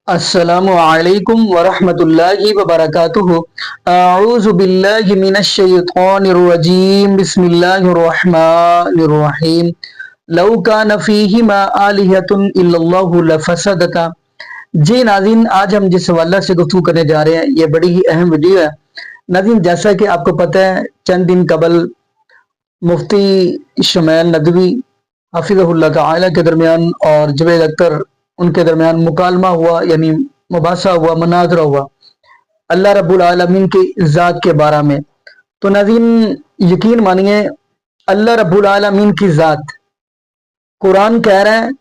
अस्सलामु अलैकुम वरहमतुल्लाहि वबरकातुहू। अऊज़ु बिल्लाहि मिनश शैतानिर रजीम। बिस्मिल्लाहिर रहमानिर रहीम। लौ कान फ़ीहिमा आलिहतुन इल्लल्लाहु लफ़सदता। जी नाज़रीन, आज हम जिस हवाले से गुफ्तगू करने जा रहे हैं, ये बड़ी ही अहम वीडियो है। नाज़रीन, जैसा कि आपको पता है, चंद दिन कबल मुफ्ती शुमैल नदवी हफिज़हुल्लाह ताला के दरमियान और जवेद अख्तर उनके दरमियान मुकालमा हुआ, यानी मुबासा हुआ, मुनाजरा हुआ अल्लाह रब्बुल आलमीन की ज़ात के बारे में। तो नाज़रीन, यकीन मानिए, अल्लाह रब्बुल आलमीन की ज़ात, कुरान कह रहा है,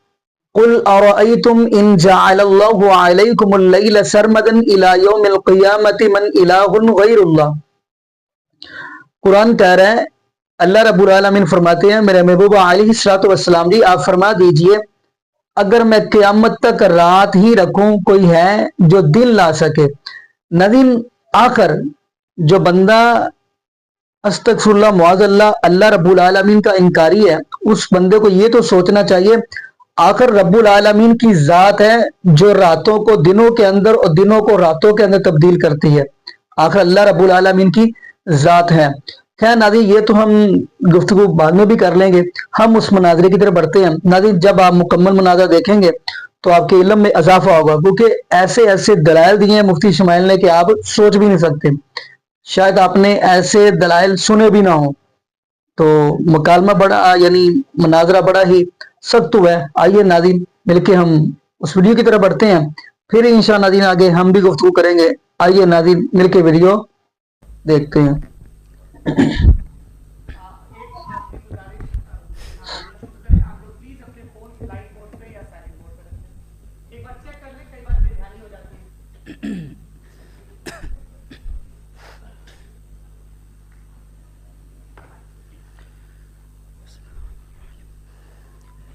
कुल अरअयतुम इन जअलल्लाहु अलैकुमुल लैला सरमदन इला यौमिल क़ियामति मन इलाहुन गैरुल्लाह। कुरान कह रहा है, अल्लाह रब्बुल आलमीन फरमाते हैं, मेरे महबूब अलैहिस्सलातु वस्सलाम जी, आप फरमा दीजिए, अगर मैं क़यामत तक रात ही रखूं, कोई है जो दिन ला सके? नदीम आखिर जो बंदा अस्तगफुरुल्लाह मुआज़ल्लाह अल्लाह रब्बुल आलमीन का इनकारी है, उस बंदे को ये तो सोचना चाहिए, आखिर रब्बुल आलमीन की ज़ात है जो रातों को दिनों के अंदर और दिनों को रातों के अंदर तब्दील करती है। आखिर अल्लाह रब्बुल आलमीन की ज़ात है। खैर नाज़रीन, ये तो हम गुफ्तगू बाद में भी कर लेंगे। हम उस मुनाजरे की तरफ बढ़ते हैं। नाज़रीन, जब आप मुकम्मल मुनाजरा देखेंगे तो आपके इल्म में इजाफा होगा, क्योंकि ऐसे ऐसे दलाइल दिए हैं मुफ्ती शुमैल ने कि आप सोच भी नहीं सकते। शायद आपने ऐसे दलाइल सुने भी ना हो। तो मुकालमा बड़ा, यानी मुनाजरा बड़ा ही सख्त हुआ है। आइए नाज़रीन, मिलके हम उस वीडियो की तरफ बढ़ते हैं, फिर इंशाअल्लाह नाज़रीन आगे हम भी गुफ्तगू करेंगे। आइए नाज़रीन, मिलके वीडियो देखते हैं।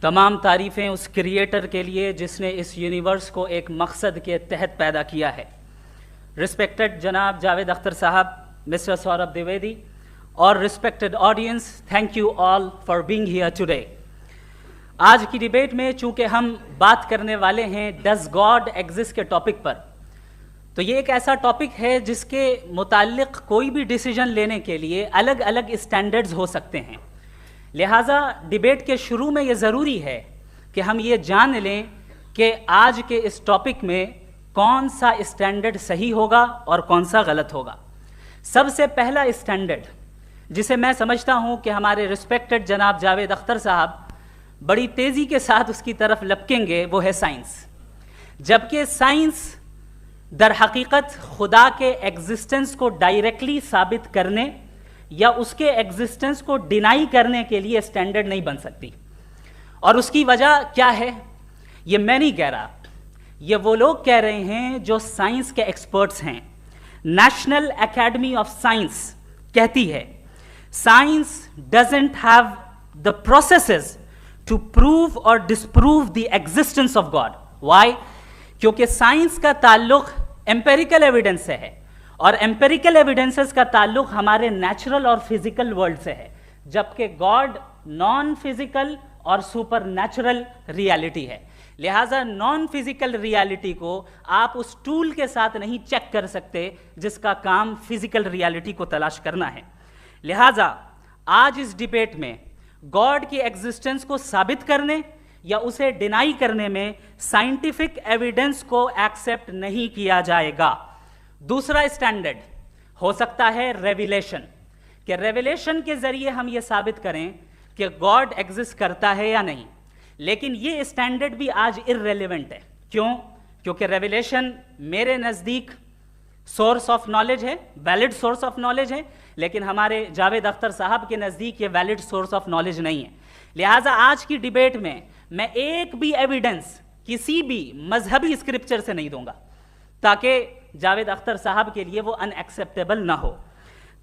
तमाम तारीफ़ें उस क्रिएटर के लिए जिसने इस यूनिवर्स को एक मकसद के तहत पैदा किया है। रिस्पेक्टेड जनाब जावेद अख्तर साहब, मिस्टर सौरभ द्विवेदी और respected audience, thank you all for being here today. आज की डिबेट में चूँकि हम बात करने वाले हैं डज गॉड एग्जिस्ट के टॉपिक पर, तो ये एक ऐसा टॉपिक है जिसके मुताल्लिक़ कोई भी डिसीजन लेने के लिए अलग अलग स्टैंडर्ड्स हो सकते हैं। लिहाजा डिबेट के शुरू में ये ज़रूरी है कि हम ये जान लें कि आज के इस टॉपिक में कौन सा स्टैंडर्ड सही होगा और कौन सा गलत होगा। सबसे पहला स्टैंडर्ड जिसे मैं समझता हूँ कि हमारे रिस्पेक्टेड जनाब जावेद अख्तर साहब बड़ी तेज़ी के साथ उसकी तरफ लपकेंगे, वो है साइंस। जबकि साइंस दर हकीकत खुदा के एग्जिस्टेंस को डायरेक्टली साबित करने या उसके एग्जिस्टेंस को डिनाई करने के लिए स्टैंडर्ड नहीं बन सकती। और उसकी वजह क्या है, ये मैं नहीं कह रहा, ये वो लोग कह रहे हैं जो साइंस के एक्सपर्ट्स हैं। नेशनल एकेडमी ऑफ साइंस कहती है science doesn't have the processes to prove or disprove the existence of God. Why? क्योंकि साइंस का ताल्लुक एम्पेरिकल एविडेंस से है और एम्पेरिकल एविडेंसेस का ताल्लुक हमारे नेचुरल और फिजिकल वर्ल्ड से है, जबकि गॉड नॉन फिजिकल और सुपर नेचुरल रियलिटी है। लिहाजा नॉन फिजिकल रियलिटी को आप उस टूल के साथ नहीं चेक कर सकते जिसका काम फिजिकल रियलिटी को तलाश करना है। लिहाजा आज इस डिबेट में गॉड की एग्जिस्टेंस को साबित करने या उसे डिनाई करने में साइंटिफिक एविडेंस को एक्सेप्ट नहीं किया जाएगा। दूसरा स्टैंडर्ड हो सकता है रेविलेशन, कि रेविलेशन के जरिए हम ये साबित करें कि गॉड एग्जिस्ट करता है या नहीं। लेकिन ये स्टैंडर्ड भी आज इररेलेवेंट है। क्यों? क्योंकि रेविलेशन मेरे नज़दीक सोर्स ऑफ नॉलेज है, वैलिड सोर्स ऑफ नॉलेज है, लेकिन हमारे जावेद अख्तर साहब के नज़दीक ये वैलिड सोर्स ऑफ नॉलेज नहीं है। लिहाजा आज की डिबेट में मैं एक भी एविडेंस किसी भी मजहबी स्क्रिप्चर से नहीं दूंगा ताकि जावेद अख्तर साहब के लिए वो अनएक्सेप्टेबल ना हो।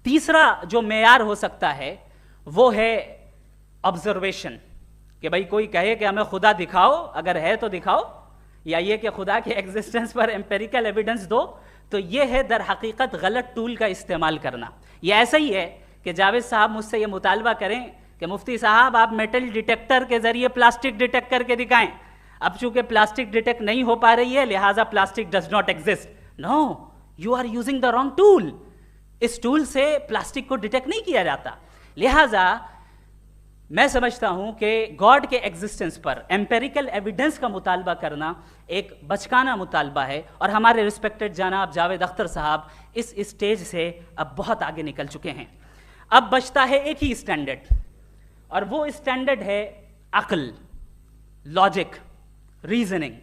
तीसरा जो मेयार हो सकता है वो है ऑब्जर्वेशन, कि भाई कोई कहे कि हमें खुदा दिखाओ, अगर है तो दिखाओ, या ये कि खुदा के एग्जिस्टेंस पर एम्पेरिकल एविडेंस दो। तो ये है दर हकीकत गलत टूल का इस्तेमाल करना। ये ऐसा ही है कि जावेद साहब मुझसे ये मुतालबा करें कि मुफ्ती साहब आप मेटल डिटेक्टर के ज़रिए प्लास्टिक डिटेक्ट करके दिखाएं। अब चूंकि प्लास्टिक डिटेक्ट नहीं हो पा रही है लिहाजा plastic does not exist. No, you are using the wrong tool. इस टूल से प्लास्टिक को डिटेक्ट नहीं किया जाता। लिहाजा मैं समझता हूं कि गॉड के एग्जिस्टेंस पर एम्पेरिकल एविडेंस का मुतालबा करना एक बचकाना मुतालबा है, और हमारे रिस्पेक्टेड जनाब जावेद अख्तर साहब इस स्टेज से अब बहुत आगे निकल चुके हैं। अब बचता है एक ही स्टैंडर्ड, और वो स्टैंडर्ड है अक्ल, लॉजिक, रीजनिंग।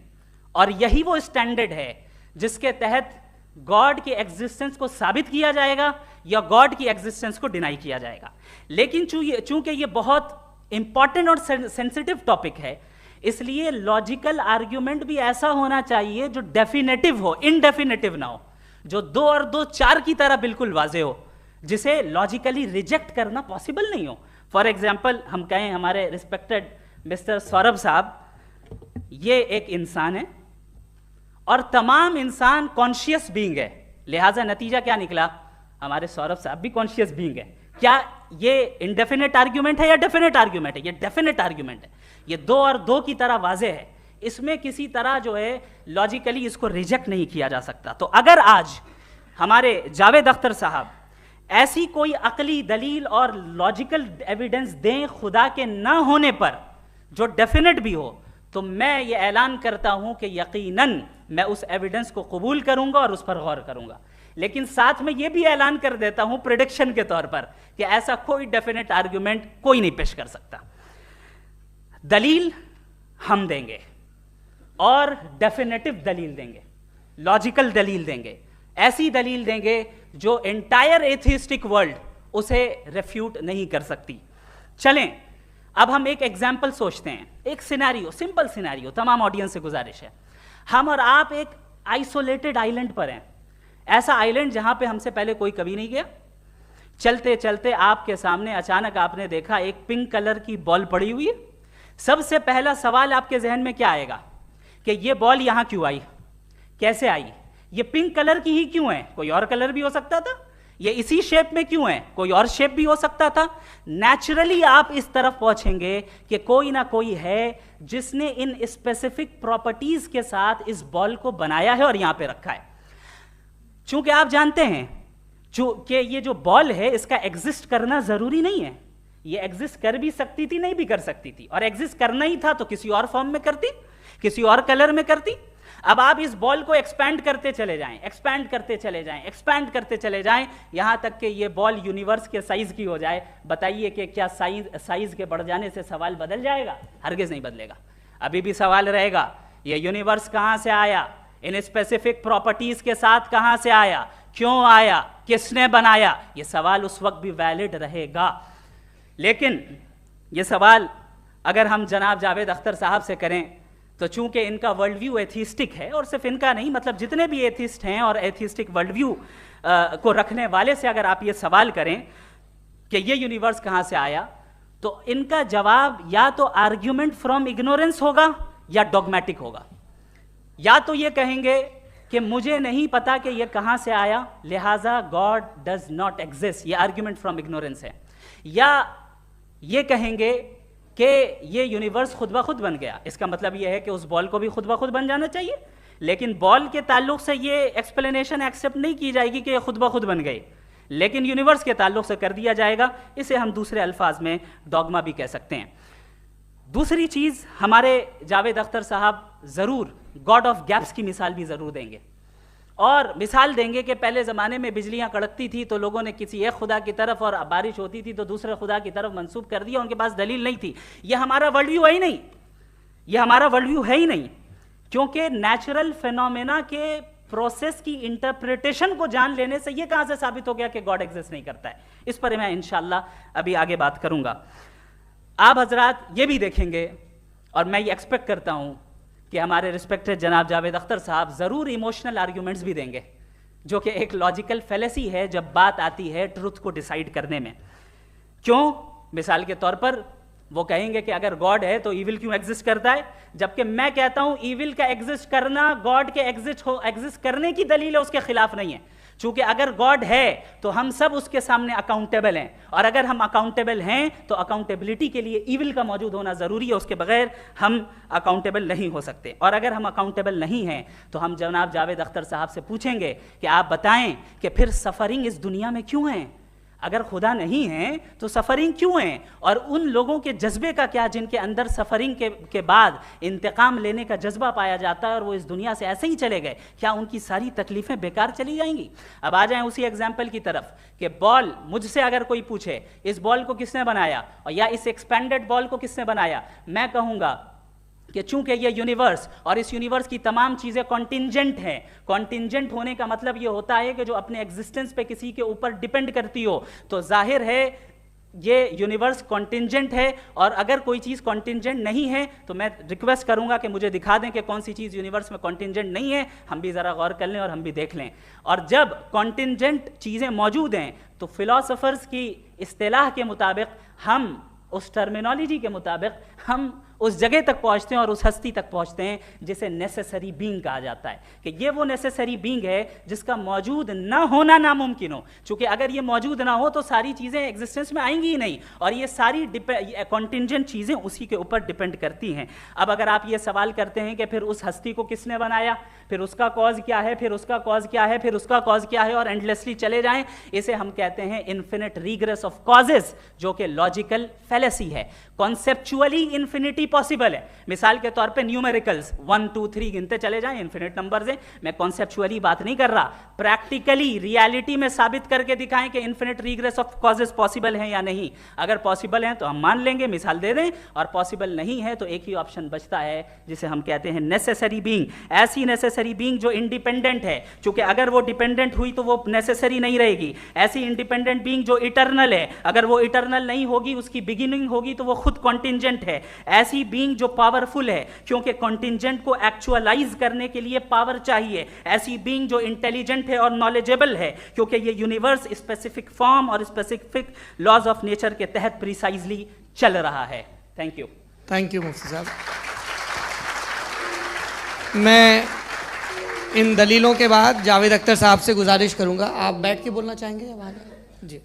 और यही वो स्टैंडर्ड है जिसके तहत गॉड की एग्जिस्टेंस को साबित किया जाएगा या गॉड की एग्जिस्टेंस को डिनाई किया जाएगा। लेकिन चूंकि ये बहुत इंपॉर्टेंट और सेंसिटिव टॉपिक है, इसलिए लॉजिकल आर्ग्यूमेंट भी ऐसा होना चाहिए जो डेफिनेटिव हो, इनडेफिनेटिव ना हो, जो 2 और 2 4 की तरह बिल्कुल वाजे हो, जिसे लॉजिकली रिजेक्ट करना पॉसिबल नहीं हो। फॉर एग्जाम्पल हम कहें हमारे रिस्पेक्टेड मिस्टर सौरभ साहब, ये एक इंसान है और तमाम इंसान कॉन्शियस बीइंग है, लिहाजा नतीजा क्या निकला, हमारे सौरभ साहब भी कॉन्शियस बीइंग है। क्या ये इनडेफिनेट आर्ग्यूमेंट है या डेफिनेट आर्ग्यूमेंट है? ये डेफिनेट आर्ग्यूमेंट है, ये 2 और 2 की तरह वाजे है, इसमें किसी तरह जो है लॉजिकली इसको रिजेक्ट नहीं किया जा सकता। तो अगर आज हमारे जावेद अख्तर साहब ऐसी कोई अकली दलील और लॉजिकल एविडेंस दें खुदा के ना होने पर जो डेफिनेट भी हो, तो मैं ये ऐलान करता हूं कि यकीनन मैं उस एविडेंस को कबूल करूंगा और उस पर गौर करूंगा। लेकिन साथ में ये भी ऐलान कर देता हूं प्रेडिक्शन के तौर पर कि ऐसा कोई डेफिनेट आर्ग्यूमेंट कोई नहीं पेश कर सकता। दलील हम देंगे और डेफिनेटिव दलील देंगे, लॉजिकल दलील देंगे, ऐसी दलील देंगे जो एंटायर एथिस्टिक वर्ल्ड उसे रेफ्यूट नहीं कर सकती। चलें अब हम एक एग्जाम्पल सोचते हैं, एक सिनेरियो, सिंपल सिनेरियो, तमाम ऑडियंस से गुजारिश है, हम और आप एक आइसोलेटेड आइलैंड पर हैं, ऐसा आइलैंड जहां पे हमसे पहले कोई कभी नहीं गया। चलते चलते आपके सामने अचानक आपने देखा एक पिंक कलर की बॉल पड़ी हुई है। सबसे पहला सवाल आपके जहन में क्या आएगा कि ये बॉल यहां क्यों आई, कैसे आई, ये पिंक कलर की ही क्यों है, कोई और कलर भी हो सकता था, ये इसी शेप में क्यों है, कोई और शेप भी हो सकता था। नेचुरली आप इस तरफ पहुंचेंगे कि कोई ना कोई है जिसने इन स्पेसिफिक प्रॉपर्टीज के साथ इस बॉल को बनाया है और यहां पे रखा है। चूंकि आप जानते हैं कि ये जो बॉल है इसका एग्जिस्ट करना जरूरी नहीं है, ये एग्जिस्ट कर भी सकती थी, नहीं भी कर सकती थी, और एग्जिस्ट करना ही था तो किसी और फॉर्म में करती, किसी और कलर में करती। अब आप इस बॉल को एक्सपैंड करते चले जाएं, एक्सपैंड करते चले जाएं, एक्सपैंड करते चले जाएं, यहां तक कि ये बॉल यूनिवर्स के साइज की हो जाए। बताइए कि क्या साइज के बढ़ जाने से सवाल बदल जाएगा? हरगिज नहीं बदलेगा। अभी भी सवाल रहेगा ये यूनिवर्स कहां से आया, इन स्पेसिफिक प्रॉपर्टीज के साथ कहां से आया, क्यों आया, किसने बनाया, ये सवाल उस वक्त भी वैलिड रहेगा। लेकिन ये सवाल अगर हम जनाब जावेद अख्तर साहब से करें तो चूंकि इनका वर्ल्ड व्यू एथिस्टिक है, और सिर्फ इनका नहीं, मतलब जितने भी एथिस्ट हैं और एथिस्टिक वर्ल्ड व्यू को रखने वाले से अगर आप ये सवाल करें कि ये यूनिवर्स कहां से आया, तो इनका जवाब या तो आर्ग्यूमेंट फ्रॉम इग्नोरेंस होगा या डॉगमेटिक होगा। या तो ये कहेंगे कि मुझे नहीं पता कि ये कहां से आया, लिहाजा गॉड डज नॉट एग्जिस्ट, ये आर्ग्यूमेंट फ्रॉम इग्नोरेंस है, या ये कहेंगे कि ये यूनिवर्स खुद ब खुद बन गया। इसका मतलब ये है कि उस बॉल को भी खुद ब खुद बन जाना चाहिए, लेकिन बॉल के ताल्लुक से ये एक्सप्लेनेशन एक्सेप्ट नहीं की जाएगी कि ये खुद ब खुद बन गई, लेकिन यूनिवर्स के ताल्लुक से कर दिया जाएगा। इसे हम दूसरे अल्फाज में डॉगमा भी कह सकते हैं। दूसरी चीज, हमारे जावेद अख्तर साहब जरूर गॉड ऑफ गैप्स की मिसाल भी जरूर देंगे, और मिसाल देंगे कि पहले ज़माने में बिजलियां कड़कती थी तो लोगों ने किसी एक खुदा की तरफ, और बारिश होती थी तो दूसरे खुदा की तरफ मंसूब कर दिया, उनके पास दलील नहीं थी। यह हमारा वर्ल्ड व्यू है ही नहीं, यह हमारा वर्ल्ड व्यू है ही नहीं, क्योंकि नेचुरल फिनोमेना के प्रोसेस की इंटरप्रिटेशन को जान लेने से यह कहां से साबित हो गया कि गॉड एग्जिस्ट नहीं करता है। इस पर मैं इंशाल्लाह अभी आगे बात करूंगा। आप हजरात ये भी देखेंगे, और मैं ये एक्सपेक्ट करता हूं कि हमारे रिस्पेक्टेड जनाब जावेद अख्तर साहब ज़रूर इमोशनल आर्ग्यूमेंट्स भी देंगे, जो कि एक लॉजिकल फैलेसी है जब बात आती है ट्रुथ को डिसाइड करने में। क्यों? मिसाल के तौर पर वो कहेंगे कि अगर गॉड है तो ईविल क्यों एग्जिस्ट करता है, जबकि मैं कहता हूं ईविल का एग्जिस्ट करना गॉड के एग्जिस्ट करने की दलील है, उसके खिलाफ नहीं है। चूंकि अगर गॉड है तो हम सब उसके सामने अकाउंटेबल हैं, और अगर हम अकाउंटेबल हैं तो अकाउंटेबिलिटी के लिए ईविल का मौजूद होना जरूरी है, उसके बगैर हम अकाउंटेबल नहीं हो सकते। और अगर हम अकाउंटेबल नहीं हैं तो हम जनाब जावेद अख्तर साहब से पूछेंगे कि आप बताएं कि फिर सफरिंग इस दुनिया में क्यों है? अगर खुदा नहीं है तो सफरिंग क्यों है? और उन लोगों के जज्बे का क्या जिनके अंदर सफरिंग के बाद इंतकाम लेने का जज्बा पाया जाता है और वो इस दुनिया से ऐसे ही चले गए, क्या उनकी सारी तकलीफें बेकार चली जाएंगी? अब आ जाएं उसी एग्जाम्पल की तरफ कि बॉल, मुझसे अगर कोई पूछे इस बॉल को किसने बनाया और या इस एक्सपेंडेड बॉल को किसने बनाया, मैं कहूँगा कि चूंकि ये यूनिवर्स और इस यूनिवर्स की तमाम चीज़ें कॉन्टिंजेंट हैं। कॉन्टिंजेंट होने का मतलब ये होता है कि जो अपने एग्जिस्टेंस पे किसी के ऊपर डिपेंड करती हो, तो जाहिर है ये यूनिवर्स कॉन्टिंजेंट है। और अगर कोई चीज़ कॉन्टिंजेंट नहीं है तो मैं रिक्वेस्ट करूंगा कि मुझे दिखा दें कि कौन सी चीज़ यूनिवर्स में कॉन्टिंजेंट नहीं है, हम भी ज़रा गौर कर लें और हम भी देख लें। और जब कॉन्टिंजेंट चीज़ें मौजूद हैं तो फिलोसोफर्स की इस्तिलाह के मुताबिक, हम उस टर्मिनोलॉजी के मुताबिक हम उस जगह तक पहुंचते हैं और उस हस्ती तक पहुंचते हैं जिसे नेसेसरी बीइंग कहा जाता है, कि ये वो नेसेसरी बीइंग है जिसका मौजूद ना होना नामुमकिन हो। क्योंकि अगर ये मौजूद ना हो तो सारी चीज़ें एग्जिस्टेंस में आएंगी ही नहीं, और ये सारी कॉन्टिंजेंट चीज़ें उसी के ऊपर डिपेंड करती हैं। अब अगर आप ये सवाल करते हैं कि फिर उस हस्ती को किसने बनाया, फिर उसका कॉज क्या है, फिर उसका कॉज क्या है, फिर उसका कॉज क्या है, और एंडलेसली चले जाएं, इसे हम कहते हैं इन्फिनिट रीग्रेस ऑफ कॉजेस, जो कि लॉजिकल फैलेसी है। कॉन्सेप्चुअली इन्फिनिटी पॉसिबल है। मिसाल के तौर पे न्यूमेरिकल्स 1 2 3 गिनते चले जाएं, इन्फिनिट नंबर्स हैं। मैं कॉन्सेप्चुअली बात नहीं कर रहा, प्रैक्टिकली रियलिटी में साबित करके दिखाएं कि infinite regress of causes possible हैं या नहीं। अगर पॉसिबल हैं तो हम मान लेंगे, मिसाल दे दें, और पॉसिबल नहीं है तो एक ही ऑप्शन बचता है जिसे हम कहते हैं नेसेसरी बीइंग। ऐसी नेसेसरी बीइंग जो इंडिपेंडेंट है, क्योंकि अगर वो डिपेंडेंट हुई तो वो नेसेसरी नहीं रहेगी। ऐसी इंडिपेंडेंट बीइंग जो इटर्नल है, अगर वो इटर्नल नहीं होगी, उसकी बिगिनिंग होगी तो वो खुद कॉन्टिंजेंट है। ऐसी बीइंग जो पावरफुल है, क्योंकि कॉन्टिंजेंट को एक्चुअलाइज करने के लिए पावर चाहिए। ऐसी बीइंग जो इंटेलिजेंट है और नॉलेजेबल है, क्योंकि ये यूनिवर्स स्पेसिफिक फॉर्म और स्पेसिफिक लॉज ऑफ नेचर के तहत प्रिसाइजली चल रहा है। थैंक यू मुफ्ती साहब। मैं इन दलीलों के बाद जावेद अख्तर साहब से गुजारिश करूंगा, आप बैठ के बोलना चाहेंगे या आगे? जी।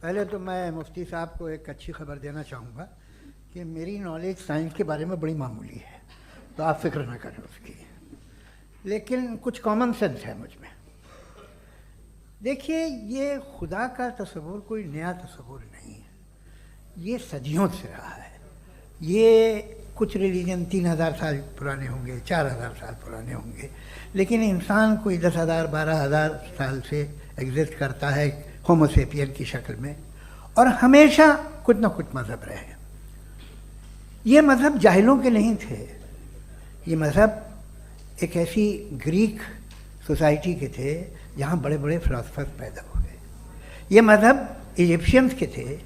पहले तो मैं मुफ्ती साहब को एक अच्छी खबर देना चाहूँगा कि मेरी नॉलेज साइंस के बारे में बड़ी मामूली है, तो आप फिक्र ना करें उसकी, लेकिन कुछ कॉमन सेंस है मुझ में। देखिए, ये खुदा का तस्वुर कोई नया तस्वुर नहीं है, ये सदियों से रहा है। ये कुछ रिलीजन 3000 साल पुराने होंगे, 4000 साल पुराने होंगे, लेकिन इंसान कोई 10,000 12,000 साल से एग्जिस्ट करता है होमोसेपियन की शक्ल में, और हमेशा कुछ ना कुछ मज़हब रहे। ये मज़हब जाहिलों के नहीं थे, ये मज़हब एक ऐसी ग्रीक सोसाइटी के थे जहाँ बड़े बड़े फिलोसफर पैदा हुए। ये मज़हब इजिप्शियंस के थे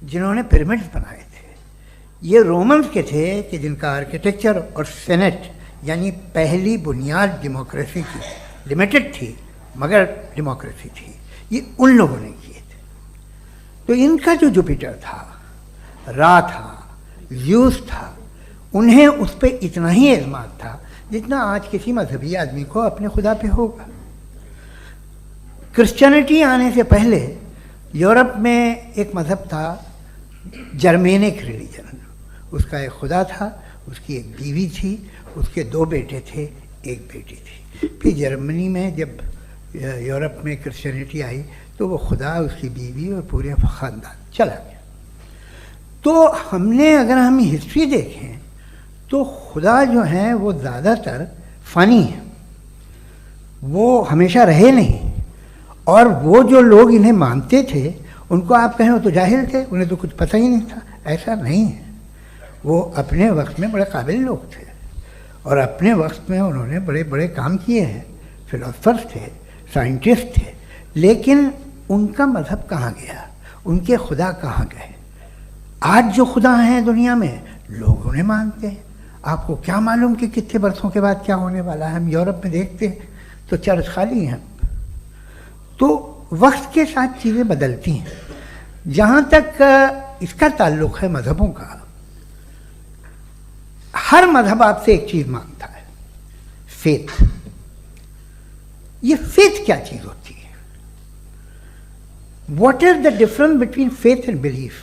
जिन्होंने पिरामिड्स बनाए थे। ये रोमन्स के थे कि जिनका आर्किटेक्चर और सेनेट यानी पहली बुनियाद डेमोक्रेसी की लिमिटेड थी मगर डेमोक्रेसी थी, ये उन लोगों ने किए थे। तो इनका जो जुपिटर था, रा था, ज़्यूस था, उन्हें उस पर इतना ही एतमाद था जितना आज किसी मजहबी आदमी को अपने खुदा पे होगा। क्रिश्चियनिटी आने से पहले यूरोप में एक मज़हब था जर्मेनिक रिलीजन, उसका एक खुदा था, उसकी एक बीवी थी, उसके 2 बेटे थे, एक बेटी थी। फिर जर्मनी में जब यूरोप में क्रिश्चियनिटी आई तो वो खुदा, उसकी बीवी और पूरे ख़ानदान चला गया। तो हमने, अगर हम हिस्ट्री देखें तो खुदा जो हैं वो ज़्यादातर फ़नी है, वो हमेशा रहे नहीं। और वो जो लोग इन्हें मानते थे उनको आप कहें वो तो जाहिल थे, उन्हें तो कुछ पता ही नहीं था, ऐसा नहीं है। वो अपने वक्त में बड़े काबिल लोग थे और अपने वक्त में उन्होंने बड़े बड़े काम किए हैं, फिलोसफर्स थे, साइंटिस्ट थे, लेकिन उनका मज़हब कहाँ गया, उनके खुदा कहाँ गए? आज जो खुदा हैं दुनिया में लोग उन्हें मानते हैं। आपको क्या मालूम कि कितने बरसों के बाद क्या होने वाला है। हम यूरोप में देखते हैं तो चर्च खाली हैं। तो वक्त के साथ चीज़ें बदलती हैं। जहाँ तक इसका ताल्लुक़ है मज़हबों का, हर मज़हब आपसे एक चीज़ मांगता है, फेथ। ये फेथ क्या चीज़ होती है? What is the difference between faith and belief?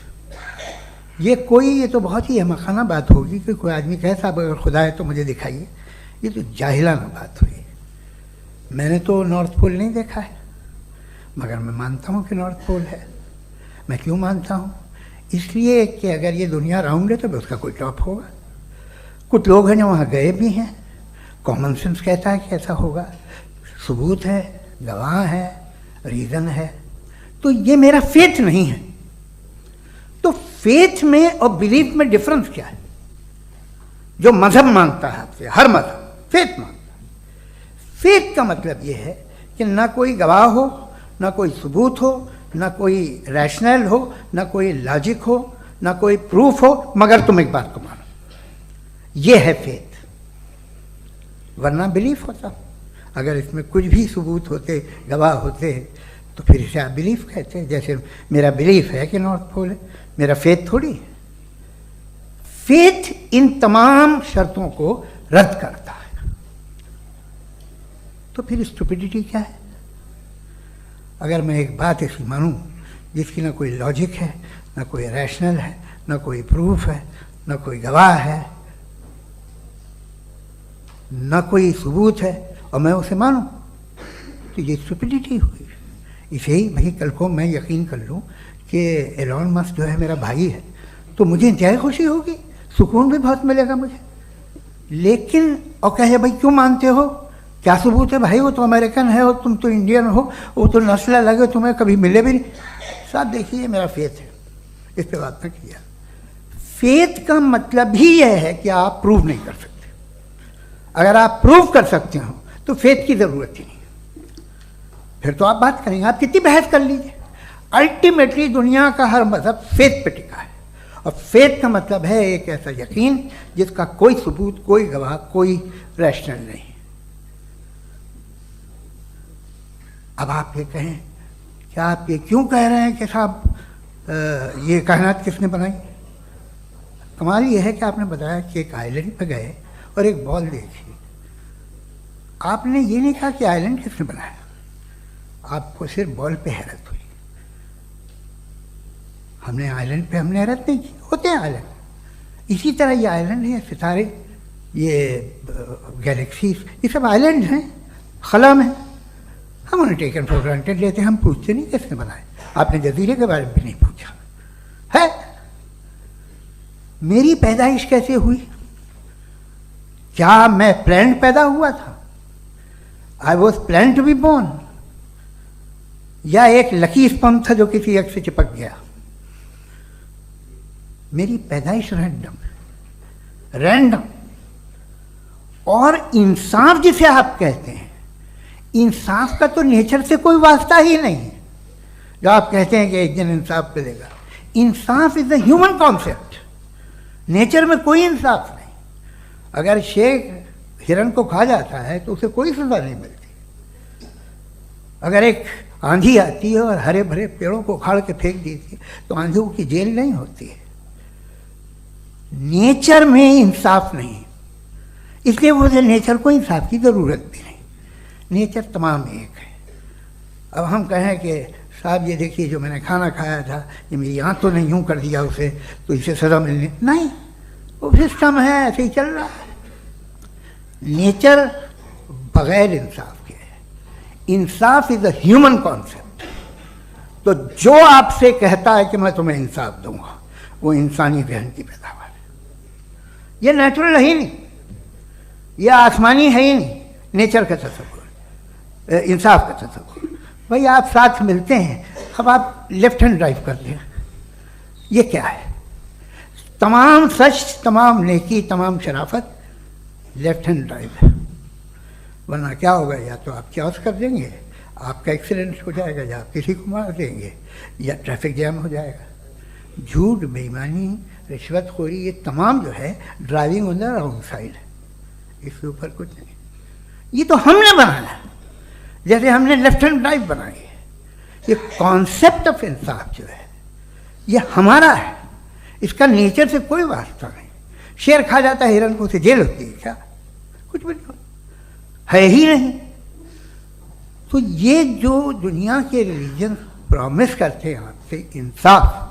ये तो बहुत ही अहमकाना बात होगी कि कोई आदमी कहे साहब अगर खुदा है तो मुझे दिखाइए। ये तो जाहिलाना बात हुई। मैंने तो नॉर्थ पोल नहीं देखा है, मगर मैं मानता हूँ कि नॉर्थ पोल है। मैं क्यों मानता हूँ? इसलिए कि अगर ये दुनिया राउंड है तो उसका कोई टॉप होगा। कुछ लोग हैं जो वहाँ गए भी हैं, कॉमन सेंस कहता है कि ऐसा होगा, सबूत है, गवाह है, रीज़न है। तो ये मेरा फेथ नहीं है। तो फेथ में और बिलीफ में डिफरेंस क्या है? जो मज़हब मांगता है आपसे, हर मज़हब फेथ मांगता है। फेथ का मतलब ये है कि ना कोई गवाह हो, ना कोई सबूत हो, ना कोई रैशनल हो, ना कोई लॉजिक हो, ना कोई प्रूफ हो, मगर तुम एक बात को मानो। ये है फेथ। वरना बिलीफ होता। अगर इसमें कुछ भी सबूत होते, गवाह होते, तो फिर इसे आप बिलीफ कहते हैं। जैसे मेरा बिलीफ है कि नॉर्थ पोल है, मेरा फेथ थोड़ी है। फेथ इन तमाम शर्तों को रद्द करता है। तो फिर स्टुपिडिटी क्या है? अगर मैं एक बात ऐसी मानूं जिसकी ना कोई लॉजिक है, ना कोई रैशनल है, ना कोई प्रूफ है, ना कोई गवाह है, ना कोई सबूत है, और मैं उसे मानूं, तो ये स्टुपिडिटी हुई। इसे ही भाई कल को मैं यकीन कर लूँ कि एलॉन मस्क जो है मेरा भाई है, तो मुझे इंतहाई खुशी होगी, सुकून भी बहुत मिलेगा मुझे। लेकिन और कहे भाई क्यों मानते हो, क्या सबूत है भाई, वो तो अमेरिकन है और तुम तो इंडियन हो, वो तो नस्ल अलग है, तुम्हें कभी मिले भी नहीं। साहब देखिए मेरा फेथ है, इस पर बात न किया। फेथ का मतलब ही यह है कि आप प्रूव नहीं कर सकते। अगर आप प्रूव कर सकते हो तो फेथ की ज़रूरत ही नहीं, फिर तो आप बात करेंगे, आप कितनी बहस कर लीजिए। अल्टीमेटली दुनिया का हर मज़हब फेथ पे टिका है, और फेथ का मतलब है एक ऐसा यकीन जिसका कोई सबूत, कोई गवाह, कोई रैशनल नहीं। अब आप ये कहें, क्या आप ये क्यों कह रहे हैं कि साहब ये कायनात किसने बनाई? कमाल ये है कि आपने बताया कि एक आइलैंड पे गए और एक बॉल देखी। आपने ये नहीं कहा कि आइलैंड किसने बनाया, आपको सिर्फ बॉल पे हैरत हुई। हमने आइलैंड पे हमने हैरत नहीं की, होते हैं आइलैंड। इसी तरह ये आइलैंड है, सितारे, ये गैलेक्सीज, ये सब आइलैंड हैं, खला में। हम उन्हें टेकन फॉर ग्रांटेड लेते हैं, हम पूछते नहीं किसने बनाए। आपने जजीरे के बारे में भी नहीं पूछा है। मेरी पैदाइश कैसे हुई? क्या मैं प्लान्ड पैदा हुआ था? I was planned to be born, या एक लकी स्पर्म था जो किसी एग से चिपक गया? मेरी पैदाइश रैंडम। और इंसाफ जिसे आप कहते हैं, इंसाफ का तो नेचर से कोई वास्ता ही नहीं है। जो आप कहते हैं कि एक दिन इंसाफ मिलेगा, इंसाफ is a human concept. Nature में कोई इंसाफ नहीं। अगर शेर हिरन को खा जाता है तो उसे कोई सजा नहीं मिलती। अगर एक आंधी आती है और हरे भरे पेड़ों को उखाड़ के फेंक देती है तो आंधियों की जेल नहीं होती है। नेचर में इंसाफ नहीं, इसलिए मुझे नेचर को इंसाफ की ज़रूरत भी नहीं। नेचर तमाम एक है। अब हम कहें कि साहब ये देखिए जो मैंने खाना खाया था, ये मेरी आँख तो नहीं यूँ कर दिया उसे, तो इसे सज़ा मिलने नहीं, वो सिस्टम है, ऐसे ही चल रहा है। नेचर बग़ैर इंसाफ के है। इंसाफ इज़ अ ह्यूमन कॉन्सेप्ट। तो जो आपसे कहता है कि मैं तुम्हें इंसाफ दूंगा, वो इंसानी जहन की पैदावार है। ये नेचुरल है ही नहीं, यह आसमानी है ही नहीं। नेचर का तसव्वुर, इंसाफ का तसव्वुर। भाई आप साथ मिलते हैं, अब आप लेफ्ट हैंड ड्राइव करते हैं, ये क्या है? तमाम सच, तमाम नेकी, तमाम शराफत लेफ्ट हैंड ड्राइव है। वरना क्या होगा, या तो आप क्रॉस कर देंगे, आपका एक्सीडेंट हो जाएगा, या आप किसी को मार देंगे, या ट्रैफिक जैम हो जाएगा। झूठ, बेईमानी, रिश्वतखोरी, ये तमाम जो है driving on the wrong side है, इसके ऊपर कुछ नहीं। ये तो हमने बनाया, जैसे हमने लेफ्ट हैंड ड्राइव बनाई है। ये कॉन्सेप्ट ऑफ इंसाफ जो है ये हमारा है, इसका नेचर से कोई वास्ता नहीं। शेर खा जाता है हिरन को, उसे जेल होती है क्या? कुछ भी नहीं है ही नहीं। तो ये जो दुनिया के रिलीजन प्रॉमिस करते हैं आपसे इंसाफ,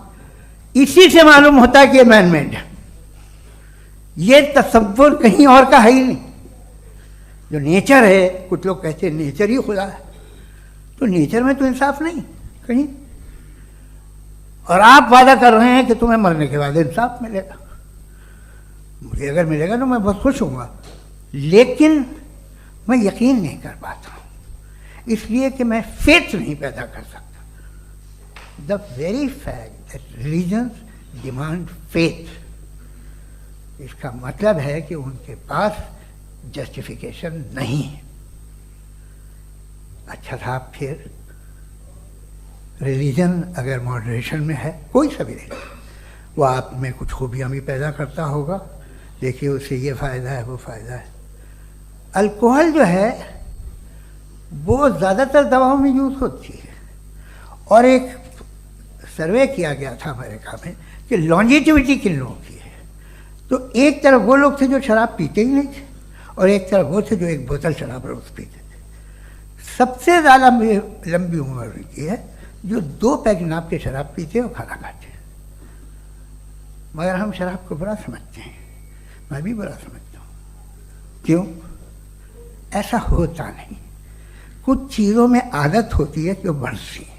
इसी से मालूम होता है कि मैन मेड है। ये तसव्वुर कहीं और का है ही नहीं। जो नेचर है, कुछ लोग कहते हैं नेचर ही खुदा है, तो नेचर में तो इंसाफ नहीं कहीं। और आप वादा कर रहे हैं कि तुम्हें मरने के बाद इंसाफ मिलेगा। मुझे अगर मिलेगा तो मैं बहुत खुश होऊंगा, लेकिन मैं यकीन नहीं कर पाता हूँ, इसलिए कि मैं फेथ नहीं पैदा कर सकता। The very fact that religions demand faith, इसका मतलब है कि उनके पास जस्टिफिकेशन नहीं है। अच्छा साहब, फिर रिलीजन अगर मॉडरेशन में है, कोई सा भी रिलीजन, वो आप में कुछ खूबियाँ भी पैदा करता होगा। देखिए उससे ये फ़ायदा है, वो फ़ायदा है। अल्कोहल जो है वो ज़्यादातर दवाओं में यूज़ होती है, और एक सर्वे किया गया था अमेरिका में कि लॉन्जेटिविटी किन लोगों की है। तो एक तरफ वो लोग थे जो शराब पीते ही नहीं थे, और एक तरफ वो थे जो एक बोतल शराब रोज़ पीते थे। सबसे ज़्यादा लंबी उम्र की है जो 2 पैक नाप के शराब पीते और खाना खाते हैं। मगर हम शराब को बुरा समझते हैं, मैं भी बुरा समझता हूँ। क्यों? ऐसा होता नहीं। कुछ चीज़ों में आदत होती है कि वो बढ़ती है।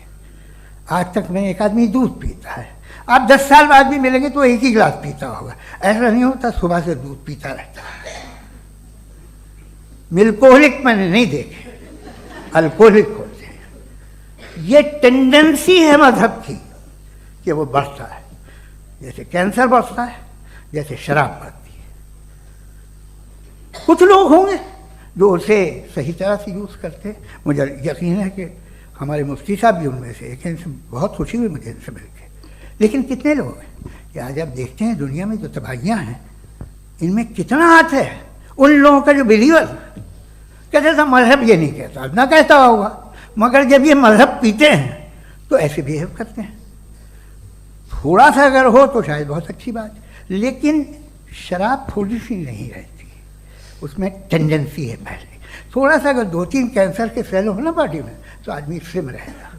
आज तक में एक आदमी दूध पीता है, आप 10 साल बाद भी मिलेंगे तो एक ही गिलास पीता होगा। ऐसा नहीं होता, सुबह से दूध पीता रहता है। मिल्कोहलिक मैंने नहीं देखे, अल्कोहलिक होते हैं। ये टेंडेंसी है मजहब की कि वो बढ़ता है, जैसे कैंसर बढ़ता है, जैसे शराब बढ़ती है। कुछ लोग होंगे जो उसे सही तरह से यूज़ करते हैं। मुझे यकीन है कि हमारे मुफ्ती साहब भी उनमें से एक हैं, इनसे बहुत खुशी हुई मुझे इनसे मिलकर। लेकिन कितने लोग हैं कि आज आप देखते हैं दुनिया में जो तबाहियाँ हैं, इनमें कितना हाथ है उन लोगों का जो बिलीवर कहते था मजहब ये नहीं कहता, ना कहता होगा, मगर जब ये मजहब पीते हैं तो ऐसे बिहेव करते हैं। थोड़ा सा अगर हो तो शायद बहुत अच्छी बात, लेकिन शराब थोड़ी सी नहीं रहती, उसमें टेंडेंसी है। पहले थोड़ा सा अगर 2-3 कैंसर के सेल हो ना बॉडी में तो आदमी स्लिम रहेगा,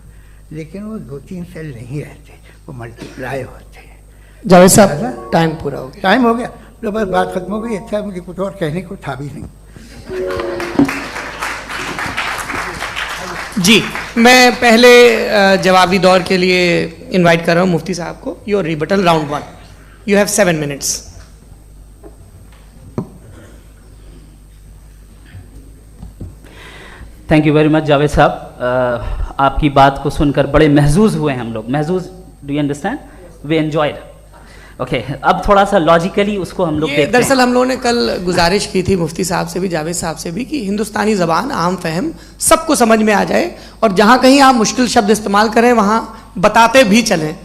लेकिन वो 2-3 सेल नहीं रहते, वो मल्टीप्लाई होते हैं। जावेद साहब, टाइम पूरा हो गया। टाइम हो गया तो बस बात खत्म हो गई। अच्छा, मुझे कुछ और कहने को था भी नहीं। जी, मैं पहले जवाबी दौर के लिए इनवाइट कर रहा हूँ मुफ्ती साहब को। Your rebuttal round 1, you have 7 minutes. Thank you very much Javed साहब, आपकी बात को सुनकर बड़े महजूज हुए हम लोग। महजूज, do you understand? We enjoyed. Okay, अब थोड़ा सा लॉजिकली उसको हम लोग देखते हैं। दरअसल हम लोगों ने कल गुजारिश की थी मुफ्ती साहब से भी, जावेद साहब से भी, कि हिंदुस्तानी ज़बान आम फहम सबको समझ में आ जाए, और जहाँ कहीं आप मुश्किल शब्द इस्तेमाल करें वहाँ बताते भी चलें।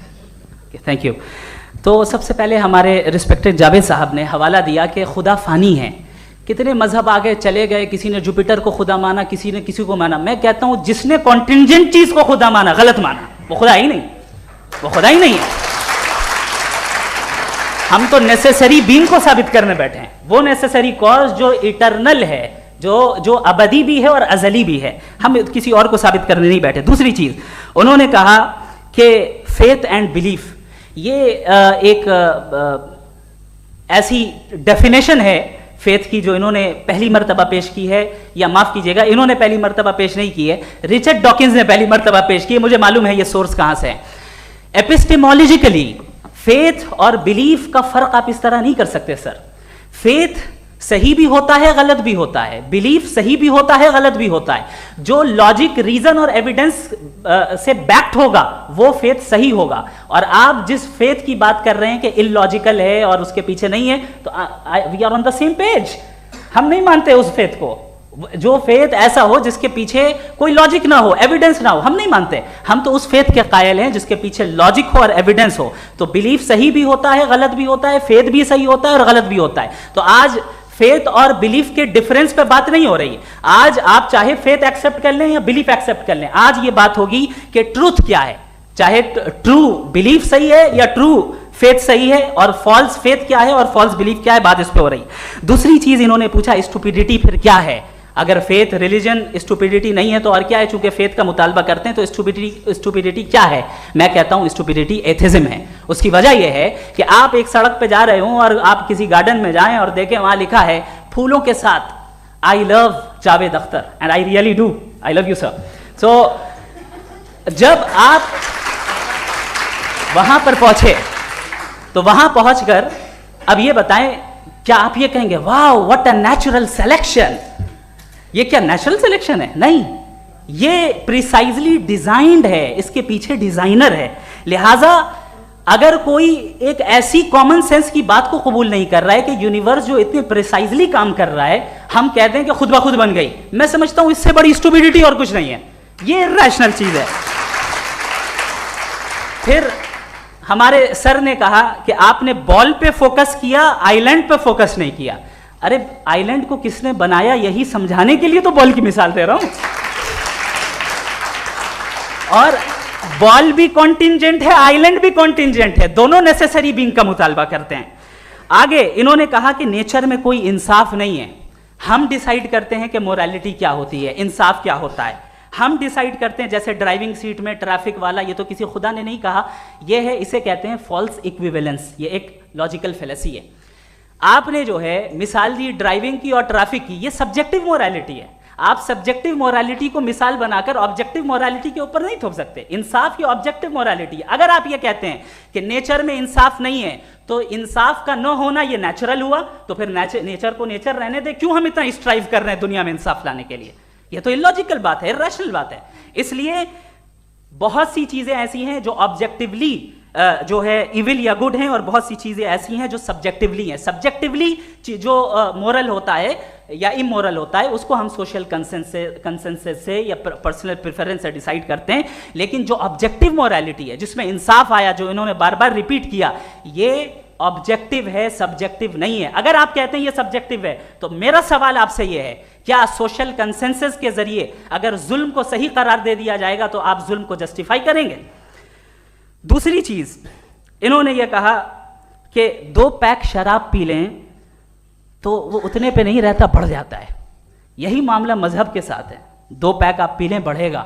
Thank you. तो सबसे पहले हमारे रिस्पेक्टेड जावेद साहब ने हवाला दिया कि खुदा फ़ानी है। कितने मजहब आगे चले गए, किसी ने जुपिटर को खुदा माना, किसी ने किसी को माना। मैं कहता हूँ जिसने कॉन्टिंजेंट चीज़ को खुदा माना, गलत माना, वो खुदा ही नहीं, वो खुदा ही नहीं है। हम तो नेसेसरी बीइंग को साबित करने बैठे हैं, वो नेसेसरी कॉज जो इटरनल है, जो अबदी भी है और अजली भी है। हम किसी और को साबित करने नहीं बैठे। दूसरी चीज़ उन्होंने कहा कि फेथ एंड बिलीफ, ये एक ऐसी डेफिनेशन है फेथ की जो इन्होंने पहली मर्तबा पेश की है, या माफ़ कीजिएगा, इन्होंने पहली मर्तबा पेश नहीं की है, रिचर्ड डॉकिंस ने पहली मर्तबा पेश की है। मुझे मालूम है ये सोर्स कहाँ से है। एपिस्टेमोलॉजिकली फेथ और बिलीफ का फर्क आप इस तरह नहीं कर सकते सर। फेथ सही भी होता है, गलत भी होता है, बिलीफ सही भी होता है, गलत भी होता है। जो लॉजिक, रीजन और एविडेंस से बैक्ड होगा वो फेथ सही होगा। और आप जिस फेथ की बात कर रहे हैं कि इलॉजिकल है और उसके पीछे नहीं है, तो we are on the same page. हम नहीं मानते उस फेथ को, जो फेथ ऐसा हो जिसके पीछे कोई लॉजिक ना हो, एविडेंस ना हो, हम नहीं मानते। हम तो उस फेथ के कायल हैं जिसके पीछे लॉजिक हो और एविडेंस हो। तो बिलीफ सही भी होता है, गलत भी होता है, फेथ भी सही होता है और गलत भी होता है। तो आज फेथ और बिलीफ के डिफरेंस पे बात नहीं हो रही। आज आप चाहे फेथ एक्सेप्ट कर लें या बिलीफ एक्सेप्ट कर लें, आज ये बात होगी कि ट्रूथ क्या है, चाहे ट्रू बिलीफ सही है या ट्रू फेथ सही है, और फॉल्स फेथ क्या है और फॉल्स बिलीफ क्या है, बात इस पे हो रही। दूसरी चीज इन्होंने पूछा, स्टुपिडिटी फिर क्या है? अगर फेथ रिलीजन स्टुपिडिटी नहीं है तो और क्या है? चूंकि फेथ का मुतालबा करते हैं तो स्टुपिडिटी क्या है? मैं कहता हूं स्टुपिडिटी एथिज्म है। उसकी वजह यह है कि आप एक सड़क पे जा रहे हो और आप किसी गार्डन में जाएं और देखें वहां लिखा है फूलों के साथ I love Javed Akhtar and I really do, I love you sir. So जब आप वहां पर पहुंचे तो वहां पहुंचकर अब ये बताएं, क्या आप ये कहेंगे wow what a natural selection? ये क्या नेचुरल सिलेक्शन है? नहीं, ये प्रिसाइजली डिजाइंड है, इसके पीछे डिजाइनर है। लिहाजा अगर कोई एक ऐसी कॉमन सेंस की बात को कबूल नहीं कर रहा है कि यूनिवर्स जो इतने प्रिसाइजली काम कर रहा है, हम कहते हैं कि खुद ब खुद बन गई, मैं समझता हूं इससे बड़ी स्टुपिडिटी और कुछ नहीं है। ये रैशनल चीज है। फिर हमारे सर ने कहा कि आपने बॉल पे फोकस किया, आइलैंड पे फोकस नहीं किया। अरे आइलैंड को किसने बनाया यही समझाने के लिए तो बॉल की मिसाल दे रहा हूं। और बॉल भी कॉन्टिंजेंट है, आइलैंड भी कॉन्टिंजेंट है, दोनों नेसेसरी बीइंग का मुतालबा करते हैं। आगे इन्होंने कहा कि नेचर में कोई इंसाफ नहीं है। हम डिसाइड करते हैं कि मोरालिटी क्या होती है, इंसाफ क्या होता है। हम डिसाइड करते हैं, जैसे ड्राइविंग सीट में ट्रैफिक वाला, ये तो किसी खुदा ने नहीं कहा, ये है, इसे कहते हैं फॉल्स इक्विवेलेंस। ये एक लॉजिकल फेलेसी है। आपने जो है मिसाल दी ड्राइविंग की और ट्रैफिक की, ये सब्जेक्टिव मोरालिटी है। आप सब्जेक्टिव मोरालिटी को मिसाल बनाकर ऑब्जेक्टिव मोरालिटी के ऊपर नहीं थोप सकते। इंसाफ ये ऑब्जेक्टिव मोरालिटी है। अगर आप ये कहते हैं कि नेचर में इंसाफ नहीं है तो इंसाफ का न होना ये नेचुरल हुआ, तो फिर नेचर को नेचर रहने दे, क्यों हम इतना स्ट्राइव कर रहे हैं दुनिया में इंसाफ लाने के लिए? ये तो इलॉजिकल बात है, इरैशनल बात है। इसलिए बहुत सी चीजें ऐसी हैं जो ऑब्जेक्टिवली जो है इविल या गुड हैं, और बहुत सी चीजें ऐसी हैं जो सब्जेक्टिवली हैं। सब्जेक्टिवली जो मोरल होता है या इमोरल होता है उसको हम सोशल कंसेंसस से या पर्सनल प्रेफरेंस से डिसाइड करते हैं। लेकिन जो ऑब्जेक्टिव मोरालिटी है जिसमें इंसाफ आया, जो इन्होंने बार बार रिपीट किया, ये ऑब्जेक्टिव है, सब्जेक्टिव नहीं है। अगर आप कहते हैं ये सब्जेक्टिव है तो मेरा सवाल आपसे ये है, क्या सोशल कंसेंसस के जरिए अगर जुल्म को सही करार दे दिया जाएगा तो आप जुल्म को जस्टिफाई करेंगे? दूसरी चीज इन्होंने ये कहा कि 2 पैक शराब पी लें तो वो उतने पे नहीं रहता, बढ़ जाता है। यही मामला मजहब के साथ है। 2 पैक आप पी लें बढ़ेगा।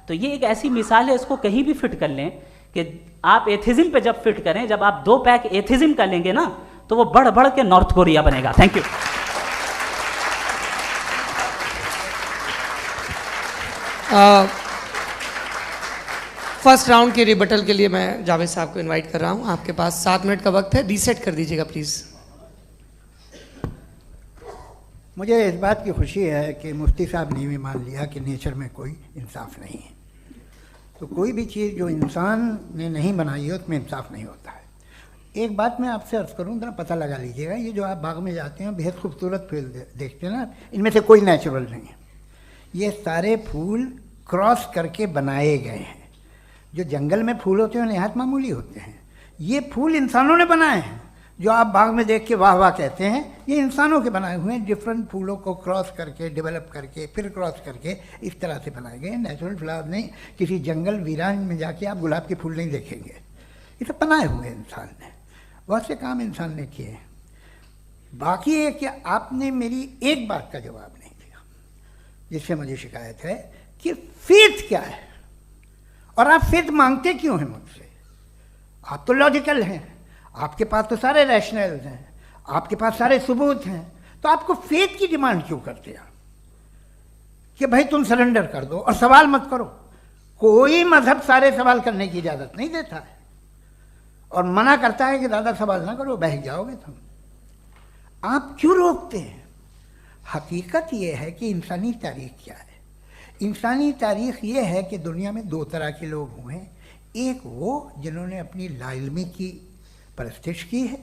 तो ये एक ऐसी मिसाल है, इसको कहीं भी फिट कर लें कि आप एथिज्म पे जब फिट करें, जब आप 2 पैक एथिज्म का लेंगे ना तो वो बढ़ बढ़ के नॉर्थ कोरिया बनेगा। Thank you. फर्स्ट राउंड के रिबटल के लिए मैं जावेद साहब को इनवाइट कर रहा हूं। आपके पास 7 मिनट का वक्त है, रीसेट कर दीजिएगा प्लीज। मुझे इस बात की खुशी है कि मुफ्ती साहब ने भी मान लिया कि नेचर में कोई इंसाफ नहीं है। तो कोई भी चीज़ जो इंसान ने नहीं बनाई है उसमें इंसाफ नहीं होता है। एक बात मैं आपसे अर्ज़ करूँ, ज़रा पता लगा लीजिएगा, ये जो आप बाग में जाते हैं बेहद खूबसूरत फूल देखते हैं ना, इनमें से कोई नेचुरल नहीं है। ये सारे फूल क्रॉस करके बनाए गए हैं। जो जंगल में फूल होते हैं नहायत मामूली होते हैं। ये फूल इंसानों ने बनाए हैं। जो आप बाग में देख के वाह वाह कहते हैं, ये इंसानों के बनाए हुए हैं। डिफरेंट फूलों को क्रॉस करके, डेवलप करके, फिर क्रॉस करके इस तरह से बनाए गए। नेचुरल फ्लावर नहीं। किसी जंगल वीरान में जाके आप गुलाब के फूल नहीं देखेंगे। ये सब बनाए हुए इंसान ने, बहुत से काम इंसान ने किए। बाकी है कि आपने मेरी एक बात का जवाब नहीं दिया, जिससे मुझे शिकायत है कि फेथ क्या है और आप फेथ मांगते क्यों हैं मुझसे? आप तो लॉजिकल हैं, आपके पास तो सारे रैशनल हैं, आपके पास सारे सबूत हैं, तो आपको फेथ की डिमांड क्यों करते हैं कि भाई तुम सरेंडर कर दो और सवाल मत करो? कोई मजहब सारे सवाल करने की इजाज़त नहीं देता है और मना करता है कि ज़्यादा सवाल ना करो, बह जाओगे तुम। आप क्यों रोकते हैं? हकीकत यह है कि इंसानी तारीख क्या है। इंसानी तारीख ये है कि दुनिया में 2 तरह के लोग हुए हैं। एक वो जिन्होंने अपनी लाइल्मी की परस्तिश की है,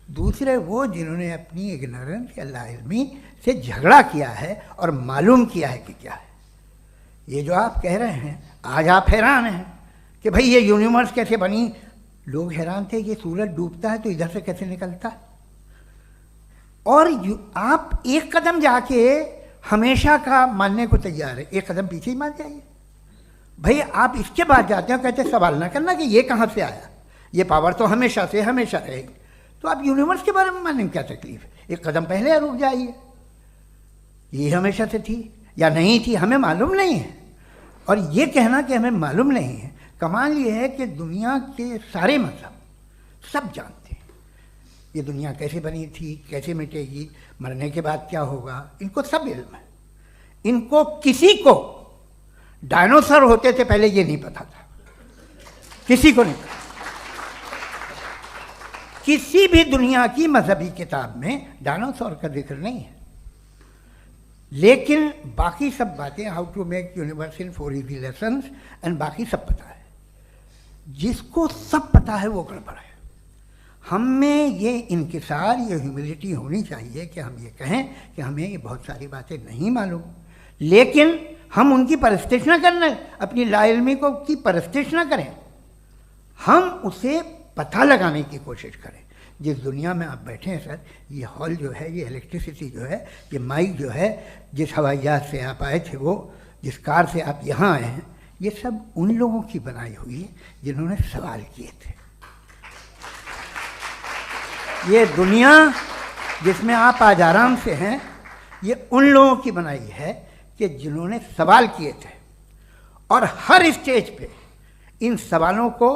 दूसरे वो जिन्होंने अपनी इग्नोरेंस या लाइल्मी से झगड़ा किया है और मालूम किया है कि क्या है। ये जो आप कह रहे हैं, आज आप हैरान हैं कि भाई ये यूनिवर्स कैसे बनी। लोग हैरान थे कि सूरज डूबता है तो इधर से कैसे निकलता है। और आप एक कदम जाके हमेशा का मानने को तैयार है, एक कदम पीछे ही मान जाइए। भाई आप इसके बाद जाते हो, कहते सवाल ना करना कि ये कहाँ से आया, ये पावर तो हमेशा से हमेशा रहेगी। तो आप यूनिवर्स के बारे में मानने में क्या तकलीफ है? एक कदम पहले रुक जाइए, ये हमेशा से थी या नहीं थी हमें मालूम नहीं है। और ये कहना कि हमें मालूम नहीं है, कमाल ये है कि दुनिया के सारे मजहब सब जानते हैं ये दुनिया कैसे बनी थी, कैसे मिटेगी, मरने के बाद क्या होगा, इनको सब इल्म है। इनको किसी को डायनासोर होते थे पहले ये नहीं पता था, किसी को नहीं पता। किसी भी दुनिया की मजहबी किताब में डायनासोर का जिक्र नहीं है। लेकिन बाकी सब बातें, how to make universe in 4 easy lessons and बाकी सब पता है। जिसको सब पता है वो गड़बड़ है। हम में ये इंकिसार, ये ह्यूमिलिटी होनी चाहिए कि हम ये कहें कि हमें ये बहुत सारी बातें नहीं मालूम, लेकिन हम उनकी परस्तिश न करें, अपनी लाइल्मी को की परस्तिश न करें, हम उसे पता लगाने की कोशिश करें। जिस दुनिया में आप बैठे हैं सर, ये हॉल जो है, ये इलेक्ट्रिसिटी जो है, ये माइक जो है, जिस हवाई जहाज से आप आए थे, वो जिस कार से आप यहाँ आए हैं, ये सब उन लोगों की बनाई हुई है जिन्होंने सवाल किए थे। ये दुनिया जिसमें आप आज आराम से हैं, ये उन लोगों की बनाई है कि जिन्होंने सवाल किए थे। और हर स्टेज पे इन सवालों को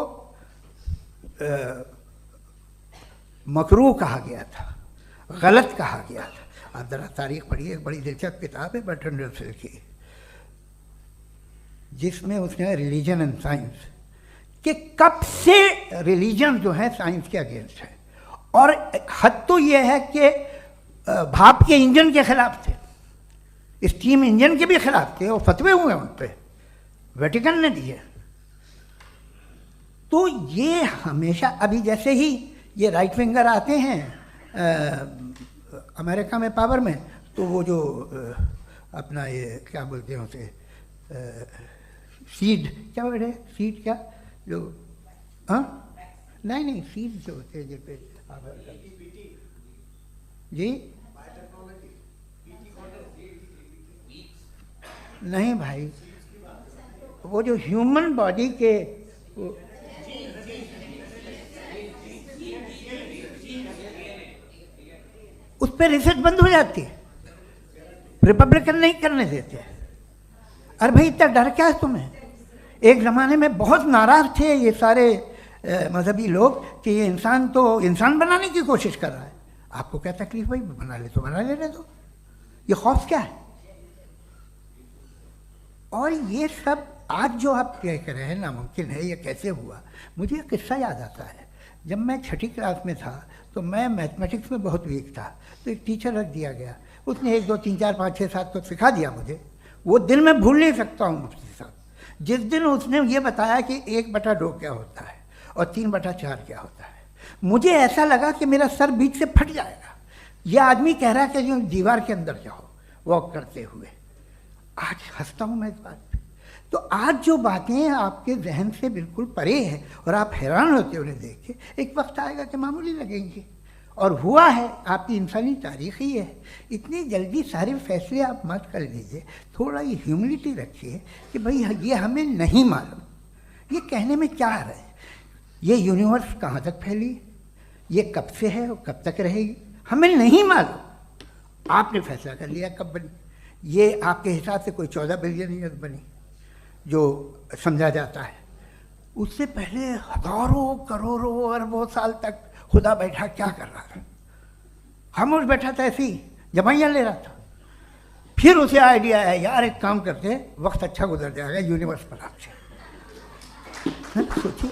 मकरूह कहा गया था, गलत कहा गया था। आप ज़रा तारीख पढ़िए, एक बड़ी दिलचस्प किताब है बर्ट्रैंड रसेल की, जिसमें उसने रिलीजन एंड साइंस कि कब से रिलीजन जो है साइंस के अगेंस्ट है। और हद तो ये है कि भाप के इंजन के खिलाफ थे, स्टीम इंजन के भी खिलाफ थे, और फतवे हुए उन पर, वेटिकन ने दिए। तो ये हमेशा, अभी जैसे ही ये राइट विंगर आते हैं अमेरिका में पावर में, तो वो जो अपना ये क्या बोलते हैं उसे, सीड क्या बोल रहे, सीड क्या जो, हाँ नहीं सीड जो होते हैं जिस पे जी, नहीं भाई, वो जो ह्यूमन बॉडी के उस पर रिसर्च बंद हो जाती है, रिपब्लिकन नहीं करने देते। अरे भाई इतना डर क्या है तुम्हें? एक ज़माने में बहुत नाराज़ थे ये सारे मजहबी लोग कि ये इंसान तो इंसान बनाने की कोशिश कर रहा है। आपको क्या तकलीफ भाई, बना ले तो बना लेने दो, ये खौफ क्या है? और ये सब आज जो आप कह कर रहे हैं नामुमकिन है, ये कैसे हुआ? मुझे एक किस्सा याद आता है। जब मैं 6ठी क्लास में था तो मैं मैथमेटिक्स में बहुत वीक था, तो एक टीचर रख दिया गया, उसने 1 2 3 4 5 6 7 तो सिखा दिया मुझे। वो दिन मैं भूल नहीं सकता हूँ मुफ्ती साहब, जिस दिन उसने ये बताया कि 1/2 क्या होता है और 3/4 क्या होता है, मुझे ऐसा लगा कि मेरा सर बीच से फट जाएगा। यह आदमी कह रहा है कि जो दीवार के अंदर जाओ वॉक करते हुए। आज हंसता हूँ मैं इस बात पे। तो आज जो बातें आपके जहन से बिल्कुल परे हैं और आप हैरान होते हो उन्हें देख के, एक वक्त आएगा कि मामूली लगेंगे। और हुआ है, आपकी इंसानी तारीख ही है। इतनी जल्दी सारे फैसले आप मत कर लीजिए, थोड़ा ये ह्यूमिलिटी रखिए कि भाई ये हमें नहीं मालूम। ये कहने में क्या आ रहा है? ये यूनिवर्स कहाँ तक फैली, ये कब से है और कब तक रहेगी, हमें नहीं मालूम। आपने फैसला कर लिया कब बनी। ये आपके हिसाब से कोई 14 बिलियन ईयर बनी जो समझा जाता है। उससे पहले हजारों करोड़ों अरबों साल तक खुदा बैठा क्या कर रहा था? खामोश बैठा था, ऐसी जमाइयाँ ले रहा था। फिर उसे आइडिया है, यार एक काम करते, वक्त अच्छा गुजर जाएगा, यूनिवर्स पर आपसे सोचिए।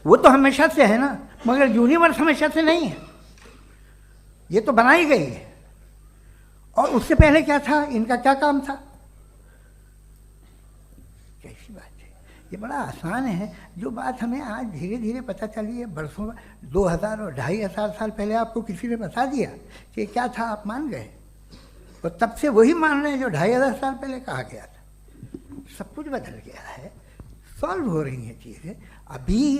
वो तो हमेशा से है ना, मगर यूनिवर्स हमेशा से नहीं है, ये तो बनाई गई है। और उससे पहले क्या था, इनका क्या काम था? कैसी बात है, ये बड़ा आसान है। जो बात हमें आज धीरे धीरे पता चली है, बरसों 2000 और 2500 साल पहले आपको किसी ने बता दिया कि क्या था, आप मान गए, और तब से वही मान रहे हैं जो 2500 साल पहले कहा गया था। सब कुछ बदल गया है, सॉल्व हो रही हैं चीज़ें। अभी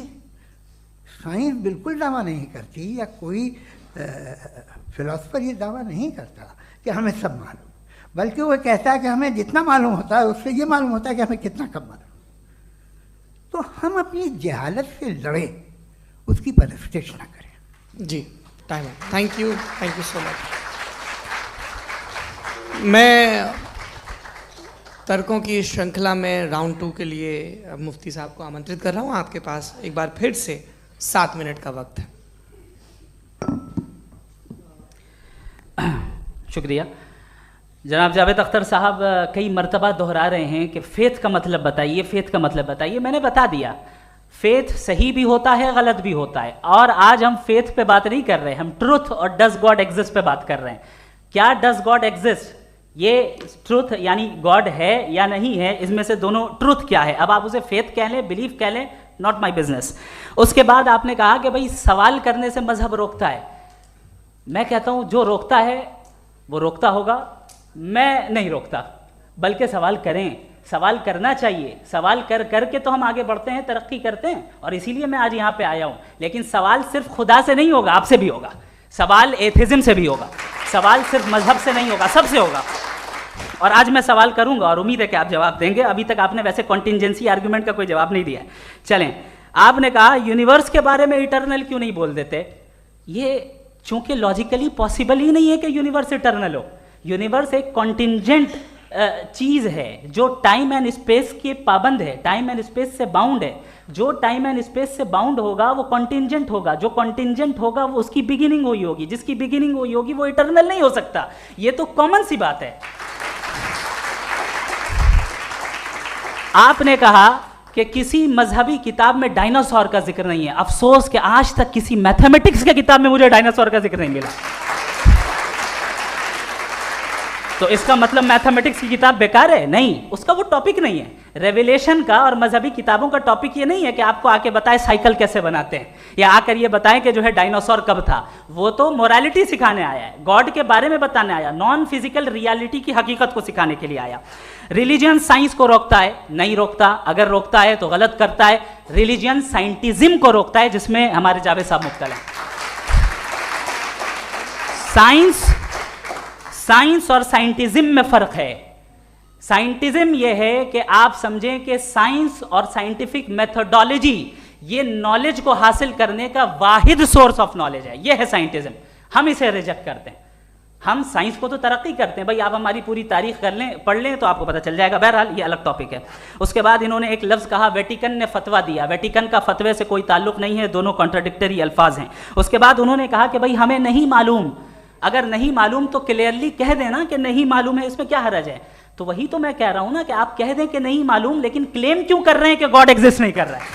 साइंस बिल्कुल दावा नहीं करती, या कोई फिलोसफर ये दावा नहीं करता कि हमें सब मालूम, बल्कि वो कहता है कि हमें जितना मालूम होता है उससे ये मालूम होता है कि हमें कितना कम मालूम। तो हम अपनी जहालत से लड़े, उसकी परस्तिश ना करें। जी, टाइम है। Thank you so much. मैं तर्कों की श्रृंखला में राउंड 2 के लिए मुफ्ती साहब को आमंत्रित कर रहा हूँ। आपके पास एक बार फिर से 7 मिनट का वक्त है। शुक्रिया। जनाब जावेद अख्तर साहब कई मरतबा दोहरा रहे हैं कि फ़ेथ का मतलब बताइए, फ़ेथ का मतलब बताइए। मैंने बता दिया, फ़ेथ सही भी होता है, गलत भी होता है। और आज हम फ़ेथ पे बात नहीं कर रहे हैं, हम ट्रुथ और डज गॉड एग्जिस्ट पे बात कर रहे हैं। क्या डज गॉड एग्जिस्ट, ये ट्रुथ यानी गॉड है या नहीं है, इसमें से दोनों ट्रुथ क्या है। अब आप उसे फ़ेथ कह लें, बिलीफ कह लें, नॉट माई बिजनेस। उसके बाद आपने कहा कि भाई सवाल करने से मजहब रोकता है। मैं कहता हूँ जो रोकता है वो रोकता होगा, मैं नहीं रोकता, बल्कि सवाल करें, सवाल करना चाहिए। सवाल कर करके तो हम आगे बढ़ते हैं, तरक्की करते हैं, और इसीलिए मैं आज यहाँ पे आया हूँ। लेकिन सवाल सिर्फ खुदा से नहीं होगा, आपसे भी होगा। सवाल एथिज्म से भी होगा, सवाल सिर्फ मजहब से नहीं होगा, सबसे होगा। और आज मैं सवाल करूंगा और उम्मीद है कि आप जवाब देंगे। अभी तक आपने वैसे कॉन्टिंजेंसी आर्गुमेंट का कोई जवाब नहीं दिया। चलें, आपने कहा यूनिवर्स के बारे में इटर्नल क्यों नहीं बोल देते। ये चूंकि लॉजिकली पॉसिबल ही नहीं है कि यूनिवर्स इटर्नल हो। यूनिवर्स एक कॉन्टिंजेंट चीज़ है जो टाइम एंड स्पेस के पाबंद है, टाइम एंड स्पेस से बाउंड है। जो टाइम एंड स्पेस से बाउंड होगा वो कॉन्टिंजेंट होगा, जो कॉन्टिंजेंट होगा वो उसकी बिगिनिंग हुई होगी, जिसकी बिगिनिंग हुई होगी वो इटर्नल नहीं हो सकता। ये तो कॉमन सी बात है। आपने कहा कि किसी मजहबी किताब में डायनासोर का जिक्र नहीं है। अफसोस कि आज तक किसी मैथमेटिक्स की किताब में मुझे डायनासोर का जिक्र नहीं मिला। तो इसका मतलब मैथमेटिक्स की किताब बेकार है? नहीं, उसका वो टॉपिक नहीं है। रेवलेशन का और मजहबी किताबों का टॉपिक ये नहीं है कि आपको आके बताए साइकिल कैसे बनाते हैं, या आकर ये बताएं कि जो है डायनासोर कब था। वो तो मोरालिटी सिखाने आया है, गॉड के बारे में बताने आया, नॉन फिजिकल रियलिटी की हकीकत को सिखाने के लिए आया। रिलीजियन साइंस को रोकता है? नहीं रोकता। अगर रोकता है तो गलत करता है। रिलीजियन साइंटिज्म को रोकता है, जिसमें हमारे जावेद साहब मुब्तला हैं। साइंस और साइंटिज्म में फर्क है। साइंटिज्म यह है कि आप समझें कि साइंस और साइंटिफिक मेथोडोलॉजी ये नॉलेज को हासिल करने का वाहिद सोर्स ऑफ नॉलेज है। यह है साइंटिज्म। हम इसे रिजेक्ट करते हैं। हम साइंस को तो तरक्की करते हैं। भाई आप हमारी पूरी तारीख कर लें, पढ़ लें तो आपको पता चल जाएगा। बहरहाल ये अलग टॉपिक है। उसके बाद इन्होंने एक लफ्ज़ कहा, वेटिकन ने फतवा दिया। वेटिकन का फतवे से कोई ताल्लुक नहीं है, दोनों कॉन्ट्राडिक्टरी अल्फाज हैं। उसके बाद उन्होंने कहा कि भाई हमें नहीं मालूम। अगर नहीं मालूम तो क्लियरली कह देना कि नहीं मालूम है, इसमें क्या हरज है। तो वही तो मैं कह रहा हूं ना कि आप कह दें कि नहीं मालूम, लेकिन क्लेम क्यों कर रहे हैं कि गॉड एग्जिस्ट नहीं कर रहा है।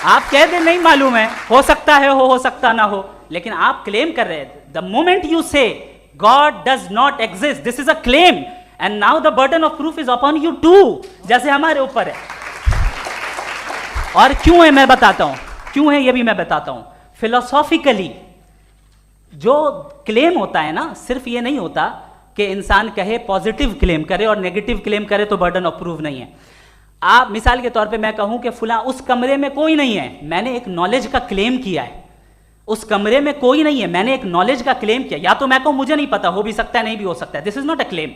आप कह दें नहीं मालूम है, हो सकता है हो सकता ना हो, लेकिन आप क्लेम कर रहे हैं। The moment you say God does not exist, this is a claim, and now the burden of proof is upon you too, जैसे हमारे ऊपर है। और क्यों है मैं बताता हूं, क्यों है ये भी मैं बताता हूं। फिलोसॉफिकली जो क्लेम होता है ना, सिर्फ ये नहीं होता कि इंसान कहे पॉजिटिव क्लेम करे और नेगेटिव क्लेम करे तो बर्डन ऑफ प्रूफ नहीं है। आप मिसाल के तौर पे मैं कहूं कि फुला उस कमरे में कोई नहीं है, मैंने एक नॉलेज का क्लेम किया है। उस कमरे में कोई नहीं है, मैंने एक नॉलेज का क्लेम किया। या तो मैं कहूं मुझे नहीं पता, हो भी सकता है नहीं भी हो सकता है, this is not a claim.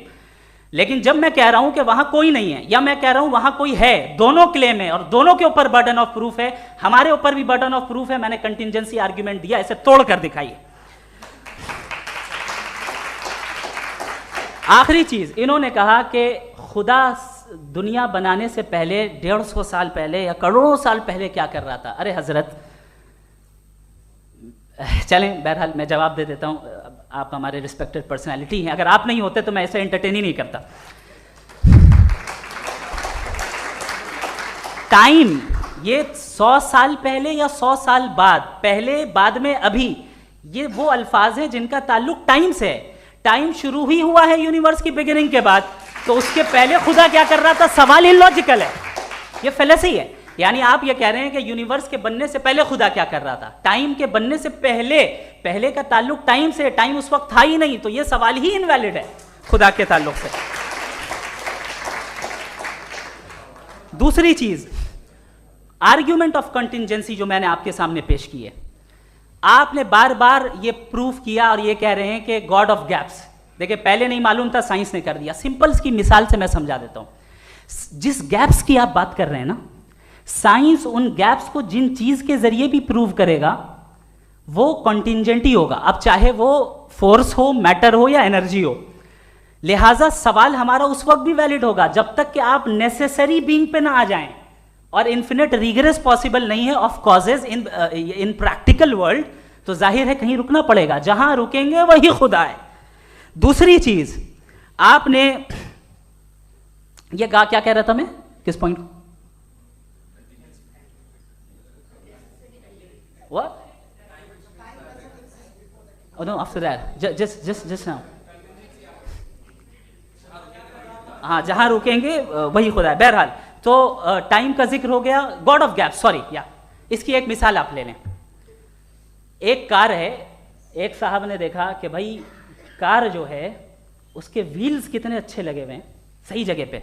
लेकिन जब मैं कह रहा हूं कि वहां कोई नहीं है, या मैं कह रहा हूं वहां कोई है, दोनों क्लेम है और दोनों के ऊपर बर्डन ऑफ प्रूफ है। हमारे ऊपर भी बर्डन ऑफ प्रूफ है। मैंने कंटिंजेंसी आर्ग्यूमेंट दिया, इसे तोड़कर दिखाइए। आखिरी चीज, इन्होंने कहा कि खुदा दुनिया बनाने से पहले 150 साल पहले या करोड़ों साल पहले क्या कर रहा था। अरे हजरत, चलें बहरहाल मैं जवाब दे देता हूं। आप हमारे रिस्पेक्टेड पर्सनालिटी हैं, अगर आप नहीं होते तो मैं ऐसे एंटरटेन ही नहीं करता। टाइम, ये 100 साल पहले या 100 साल बाद, पहले बाद में अभी, ये वो अल्फाज हैं जिनका ताल्लुक टाइम से है। टाइम शुरू ही हुआ है यूनिवर्स की बिगिनिंग के बाद। तो उसके पहले खुदा क्या कर रहा था? सवाल इलॉजिकल है, ये फेलेसी है। यानी आप ये कह रहे हैं कि यूनिवर्स के बनने से पहले खुदा क्या कर रहा था? टाइम के बनने से पहले, पहले का ताल्लुक टाइम से, टाइम उस वक्त था ही नहीं, तो ये सवाल ही इनवैलिड है खुदा के ताल्लुक से। दूसरी चीज, आर्ग्यूमेंट ऑफ कंटिंजेंसी जो मैंने आपके सामने पेश की है, आपने बार बार ये प्रूफ किया और ये कह रहे हैं कि गॉड ऑफ गैप्स। देखिए, पहले नहीं मालूम था, साइंस ने कर दिया। सिंपल्स की मिसाल से मैं समझा देता हूं। जिस गैप्स की आप बात कर रहे हैं ना, साइंस उन गैप्स को जिन चीज के जरिए भी प्रूव करेगा वो कंटिंजेंट ही होगा, अब चाहे वो फोर्स हो, मैटर हो या एनर्जी हो। लिहाजा सवाल हमारा उस वक्त भी वैलिड होगा जब तक कि आप नेसेसरी बीइंग पे ना आ जाएं, और इन्फिनिट रिग्रेस पॉसिबल नहीं है of causes in practical world, तो जाहिर है कहीं रुकना पड़ेगा, जहां रुकेंगे वही खुदा है। दूसरी चीज, आपने ये क्या कह रहा था मैं, किस पॉइंट को? What? Oh no, after that, just now. हाँ, जहां रुकेंगे वही खुदा है। बहरहाल, तो टाइम का जिक्र हो गया, गॉड ऑफ गैप, सॉरी, या इसकी एक मिसाल आप ले लें। एक कार है, एक साहब ने देखा कि भाई कार जो है उसके व्हील्स कितने अच्छे लगे हुए हैं सही जगह पे,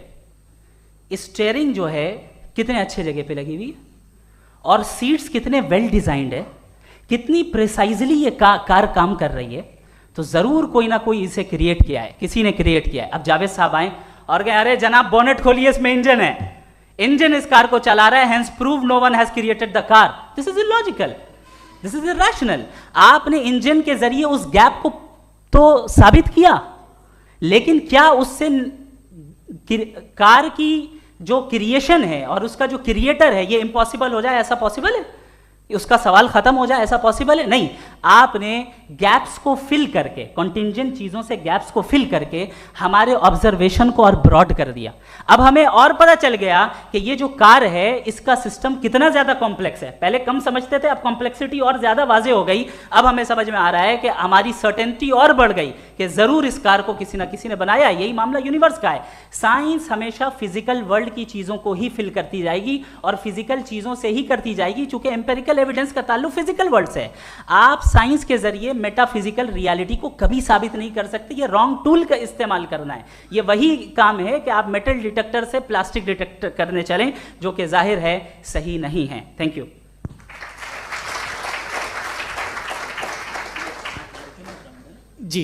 स्टीयरिंग जो है कितने अच्छे जगह पे लगी हुई है, और सीट्स कितने वेल डिजाइंड है, कितनी प्रिसाइजली ये कार काम कर रही है, तो जरूर कोई ना कोई इसे क्रिएट किया है, किसी ने क्रिएट किया है। अब जावेद साहब आए और कहे, अरे जनाब बोनेट खोलिए, इसमें इंजन है, इंजन इस कार को चला रहा है, hence prove no one has created the car. This is illogical, this is irrational. आपने इंजन के जरिए उस गैप को तो साबित किया, लेकिन क्या उससे कार की जो क्रिएशन है और उसका जो क्रिएटर है ये इम्पॉसिबल हो जाए? ऐसा पॉसिबल है? उसका सवाल खत्म हो जाए, ऐसा पॉसिबल है? नहीं। आपने गैप्स को फिल करके, कंटिंजेंट चीजों से गैप्स को फिल करके हमारे ऑब्जर्वेशन को और ब्रॉड कर दिया। अब हमें और पता चल गया कि ये जो कार है इसका सिस्टम कितना ज्यादा कॉम्प्लेक्स है। पहले कम समझते थे, अब कॉम्प्लेक्सिटी और ज्यादा वाजे हो गई। अब हमें समझ में आ रहा है कि हमारी सर्टेनिटी और बढ़ गई कि जरूर इस कार को किसी ना किसी ने बनाया। यही मामला यूनिवर्स का है। साइंस हमेशा फिजिकल वर्ल्ड की चीजों को ही फिल करती जाएगी और फिजिकल चीजों से ही करती जाएगी, चूंकि एम्पेरिकल एविडेंस का ताल्लुक फिजिकल वर्ल्ड से है। आप साइंस के जरिए मेटाफिजिकल रियलिटी को कभी साबित नहीं कर सकते। ये रॉन्ग टूल का इस्तेमाल करना है। ये वही काम है कि आप मेटल डिटेक्टर से प्लास्टिक डिटेक्टर करने चलें, जो कि जाहिर है सही नहीं है। Thank you. जी,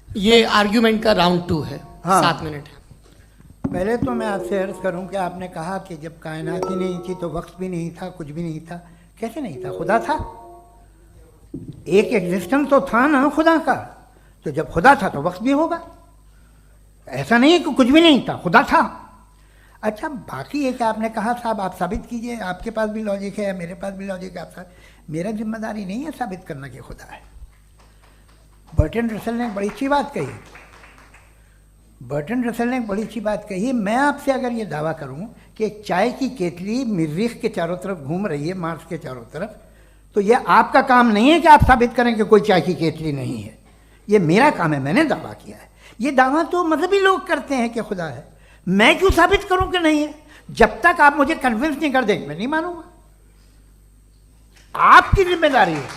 ये आर्ग्यूमेंट का राउंड 2 है। हाँ। 7 मिनट है। पहले तो मैं आपसे अर्ज करूं कि आपने कहा कि जब कायनात ही नहीं थी तो वक्त भी नहीं था, कुछ भी नहीं था। कैसे नहीं था? खुदा था, एक एग्जिस्टेंस तो था ना खुदा का। तो जब खुदा था तो वक्त भी होगा। ऐसा नहीं है कि कुछ भी नहीं था, खुदा था। अच्छा, बाकी एक आपने कहा साहब आप साबित कीजिए, आपके पास भी लॉजिक है, मेरे पास भी लॉजिक है। आप मेरा जिम्मेदारी नहीं है साबित करना कि खुदा है। बर्टन रसल ने एक बड़ी अच्छी बात कही। बर्टन रसल ने एक बड़ी अच्छी बात कही। मैं आपसे अगर ये दावा करूं कि एक चाय की केतली मरीख के चारों तरफ घूम रही है, मार्स के चारों तरफ, तो ये आपका काम नहीं है कि आप साबित करें कि कोई चाय की केतली नहीं है। ये मेरा काम है, मैंने दावा किया है। ये दावा तो मजहबी लोग करते हैं कि खुदा है। मैं क्यों साबित करूं कि नहीं है? जब तक आप मुझे कन्विंस नहीं कर देंगे मैं नहीं मानूंगा। आपकी जिम्मेदारी है,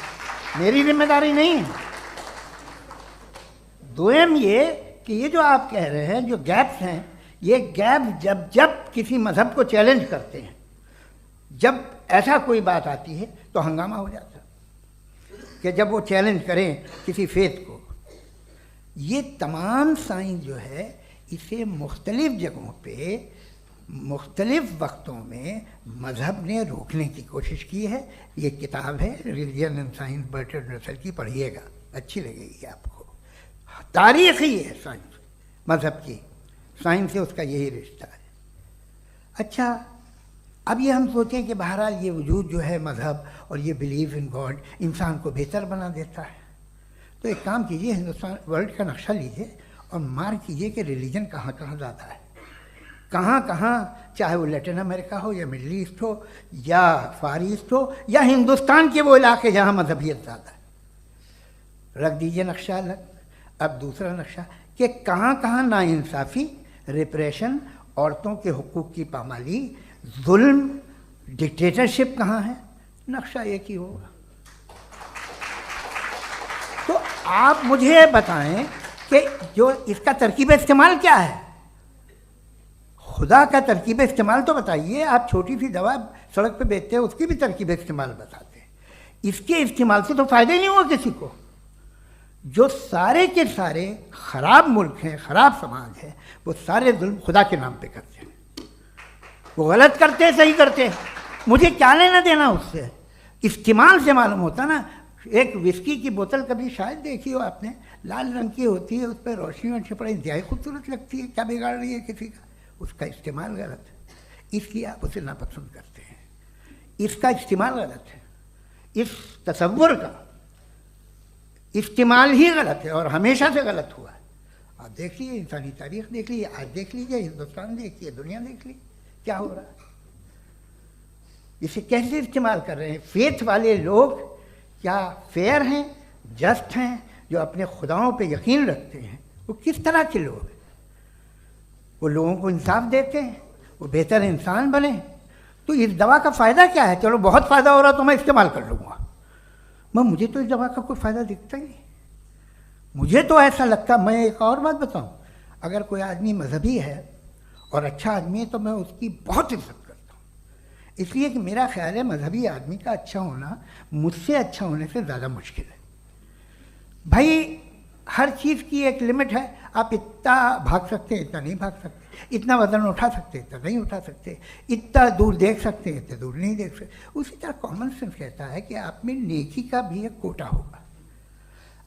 मेरी जिम्मेदारी नहीं है। दोयम ये कि ये जो आप कह रहे हैं, जो गैप्स हैं, ये गैप जब जब किसी मजहब को चैलेंज करते हैं, जब ऐसा कोई बात आती है तो हंगामा हो जाता है कि जब वो चैलेंज करें किसी फेथ को। ये तमाम साइंस जो है इसे मुख्तलिफ जगहों पे मुख्तलिफ वक्तों में मजहब ने रोकने की कोशिश की है। ये किताब है religion and science, Burton Russell की, पढ़िएगा, अच्छी लगेगी आपको। तारीख ही है साइंस, मजहब की साइंस से उसका यही रिश्ता है। अच्छा, अब ये हम सोचें कि बहरहाल ये वजूद जो है मजहब और ये बिलीव इन गॉड इंसान को बेहतर बना देता है। तो एक काम कीजिए, हिंदुस्तान वर्ल्ड का नक्शा लीजिए और मार्क कीजिए कि रिलीजन कहाँ कहाँ ज़्यादा है, कहाँ कहाँ, चाहे वो लैटिन अमेरिका हो या मिडल ईस्ट हो या फार ईस्ट हो या हिंदुस्तान के वो इलाके जहाँ मजहबियत ज़्यादा है। रख दीजिए नक्शा अलग। अब दूसरा नक्शा, कि कहाँ कहाँ नाइंसाफ़ी, रिप्रेशन, औरतों के हुकूक की पामाली, जुल्म, डिक्टेटरशिप कहाँ है, नक्शा एक ही होगा। तो आप मुझे बताएं कि जो इसका तरकीब इस्तेमाल क्या है, खुदा का तरकीब इस्तेमाल तो बताइए। आप छोटी सी दवा सड़क पे बेचते हैं, उसकी भी तरकीब इस्तेमाल बताते हैं। इसके इस्तेमाल से तो फ़ायदा ही नहीं हुआ किसी को। जो सारे के सारे ख़राब मुल्क हैं, ख़राब समाज है, वो सारे जुल्म खुदा के नाम पे करते हैं। वो गलत करते हैं, सही करते हैं, मुझे क्या लेना देना उससे। इस्तेमाल से मालूम होता ना। एक विस्की की बोतल कभी शायद देखी हो आपने, लाल रंग की होती है, उस पर रोशनी और छपड़ा इंतहाई खूबसूरत लगती है, क्या बिगाड़ रही है किसी का। उसका इस्तेमाल गलत है, इसलिए आप उसे नापसंद करते हैं। इसका इस्तेमाल गलत है, इस तसव्वुर का इस्तेमाल ही गलत है और हमेशा से गलत हुआ है। आप देख लीजिए, इंसानी तारीख देख लीजिए, आज देख लीजिए, हिंदुस्तान देखिए, दुनिया देख लीजिए, क्या हो रहा है। इसे कैसे इस्तेमाल कर रहे हैं फेथ वाले लोग। क्या फेयर हैं, जस्ट हैं, जो अपने खुदाओं पे यकीन रखते हैं, वो किस तरह के लोग हैं। वो लोगों को इंसाफ देते हैं, वो बेहतर इंसान बने। तो इस दवा का फ़ायदा क्या है। चलो बहुत फ़ायदा हो रहा तो मैं इस्तेमाल कर लूँगा, मुझे तो इस दवा का कोई फ़ायदा दिखता ही नहीं। मुझे तो ऐसा लगता, मैं एक और बात बताऊँ, अगर कोई आदमी मजहबी है और अच्छा आदमी है तो मैं उसकी बहुत इज्जत करता हूँ, इसलिए कि मेरा ख्याल है मजहबी आदमी का अच्छा होना मुझसे अच्छा होने से ज़्यादा मुश्किल है। भाई हर चीज़ की एक लिमिट है। आप इतना भाग सकते हैं, इतना नहीं भाग सकते, इतना वज़न उठा सकते, इतना नहीं उठा सकते, इतना दूर देख सकते हैं, इतना दूर नहीं देख सकते। उसी तरह कॉमन सेंस कहता है कि आप में नेकी का भी एक कोटा होगा।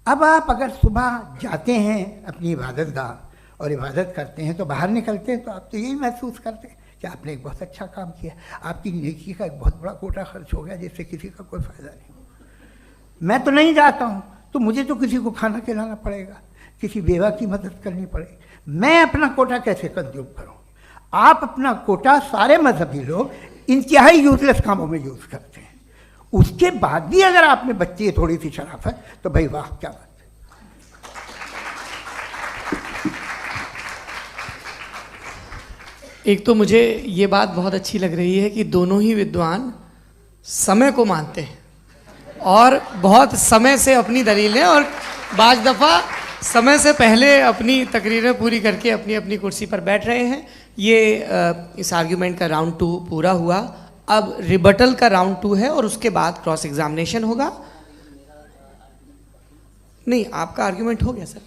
अब आप अगर सुबह जाते हैं अपनी इबादत गाह और इबादत करते हैं, तो बाहर निकलते हैं तो आप तो यही महसूस करते हैं कि आपने एक बहुत अच्छा काम किया, आपकी नेकी का एक बहुत बड़ा कोटा खर्च हो गया जिससे किसी का कोई फ़ायदा नहीं। मैं तो नहीं जाता हूँ, तो मुझे तो किसी को खाना खिलाना पड़ेगा, किसी बेवा की मदद करनी पड़ेगी। मैं अपना कोटा कैसे कंज्यूम करूँ। आप अपना कोटा, सारे मजहबी लोग इंतहाई यूजलेस कामों में यूज़ करते हैं। उसके बाद भी अगर आप में बच्ची है थोड़ी सी शराफत, तो भाई वाह क्या बात है। एक तो मुझे ये बात बहुत अच्छी लग रही है कि दोनों ही विद्वान समय को मानते हैं और बहुत समय से अपनी दलीलें और बाज़ दफ़ा समय से पहले अपनी तकरीरें पूरी करके अपनी अपनी कुर्सी पर बैठ रहे हैं। ये इस आर्ग्यूमेंट का राउंड 2 पूरा हुआ। अब रिबटल का राउंड 2 है और उसके बाद क्रॉस एग्जामिनेशन होगा। नहीं, आपका आर्ग्यूमेंट हो गया सर।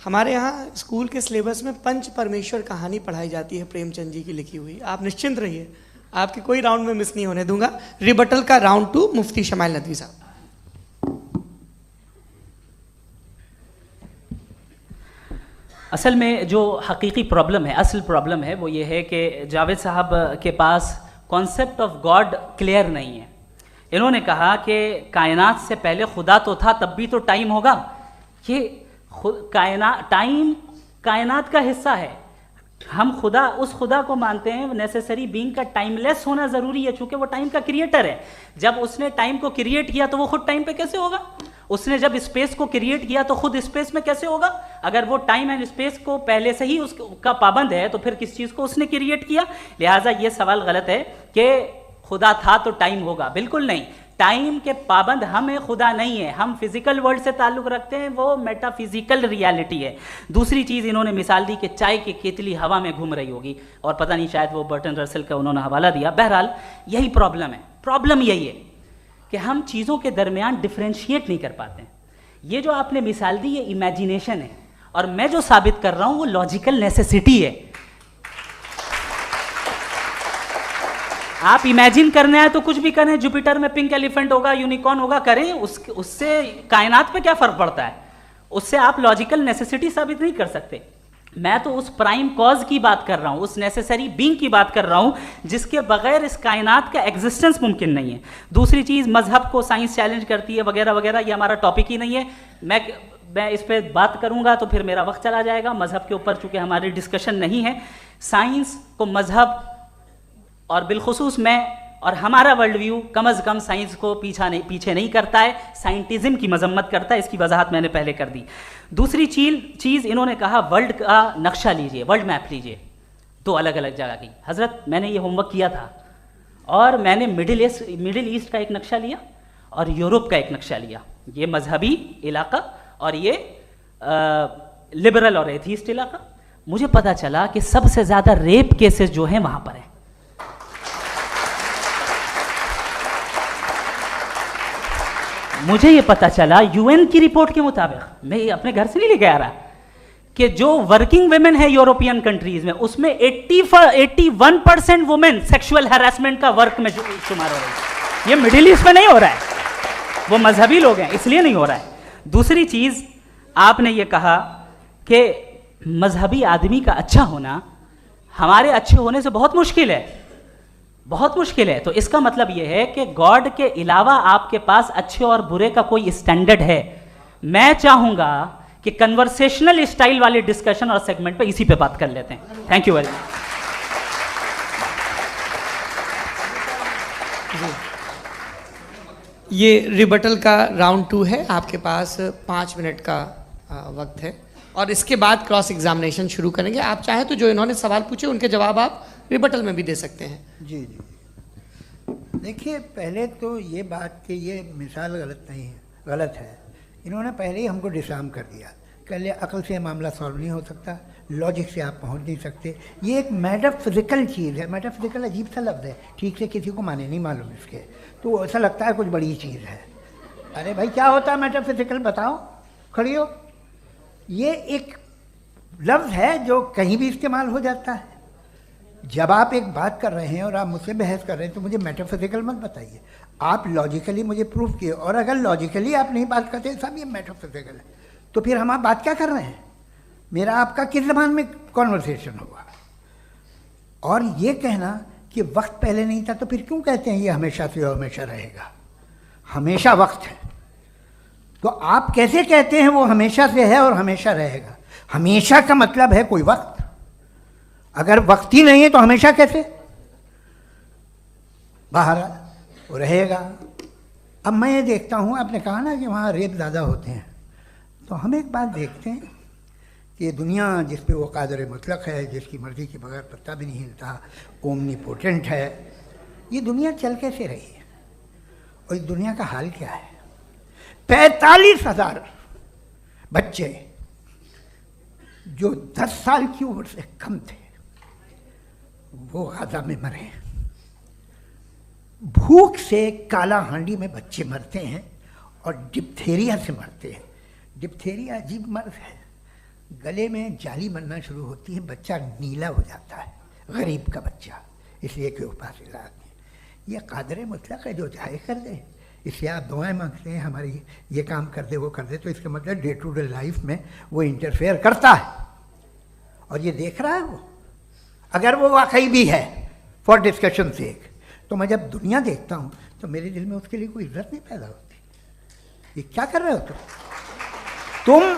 हमारे यहाँ स्कूल के सिलेबस में पंच परमेश्वर कहानी पढ़ाई जाती है, प्रेमचंद जी की लिखी हुई। आप निश्चिंत रहिए, आपकी कोई राउंड में मिस नहीं होने दूंगा। रिबटल का राउंड 2 मुफ्ती शमाइल नदवी साहब। असल में जो हकीकी प्रॉब्लम है, असल प्रॉब्लम है, वो ये है कि जावेद साहब के पास कॉन्सेप्ट ऑफ गॉड क्लियर नहीं है। इन्होंने कहा कि कायनात से पहले खुदा तो था, तब भी तो टाइम होगा। ये टाइम कायनात का हिस्सा है। हम खुदा, उस खुदा को मानते हैं, नेसेसरी बीइंग का टाइमलेस होना ज़रूरी है, चूँकि वो टाइम का क्रिएटर है। जब उसने टाइम को क्रिएट किया तो वो खुद टाइम पे कैसे होगा। उसने जब स्पेस को क्रिएट किया तो खुद स्पेस में कैसे होगा। अगर वो टाइम एंड स्पेस को पहले से ही उसका पाबंद है तो फिर किस चीज़ को उसने क्रिएट किया। लिहाजा ये सवाल गलत है कि खुदा था तो टाइम होगा, बिल्कुल नहीं। टाइम के पाबंद हम हैं, खुदा नहीं है। हम फिजिकल वर्ल्ड से ताल्लुक़ रखते हैं, वो मेटाफिजिकल रियलिटी है। दूसरी चीज़ इन्होंने मिसाल दी कि चाय की केतली हवा में घूम रही होगी, और पता नहीं शायद वो बर्टन रसल का उन्होंने हवाला दिया। बहरहाल यही प्रॉब्लम है। प्रॉब्लम यही है कि हम चीज़ों के दरमियान डिफ्रेंशिएट नहीं कर पाते हैं। ये जो आपने मिसाल दी ये इमेजिनेशन है, और मैं जो साबित कर रहा हूँ वो लॉजिकल नेसेसिटी है। आप इमेजिन करने आए तो कुछ भी करें, जुपिटर में पिंक एलिफेंट होगा, यूनिकॉर्न होगा, करें, उससे कायनात पे क्या फ़र्क पड़ता है। उससे आप लॉजिकल नेसेसिटी साबित नहीं कर सकते। मैं तो उस प्राइम कॉज की बात कर रहा हूँ, उस नेसेसरी बीइंग की बात कर रहा हूँ जिसके बगैर इस कायनात का एग्जिस्टेंस मुमकिन नहीं है। दूसरी चीज़, मजहब को साइंस चैलेंज करती है वगैरह वगैरह, ये हमारा टॉपिक ही नहीं है। मैं इस पर बात करूँगा तो फिर मेरा वक्त चला जाएगा। मजहब के ऊपर चूँकि हमारी डिस्कशन नहीं है, साइंस को मजहब और बिलखुसूस मैं और हमारा वर्ल्ड व्यू कम से कम साइंस को पीछे नहीं करता है, साइंटिज्म की मजम्मत करता है। इसकी वजाहत मैंने पहले कर दी। दूसरी चीज़ इन्होंने कहा वर्ल्ड का नक्शा लीजिए, वर्ल्ड मैप लीजिए, 2 अलग अलग जगह की। हज़रत मैंने ये होमवर्क किया था और मैंने मिडिल ईस्ट का एक नक्शा लिया और यूरोप का एक नक्शा लिया, ये मजहबी इलाका और ये लिबरल और एथीस्ट इलाका। मुझे पता चला कि सबसे ज़्यादा रेप केसेस जो हैं वहाँ पर हैं। मुझे ये पता चला यूएन की रिपोर्ट के मुताबिक, मैं ये अपने घर से नहीं लेके आ रहा, कि जो वर्किंग वुमेन है यूरोपियन कंट्रीज में, उसमें 81% वुमेन सेक्सुअल हैरेसमेंट का वर्क में शुमार हो रही है। ये मिडिल ईस्ट में नहीं हो रहा है, वो मजहबी लोग हैं इसलिए नहीं हो रहा है। दूसरी चीज़ आपने ये कहा कि मजहबी आदमी का अच्छा होना हमारे अच्छे होने से बहुत मुश्किल है, बहुत मुश्किल है। तो इसका मतलब यह है कि गॉड के अलावा आपके पास अच्छे और बुरे का कोई स्टैंडर्ड है। मैं चाहूंगा कि कन्वर्सेशनल स्टाइल वाले डिस्कशन और सेगमेंट पे इसी पे बात कर लेते हैं। Thank you very much. ये रिबटल का राउंड 2 है, आपके पास 5 मिनट का वक्त है और इसके बाद क्रॉस एग्जामिनेशन शुरू करेंगे। आप चाहें तो जो इन्होंने सवाल पूछे उनके जवाब आप रिबटल में भी दे सकते हैं। जी जी, देखिए पहले तो ये बात कि ये मिसाल गलत नहीं है, गलत है। इन्होंने पहले ही हमको डिसार्म कर दिया, कह लिया अकल से मामला सॉल्व नहीं हो सकता, लॉजिक से आप पहुंच नहीं सकते। ये एक मेटाफिजिकल चीज़ है। मेटाफिजिकल अजीब सा लफ्ज़ है, ठीक से किसी को माने नहीं मालूम इसके, तो ऐसा लगता है कुछ बड़ी चीज़ है। अरे भाई क्या होता है मेटाफिजिकल, बताओ, खड़ी हो। ये एक लफ्ज़ है जो कहीं भी इस्तेमाल हो जाता है। जब आप एक बात कर रहे हैं और आप मुझसे बहस कर रहे हैं तो मुझे मेटाफिजिकल मत बताइए, आप लॉजिकली मुझे प्रूव किए। और अगर लॉजिकली आप नहीं बात करते साहब ये मेटाफिजिकल है, तो फिर हम आप बात क्या कर रहे हैं? मेरा आपका किस ज़बान में कॉन्वर्सेशन होगा? और ये कहना कि वक्त पहले नहीं था, तो फिर क्यों कहते हैं ये हमेशा से और हमेशा रहेगा? हमेशा वक्त है, तो आप कैसे कहते हैं वो हमेशा से है और हमेशा रहेगा? हमेशा का मतलब है कोई वक्त, अगर वक्त ही नहीं है तो हमेशा कैसे? बाहर वो रहेगा। अब मैं ये देखता हूँ, आपने कहा ना कि वहाँ रेप ज़्यादा होते हैं, तो हम एक बात देखते हैं कि ये दुनिया जिस पे वो कादर मुतलक है, जिसकी मर्ज़ी के बगैर पत्ता भी नहीं हिलता, ओमनीपोटेंट है, ये दुनिया चल कैसे रही है? और इस दुनिया का हाल क्या है? 45,000 बच्चे जो 10 साल की उम्र से कम थे वो गाजा में मरे। भूख से काला हांडी में बच्चे मरते हैं और डिप्थेरिया से मरते हैं। डिप्थेरिया अजीब मर्ज है, गले में जाली बनना शुरू होती है, बच्चा नीला हो जाता है, गरीब का बच्चा, इसलिए कि उपास इलाज नहीं। ये कादर मुतलक है जो चाहे कर दे, इसलिए आप दुआएं मांगते हैं हमारी ये काम कर दे वो कर दे, तो इसका मतलब डे टू डे लाइफ में वो इंटरफेयर करता है और ये देख रहा है वो। अगर वो वाकई भी है फॉर डिस्कशन सेक, तो मैं जब दुनिया देखता हूँ तो मेरे दिल में उसके लिए कोई इज्जत नहीं पैदा होती। ये क्या कर रहे हो तुम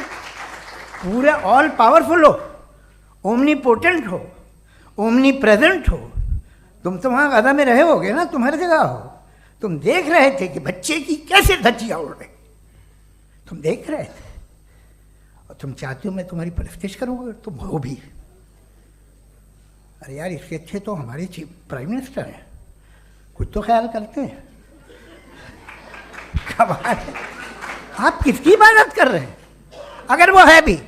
पूरे ऑल पावरफुल हो, ओमनीपोटेंट हो, ओमनी प्रेजेंट हो। तुम तो वहाँ गाजा में रहे होगे ना, तुम हर जगह हो। तुम देख रहे थे कि बच्चे की कैसे धज्जियाँ उड़ रही, तुम देख रहे थे और तुम चाहते हो मैं तुम्हारी परस्तिश करूँगा, तुम हो भी। अरे यार, इसके अच्छे तो हमारे चीफ प्राइम मिनिस्टर हैं, कुछ तो ख्याल करते हैं। कमाल है, आप किसकी इबादत कर रहे हैं? अगर वो है भी,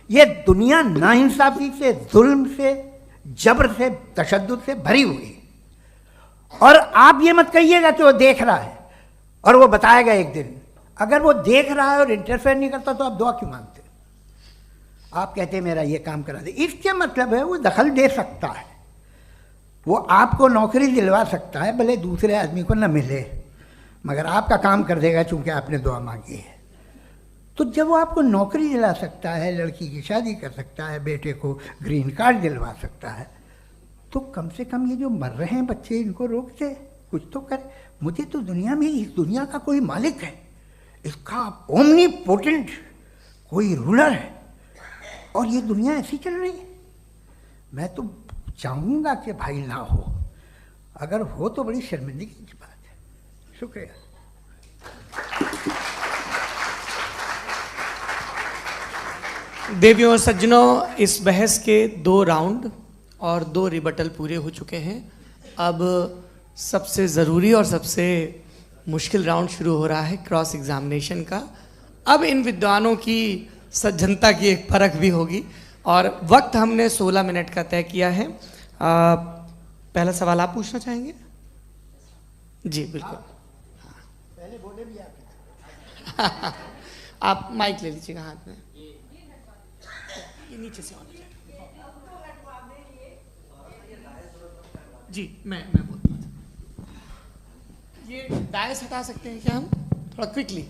ये दुनिया नाइंसाफी से, जुल्म से, जबर से, तशद्दुद से भरी हुई है। और आप ये मत कहिएगा कि वो देख रहा है और वो बताएगा एक दिन। अगर वो देख रहा है और इंटरफेयर नहीं करता तो आप दुआ क्यों मांगते? आप कहते हैं मेरा ये काम करा दे, इसके मतलब है वो दखल दे सकता है, वो आपको नौकरी दिलवा सकता है, भले दूसरे आदमी को न मिले, मगर आपका काम कर देगा चूंकि आपने दुआ मांगी है। तो जब वो आपको नौकरी दिला सकता है, लड़की की शादी कर सकता है, बेटे को ग्रीन कार्ड दिलवा सकता है, तो कम से कम ये जो मर रहे हैं बच्चे, इनको रोक दे, कुछ तो करे। मुझे तो दुनिया में इस दुनिया का कोई मालिक है, इसका ओमनीपोटेंट कोई रूलर है, और ये दुनिया ऐसी चल रही है। मैं तो चाहूँगा कि भाई ना हो, अगर हो तो बड़ी शर्मिंदगी की बात है। शुक्रिया। देवियों और सज्जनों, इस बहस के 2 राउंड और 2 रिबटल पूरे हो चुके हैं। अब सबसे ज़रूरी और सबसे मुश्किल राउंड शुरू हो रहा है, क्रॉस एग्जामिनेशन का। अब इन विद्वानों की सज्जनता की एक परख भी होगी और वक्त हमने 16 मिनट का तय किया है। पहला सवाल आप पूछना चाहेंगे? जी बिल्कुल। पहले बोले भी आप माइक ले लीजिएगा हाथ में, ये नीचे से होना चाहिए। जी मैं बोलता हूँ, ये डायस हटा सकते हैं क्या हम थोड़ा क्विकली?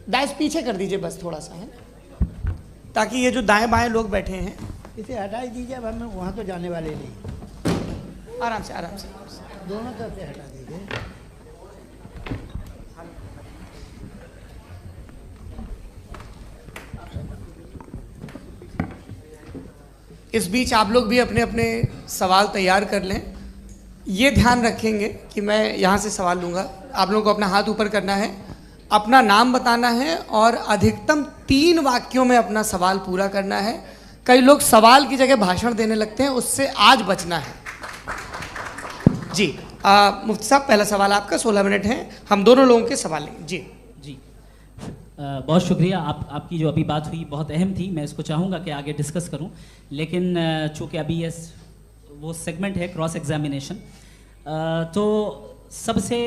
डायस पीछे कर दीजिए बस थोड़ा सा, है ताकि ये जो दाएं बाएं लोग बैठे हैं इसे हटा ही दीजिए। अब हम वहाँ तो जाने वाले नहीं। आराम से दोनों तरफ से हटा दीजिए। इस बीच आप लोग भी अपने अपने सवाल तैयार कर लें। ये ध्यान रखेंगे कि मैं यहाँ से सवाल लूँगा, आप लोगों को अपना हाथ ऊपर करना है, अपना नाम बताना है और अधिकतम 3 वाक्यों में अपना सवाल पूरा करना है। कई लोग सवाल की जगह भाषण देने लगते हैं, उससे आज बचना है। जी मुफ्ती साहब, पहला सवाल आपका, 16 मिनट हैं, हम दोनों लोगों के सवाल लेंगे। जी जी बहुत शुक्रिया। आपकी जो अभी बात हुई बहुत अहम थी, मैं इसको चाहूँगा कि आगे डिस्कस करूँ, लेकिन चूँकि अभी ये वो सेगमेंट है क्रॉस एग्जामिनेशन, तो सबसे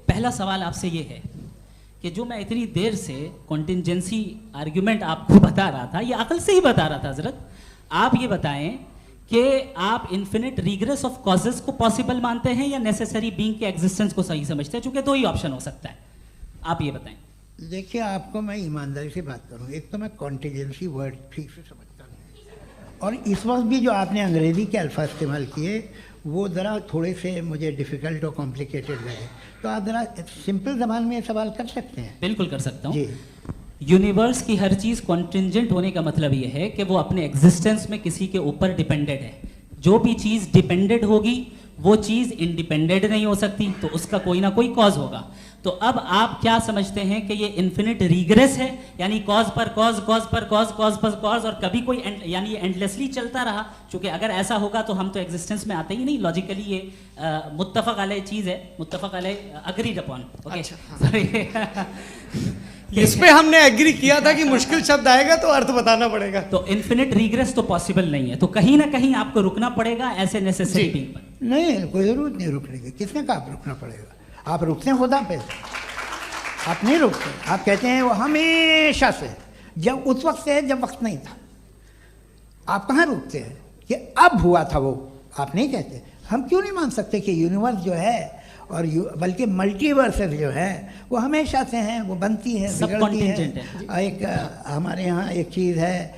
पहला सवाल आपसे ये है कि जो मैं इतनी देर से कॉन्टिंजेंसी आर्ग्यूमेंट आपको बता रहा था, ये अकल से ही बता रहा था हजरत, आप ये बताएं कि आप इन्फिनिट रिग्रेस ऑफ कॉजेस को पॉसिबल मानते हैं या नेसेसरी बीइंग के एग्जिस्टेंस को सही समझते हैं? चूंकि 2 ही ऑप्शन हो सकता है, आप ये बताएं। देखिए, आपको मैं ईमानदारी से बात करूं, एक तो मैं कॉन्टिजेंसी वर्ड ठीक से समझता नहीं, और इस वक्त भी जो आपने अंग्रेज़ी के अल्फाज इस्तेमाल किए वो ज़रा थोड़े से मुझे डिफ़िकल्ट और कॉम्प्लिकेटेड लगे। तो आप ज़रा सिंपल ज़बान में सवाल कर सकते हैं? बिल्कुल कर सकता हूँ जी। यूनिवर्स की हर चीज़ कॉन्टिंजेंट होने का मतलब ये है कि वो अपने एग्जिस्टेंस में किसी के ऊपर डिपेंडेंट है। जो भी चीज़ डिपेंडेंट होगी वो चीज़ इंडिपेंडेंट नहीं हो सकती, तो उसका कोई ना कोई कॉज होगा। तो अब आप क्या समझते हैं कि ये इन्फिनिट रिग्रेस है, यानी कॉज पर कॉज, कॉज पर कॉज, कॉज पर कॉज, और कभी कोई यानी ये एंडलेसली चलता रहा? क्योंकि अगर ऐसा होगा तो हम तो एग्जिस्टेंस में आते ही नहीं। लॉजिकली ये मुत्तफक अलैह चीज़ है, मुत्तफक अलैह अग्रीड अपॉन। इस पे हमने एग्री किया था कि मुश्किल शब्द आएगा तो अर्थ बताना पड़ेगा। तो इन्फिनिट रिग्रेस तो पॉसिबल नहीं है, तो कहीं ना कहीं आपको रुकना पड़ेगा ऐसे नेसेसरी बीइंग पर। नहीं, कोई ज़रूरत नहीं रुकने की। किसने कहा आप रुकना पड़ेगा? आप रुकते हैं खुदा पे, आप नहीं रुकते। आप कहते हैं वो हमेशा से, जब उस वक्त से है जब वक्त नहीं था। आप कहाँ रुकते हैं कि अब हुआ था वो? आप नहीं कहते। हम क्यों नहीं मान सकते कि यूनिवर्स जो है और बल्कि मल्टीवर्सेस जो है वो हमेशा से हैं, वो बनती है, बिगड़ती है। एक हमारे यहाँ एक चीज़ है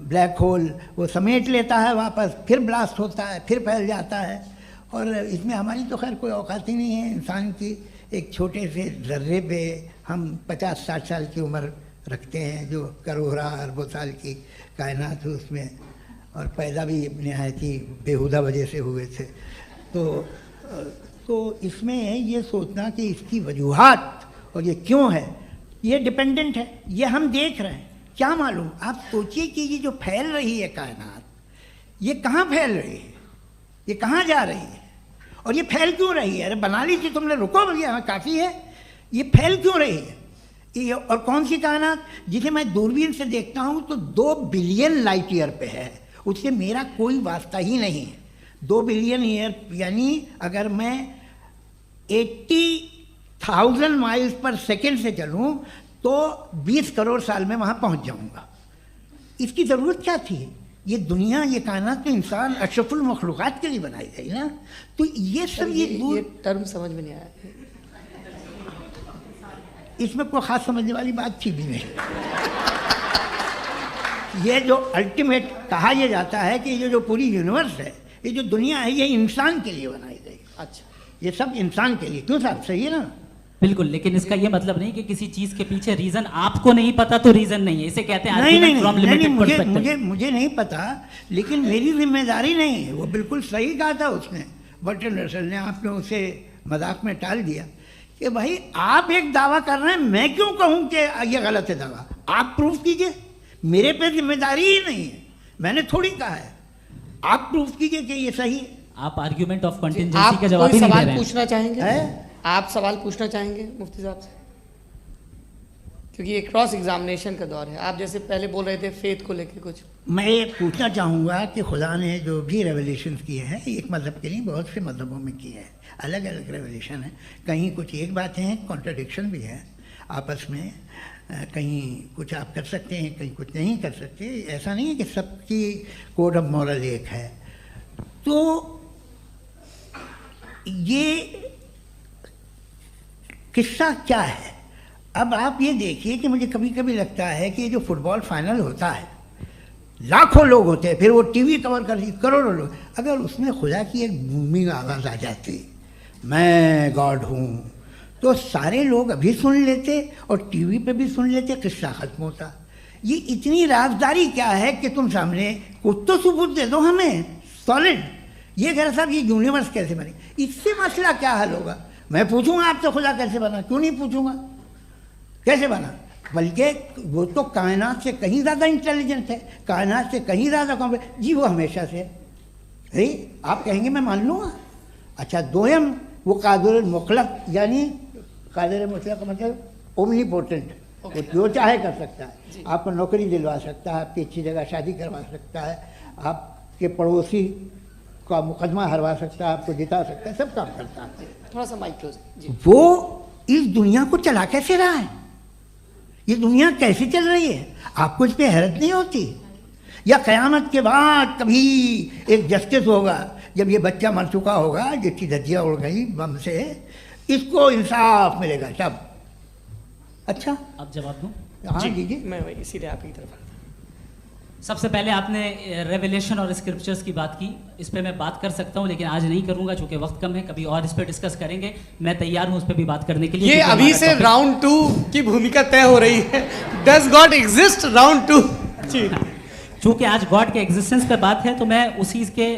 ब्लैक होल, वो समेट लेता है वापस, फिर ब्लास्ट होता है, फिर फैल जाता है। और इसमें हमारी तो खैर कोई औकात ही नहीं है इंसान की। एक छोटे से ज़र्रे पे हम 50-60 साल की उम्र रखते हैं, जो करोड़ों अरबों साल की कायनात है उसमें, और पैदा भी नहायत ही बेहुदा वजह से हुए थे। तो इसमें ये सोचना कि इसकी वजूहात और ये क्यों है, ये डिपेंडेंट है, ये हम देख रहे हैं, क्या मालूम। आप सोचिए कि ये जो फैल रही है कायनात, ये कहाँ फैल रही है, ये कहाँ जा रही है, और ये फैल क्यों रही है? अरे बना ली थी तुमने, रुको भैया, काफ़ी है। ये फैल क्यों रही है? ये और कौन सी कायनात जिसे मैं दूरबीन से देखता हूँ तो 2 बिलियन लाइट ईयर पे है, उससे मेरा कोई वास्ता ही नहीं है। 2 बिलियन ईयर यानी अगर मैं 80,000 माइल्स पर सेकेंड से चलूँ तो 20 करोड़ साल में वहाँ पहुँच जाऊँगा। इसकी ज़रूरत क्या थी? ये दुनिया, ये कायनात तो इंसान अशरफुल मखलूक़ात के लिए बनाई गई ना। तो ये सब ये टर्म समझ में नहीं आया, इसमें कोई ख़ास समझने वाली बात थी भी नहीं। ये जो अल्टीमेट कहा यह जाता है कि ये जो पूरी यूनिवर्स है, ये जो दुनिया है, ये इंसान के लिए बनाई गई। अच्छा, ये सब इंसान के लिए। क्यों साहब, सही है ना? बिल्कुल, लेकिन इसका ये मतलब नहीं कि किसी चीज के पीछे रीजन आपको नहीं पता तो रीजन नहीं है, इसे कहते हैं नहीं नहीं argument from नहीं, नहीं, limited मुझे perspective। मुझे मुझे नहीं पता, लेकिन मेरी जिम्मेदारी नहीं है। वो बिल्कुल सही कहा था उसने, बर्टन रसल ने। आपने उसे मजाक में टाल दिया कि भाई आप एक दावा कर रहे हैं, मैं क्यों कहूँ कि ये गलत है दावा? आप प्रूफ कीजिए, मेरे पे जिम्मेदारी ही नहीं है, मैंने थोड़ी कहा है। आप प्रूफ कीजिए कि ये सही है। आप आर्ग्यूमेंट ऑफ आप कंटिजेंसी का जवाब कोई ही नहीं दे सवाल रहे हैं। पूछना चाहेंगे? है? आप सवाल पूछना चाहेंगे मुफ्ती साहब से? क्योंकि ये क्रॉस एग्जामिनेशन का दौर है। आप जैसे पहले बोल रहे थे फेथ को लेके कुछ। मैं ये पूछना चाहूँगा कि खुदा ने जो भी रेवलेशन किए हैं, एक मज़हब के नहीं बहुत से मज़हबों में किए हैं, अलग अलग रेवलेशन है। कहीं कुछ एक बातें हैं, कॉन्ट्रडिक्शन भी है आपस में, कहीं कुछ आप कर सकते हैं, कहीं कुछ नहीं कर सकते। ऐसा नहीं है कि सबकी कोड ऑफ मॉरल एक है। तो ये किस्सा क्या है? अब आप ये देखिए कि मुझे कभी कभी लगता है कि ये जो फुटबॉल फाइनल होता है, लाखों लोग होते हैं, फिर वो टीवी कवर कर करोड़ों लोग, अगर उसमें खुदा की एक बूमिंग आवाज़ आ जाती, मैं गॉड हूँ, तो सारे लोग अभी सुन लेते और टीवी पे भी सुन लेते, किस्सा खत्म होता। ये इतनी राजदारी क्या है कि तुम सामने कुछ तो सबूत दे दो हमें सॉलिड। ये कह रहा साहब ये यूनिवर्स कैसे बनी, इससे मसला क्या हल होगा? मैं पूछूंगा आपसे खुदा कैसे बना? क्यों नहीं पूछूंगा कैसे बना? बल्कि वो तो कायनात से कहीं ज़्यादा इंटेलिजेंट है, कायनात से कहीं ज़्यादा कॉम्प्लेक्स। जी वो हमेशा से है। आप कहेंगे मैं मान लूँगा। अच्छा, दोयम वो कादिर मुतलक, यानी कादिर मुतलक का मतलब ओमनीपोटेंट, वो जो चाहे कर सकता है। आपको नौकरी दिलवा सकता है, आपकी अच्छी जगह शादी करवा सकता है, आपके पड़ोसी का मुकदमा हरवा सकता है, आपको जिता सकता है, सब काम करता है। थोड़ा सा माइक क्लोज जी। वो इस दुनिया को चला कैसे रहा है? ये दुनिया कैसे चल रही है? आपको इस पर हैरत नहीं होती? या क़यामत के बाद कभी एक जस्टिस होगा, जब ये बच्चा मर चुका होगा, जिसकी धज्जियाँ उड़ गई बम से, इसको इंसाफ मिलेगा तब। अच्छा, अब जवाब दूं? हाँ दीजिए। मैं वही सीधे आप की तरफ। सबसे पहले आपने रेवलेशन और स्क्रिप्चर्स की बात की, इस पे मैं बात कर सकता हूँ लेकिन आज नहीं करूंगा चूंकि वक्त कम है, कभी और इस पे डिस्कस करेंगे। मैं तैयार हूँ उस पे भी बात करने के लिए। ये क्योंकि अभी हमारा से topic- राउंड 2 की भूमिका तय हो रही है। Does God exist round 2? जी, चूंकि आज गॉड के एग्जिस्टेंस पे बात है तो मैं उसी के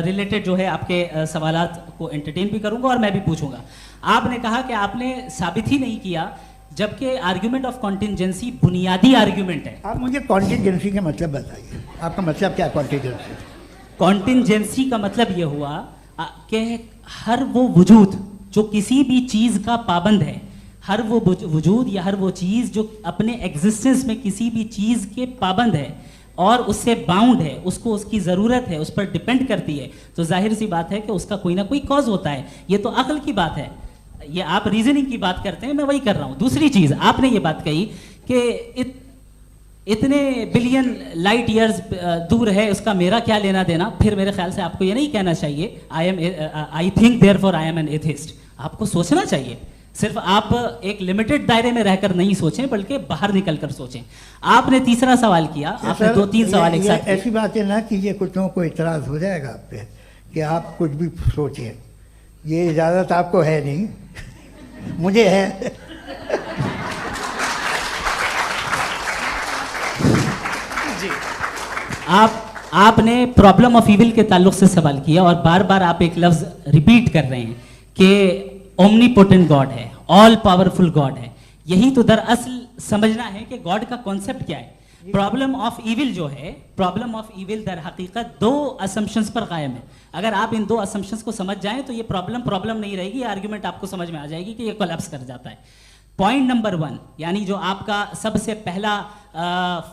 रिलेटेड जो है आपके सवालात को एंटरटेन भी करूंगा और मैं भी पूछूंगा। आपने कहा कि आपने साबित ही नहीं किया, जबकि आर्ग्यूमेंट ऑफ कॉन्टिजेंसी बुनियादी आर्ग्यूमेंट है। आप मुझे कॉन्टिजेंसी का मतलब बताइए, आपका मतलब क्या कॉन्टिजेंसी? कॉन्टिजेंसी का मतलब ये हुआ कि हर वो वजूद जो किसी भी चीज़ का पाबंद है, हर वो वजूद या हर वो चीज़ जो अपने एग्जिस्टेंस में किसी भी चीज़ के पाबंद है और उससे बाउंड है, उसको उसकी ज़रूरत है, उस पर डिपेंड करती है, तो जाहिर सी बात है कि उसका कोई ना कोई कॉज होता है। ये तो अक्ल की बात है। ये आप रीजनिंग की बात करते हैं, मैं वही कर रहा हूँ। दूसरी चीज़, आपने ये बात कही कि इतने बिलियन लाइट ईयर्स दूर है, उसका मेरा क्या लेना देना। फिर मेरे ख्याल से आपको ये नहीं कहना चाहिए I think therefore I am an atheist. आपको सोचना चाहिए, सिर्फ आप एक लिमिटेड दायरे में रहकर नहीं सोचें बल्कि बाहर निकलकर सोचें। आपने तीसरा सवाल किया, आपने 2-3 सवाल एक साथ किए। ऐसी बातें ना कीजिए, कुछ लोगों को इतराज़ हो जाएगा आप पे कि आप कुछ भी सोचें। ये इजाज़त आपको है नहीं, मुझे है। जी, आपने प्रॉब्लम ऑफ इविल के ताल्लुक से सवाल किया और बार बार आप एक लफ्ज रिपीट कर रहे हैं कि ओमनीपोटेंट गॉड है, ऑल पावरफुल गॉड है। यही तो दरअसल समझना है कि गॉड का कॉन्सेप्ट क्या है। प्रॉब्लम ऑफ इविल जो है, प्रॉब्लम ऑफ इविल दर हकीकत 2 असम्पशंस पर कायम है। अगर आप इन 2 असम्पशंस को समझ जाएं तो ये प्रॉब्लम नहीं रहेगी, आर्ग्यूमेंट आपको समझ में आ जाएगी कि ये कोलैप्स कर जाता है। पॉइंट नंबर 1, यानी जो आपका सबसे पहला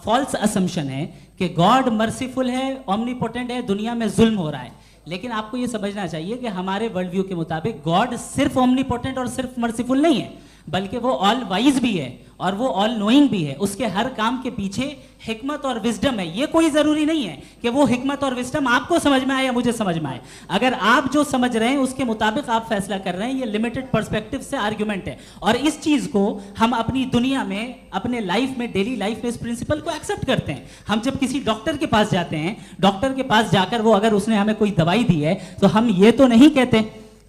फॉल्स असम्पशन है कि गॉड मर्सीफुल है, ओमनीपोटेंट है, दुनिया में जुल्म हो रहा है। लेकिन आपको ये समझना चाहिए कि हमारे वर्ल्ड व्यू के मुताबिक गॉड सिर्फ ओमनीपोटेंट और सिर्फ मर्सीफुल नहीं है, बल्कि वो ऑल वाइज भी है और वो ऑल नोइंग भी है। उसके हर काम के पीछे हिकमत और विजडम है। ये कोई जरूरी नहीं है कि वो हिकमत और विजडम आपको समझ में आए या मुझे समझ में आए। अगर आप जो समझ रहे हैं उसके मुताबिक आप फैसला कर रहे हैं, ये लिमिटेड पर्सपेक्टिव से आर्ग्यूमेंट है। और इस चीज को हम अपनी दुनिया में, अपने लाइफ में, डेली लाइफ में इस प्रिंसिपल को एक्सेप्ट करते हैं। हम जब किसी डॉक्टर के पास जाते हैं, डॉक्टर के पास जाकर वो अगर उसने हमें कोई दवाई दी है तो हम ये तो नहीं कहते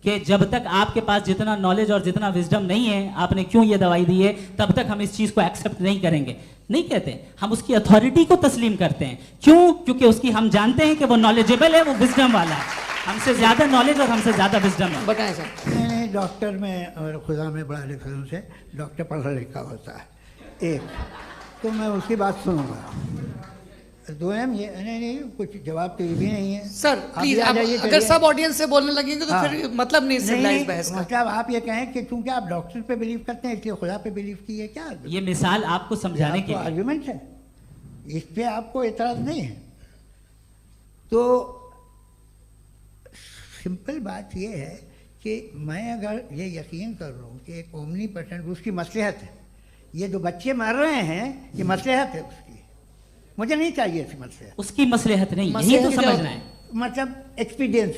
कि जब तक आपके पास जितना नॉलेज और जितना विजडम नहीं है, आपने क्यों ये दवाई दी है, तब तक हम इस चीज को एक्सेप्ट नहीं करेंगे। नहीं कहते, हम उसकी अथॉरिटी को तस्लीम करते हैं। क्यों? क्योंकि उसकी हम जानते हैं कि वो नॉलेजेबल है, वो विजडम वाला है, हमसे ज्यादा नॉलेज और हमसे ज्यादा विजडम है। बताएं सर। नहीं, डॉक्टर में और खुदा में बड़ा डिफरेंस है। डॉक्टर पढ़ा लिखा होता है, एक तो मैं उसकी बात सुनूंगा। दो ये नहीं कुछ जवाब तो ये भी नहीं है सर प्लीज, आप अगर सब ऑडियंस से बोलने लगेंगे तो फिर मतलब नहीं सिविलाइज्ड बहस का। मतलब आप ये कहें कि चूंकि आप डॉक्टर पे बिलीव करते हैं इसलिए खुदा पे बिलीव किए, क्या ये मिसाल आपको समझाने के लिए आर्गुमेंट है, इस पे आपको एतराज नहीं है। तो सिंपल बात ये है कि मैं अगर ये यकीन कर लूँ कि एक ओमनीपोटेंट उसकी मसलहत है, ये जो बच्चे मर रहे हैं ये मसलहत है उसकी, मुझे नहीं चाहिए ऐसी मसलहत। उसकी मसलहत नहीं, यही तो समझना है, मतलब एक्सपीरियंस।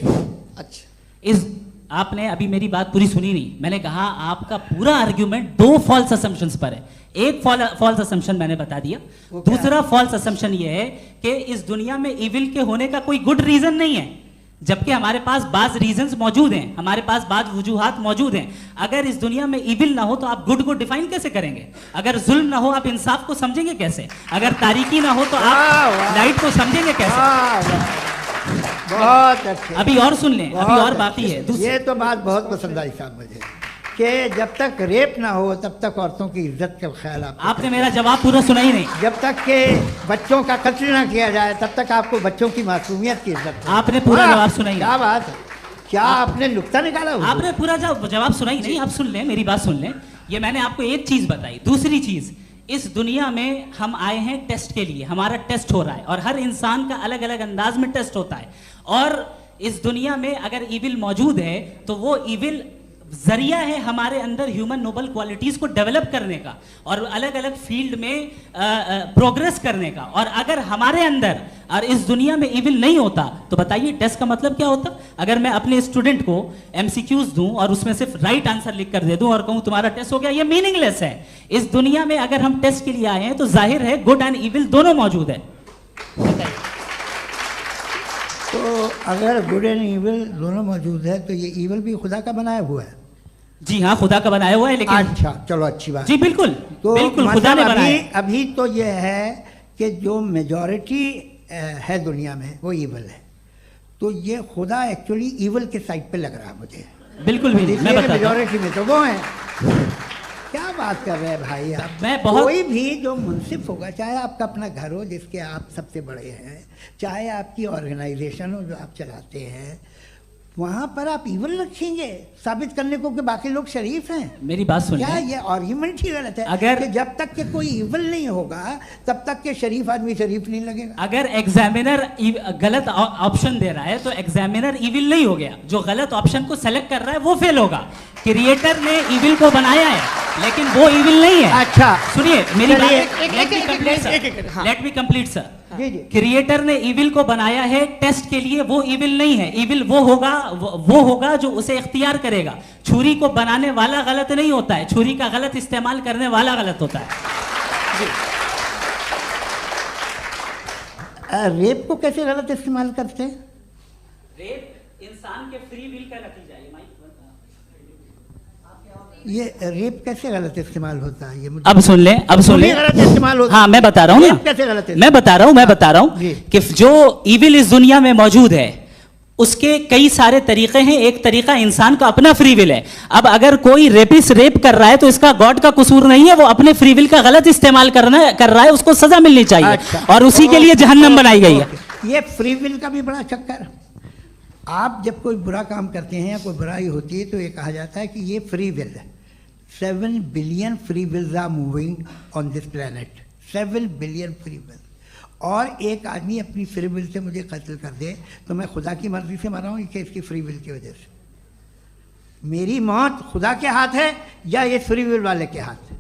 अच्छा, इस आपने अभी मेरी बात पूरी सुनी नहीं। मैंने कहा आपका पूरा आर्ग्यूमेंट दो फॉल्स असम्पशंस पर है। एक फॉल्स असम्पशन मैंने बता दिया, दूसरा फॉल्स असम्पशन ये है कि इस दुनिया में इविल के होने का कोई गुड रीजन नहीं है, जबकि हमारे पास बाज रीजंस मौजूद हैं, हमारे पास बाज वजूहात मौजूद हैं। अगर इस दुनिया में इविल ना हो तो आप गुड को डिफाइन कैसे करेंगे? अगर जुल्म ना हो आप इंसाफ को समझेंगे कैसे? अगर तारीकी ना हो तो आप लाइट को समझेंगे कैसे? बहुत अच्छे। अभी और सुन लें, अभी और बाकी है। ये तो बात बहुत पसंद आई साहब मुझे कि जब तक रेप ना हो तब तक औरतों की इज्जत का ख्याल आपने मेरा जवाब पूरा सुना ही नहीं। जब तक के बच्चों का कत्ल ना किया जाए तब तक आपको बच्चों की मासूमियत की इज्जत। आपने पूरा जवाब सुना ही नहीं। क्या बात है, क्या आपने नुक्ता निकाला? आपने पूरा जवाब सुना ही नहीं। आप सुन लें, मेरी बात सुन लें। ये मैंने आपको एक चीज बताई। दूसरी चीज, इस दुनिया में हम आए हैं टेस्ट के लिए, हमारा टेस्ट हो रहा है और हर इंसान का अलग अलग अंदाज में टेस्ट होता है। और इस दुनिया में अगर इविल मौजूद है तो वो इविल जरिया है हमारे अंदर ह्यूमन नोबल क्वालिटीज को डेवलप करने का और अलग अलग फील्ड में प्रोग्रेस करने का। और अगर हमारे अंदर और इस दुनिया में इविल नहीं होता तो बताइए टेस्ट का मतलब क्या होता? अगर मैं अपने स्टूडेंट को एमसीक्यूज दूं और उसमें सिर्फ राइट आंसर लिख कर दे दूं और कहूं तुम्हारा टेस्ट हो गया, ये मीनिंगलेस है। इस दुनिया में अगर हम टेस्ट के लिए आए हैं तो जाहिर है गुड एंड इविल दोनों मौजूद है। तो अगर गुड एंड इविल दोनों मौजूद है तो ये इविल भी खुदा का बनाया हुआ है? जी हाँ, खुदा का बनाया हुआ है। लेकिन अच्छा, चलो अच्छी बात। जी बिल्कुल, तो बिल्कुल खुदा ने बनाया। अभी तो ये है कि जो मेजॉरिटी है दुनिया में वो इविल है, तो ये खुदा एक्चुअली इविल के साइड पे लग रहा है मुझे। बिल्कुल भी नहीं, मैं बताता हूं। मेजॉरिटी में तो वो है। क्या बात कर रहे हैं भाई आप? मैं बहुत कोई भी जो मुंसिफ होगा, चाहे आपका अपना घर हो जिसके आप सबसे बड़े हैं, चाहे आपकी ऑर्गेनाइजेशन हो जो आप चलाते हैं, वहाँ पर आप इविल रखेंगे साबित करने को कि बाकी लोग शरीफ हैं? मेरी बात सुनिए। क्या ये आर्ग्यूमेंट ही गलत है? अगर कि जब तक के कोई इविल नहीं होगा तब तक के शरीफ आदमी शरीफ नहीं लगेगा। अगर एग्जामिनर गलत ऑप्शन दे रहा है तो एग्जामिनर इविल नहीं हो गया, जो गलत ऑप्शन को सेलेक्ट कर रहा है वो फेल होगा। क्रिएटर ने इविल को बनाया है लेकिन वो इविल नहीं है। अच्छा सुनिए मेरी बात, let me complete sir. Creator ने इविल को बनाया है टेस्ट के लिए, वो इविल नहीं है। इविल वो होगा जो उसे इख्तियार करेगा। छुरी को बनाने वाला गलत नहीं होता है, छुरी का गलत इस्तेमाल करने वाला गलत होता है। रेप को कैसे गलत इस्तेमाल करते हैं? रेप इंसान के फ्री विल का नतीजा है। ये रेप कैसे गलत इस्तेमाल होता है? ये मुझे अब सुन लें, अब सुन लें। गलत इस्तेमाल होता है। हाँ मैं बता रहा हूँ ना, कैसे गलत? मैं बता रहा हूँ कि जो इविल इस दुनिया में मौजूद है उसके कई सारे तरीके हैं। एक तरीका इंसान का अपना फ्री विल है। अब अगर कोई रेपिस्ट रेप कर रहा है तो इसका गॉड का कसूर नहीं है, वो अपने फ्री विल का गलत इस्तेमाल कर रहा है, उसको सजा मिलनी चाहिए। अच्छा, और उसी के लिए जहन्नम बनाई गई है। ये फ्री विल का भी बड़ा चक्कर। आप जब कोई बुरा काम करते हैं या कोई बुराई होती है तो ये कहा जाता है कि ये फ्री विल है। 7 billion free wills are moving on this planet. 7 billion free will. और एक आदमी अपनी फ्री विल से मुझे कत्ल कर दे तो मैं खुदा की मर्जी से मरा हूँ कि इसकी फ्री विल की वजह से? मेरी मौत खुदा के हाथ है या ये फ्री विल वाले के हाथ है?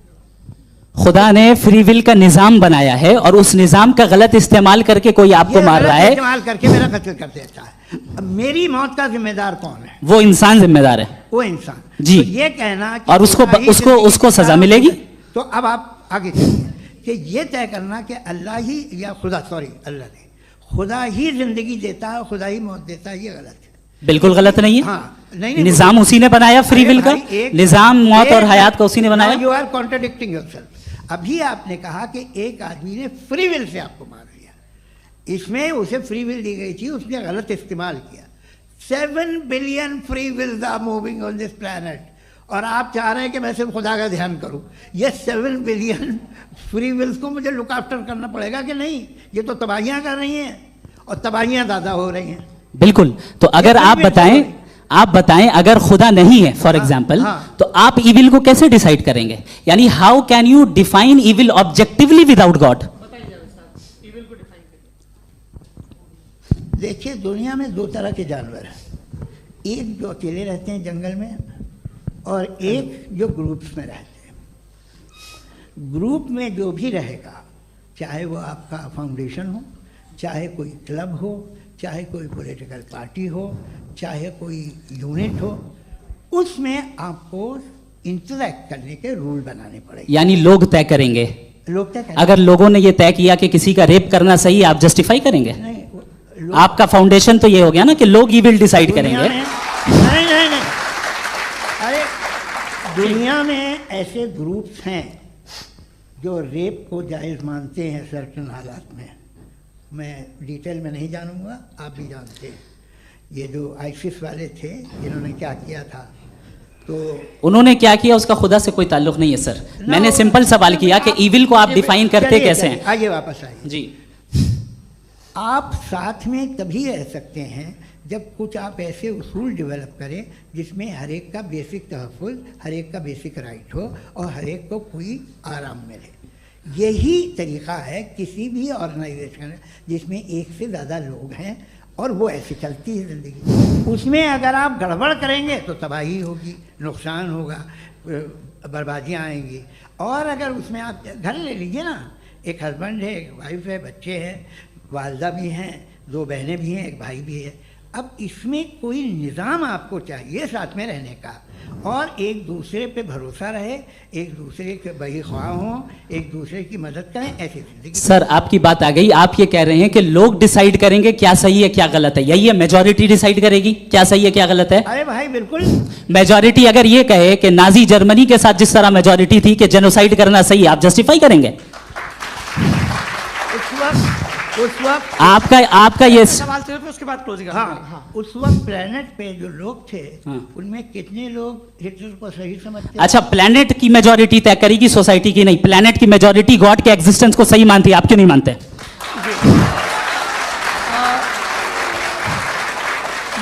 खुदा ने फ्री विल का निजाम बनाया है और उस निजाम का गलत इस्तेमाल करके कोई आपको मार रहा है, इस्तेमाल करके मेरा कत्ल कर देता है। अब मेरी मौत का जिम्मेदार कौन है? वो इंसान जिम्मेदार है। वो इंसान जी। तो ये कहना कि और उसको सजा मिलेगी। तो अब आप आगे चलिए कि ये तय करना कि अल्लाह ही या अल्लाह ने खुदा ही जिंदगी देता है, खुदा ही मौत देता है, ये गलत है। बिल्कुल गलत नहीं है। हाँ, नहीं, निजाम उसी ने बनाया फ्री विल का, निजाम मौत और हयात का उसी ने बनाया। You are contradicting yourself. अभी आपने कहा कि एक आदमी ने फ्री विल से आपको मार दिया, इसमें उसे फ्री विल दी गई थी, उसने गलत इस्तेमाल किया। 7 billion free wills are moving on this planet, और आप चाह रहे हैं कि मैं सिर्फ खुदा का ध्यान करूं। ये 7 बिलियन फ्री विल्स को मुझे लुक आफ्टर करना पड़ेगा कि नहीं? ये तो तबाहियां कर रही हैं, और तबाहियां ज़्यादा हो रही हैं। बिल्कुल। तो अगर आप बताएं अगर खुदा नहीं है फॉर एग्जाम्पल, तो आप इविल को कैसे डिसाइड करेंगे? यानी how can you define evil objectively without God? देखिए, दुनिया में 2 तरह के जानवर हैं, एक जो अकेले रहते हैं जंगल में, और एक जो ग्रुप्स में रहते हैं। ग्रुप में जो भी रहेगा, चाहे वो आपका फाउंडेशन हो, चाहे कोई क्लब हो, चाहे कोई पॉलिटिकल पार्टी हो, चाहे कोई यूनिट हो, उसमें आपको इंटरैक्ट करने के रूल बनाने पड़ेंगे। यानी लोग तय करेंगे। लोग तय करेंगे। अगर लोगों ने ये तय किया कि किसी का रेप करना सही है, आप जस्टिफाई करेंगे? नहीं, आपका फाउंडेशन तो ये हो गया ना कि लोग ही विल डिसाइड करेंगे। नहीं, अरे दुनिया में ऐसे ग्रुप्स हैं जो रेप को जायज़ मानते हैं सर्टेन हालात में। मैं डिटेल में नहीं जानूंगा, आप भी जानते हैं। ये जो आईसिस वाले थे, इन्होंने क्या किया था, तो उन्होंने क्या किया उसका खुदा से कोई ताल्लुक नहीं है सर। मैंने सिंपल सवाल किया कि इविल को आप डिफाइन करते कैसे हैं? आइए वापस आइए जी। आप साथ में तभी रह सकते हैं जब कुछ आप ऐसे उसूल डेवलप करें जिसमें हर एक का बेसिक तहफ़्फ़ुज़, हर एक का बेसिक राइट हो, और हर एक को कोई आराम मिले। यही तरीक़ा है किसी भी ऑर्गेनाइजेशन जिसमें एक से ज़्यादा लोग हैं और वो ऐसे चलती है ज़िंदगी। उसमें अगर आप गड़बड़ करेंगे तो तबाही होगी, नुकसान होगा, बर्बादियाँ आएंगी। और अगर उसमें आप घर ले लीजिए ना, एक हस्बैंड है, एक वाइफ है, बच्चे हैं, वालदा भी हैं, 2 बहनें भी हैं, एक भाई भी है। अब इसमें कोई निज़ाम आपको चाहिए साथ में रहने का, और एक दूसरे पे भरोसा रहे, एक दूसरे के बहीख्वाह हों, एक दूसरे की मदद करें, ऐसी जिंदगी। सर आपकी बात आ गई। आप ये कह रहे हैं कि लोग डिसाइड करेंगे क्या सही है क्या गलत है, यही है? मेजॉरिटी डिसाइड करेगी क्या सही है क्या गलत है? अरे भाई बिल्कुल। मेजॉरिटी अगर ये कहे कि नाजी जर्मनी के साथ जिस तरह मेजॉरिटी थी कि जेनोसाइड करना सही, आप जस्टिफाई करेंगे? उस वक्त आपका ये सवाल सिर्फ उसके बाद क्लोजिंग। हाँ, उस वक्त प्लेनेट पे जो लोग थे, उनमें कितने लोग हिटलर को सही समझते? अच्छा, प्लेनेट की मेजॉरिटी तय करेगी, सोसाइटी की नहीं। प्लेनेट की मेजॉरिटी गॉड के एग्जिस्टेंस को सही मानती है, आप क्यों नहीं मानते?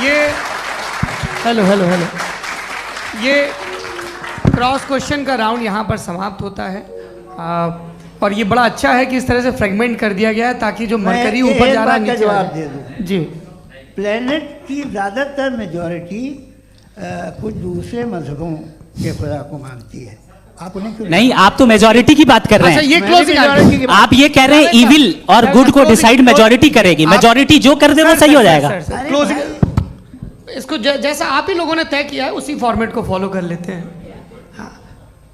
ये हेलो ये क्रॉस क्वेश्चन का राउंड यहाँ पर समाप्त होता है। और ये बड़ा अच्छा है कि इस तरह से फ्रेगमेंट कर दिया गया है ताकि जो मरकरी ऊपर जा रहा है नीचे जवाब दे दूं। जी। प्लेनेट की ज़्यादातर मेजॉरिटी कुछ दूसरे मजहबों के खुदा को मानती है। आप उन्हें क्यों नहीं? आप तो मेजॉरिटी की बात कर रहे हैं। अच्छा, ये क्लोजिंग आप ये कह रहे हैं इविल और गुड को डिसाइड मेजॉरिटी करेगी, मेजॉरिटी जो कर दे वो सही हो जाएगा। क्लोजिंग इसको जैसा आप ही लोगों ने तय किया है उसी फॉर्मेट को फॉलो कर लेते हैं। हाँ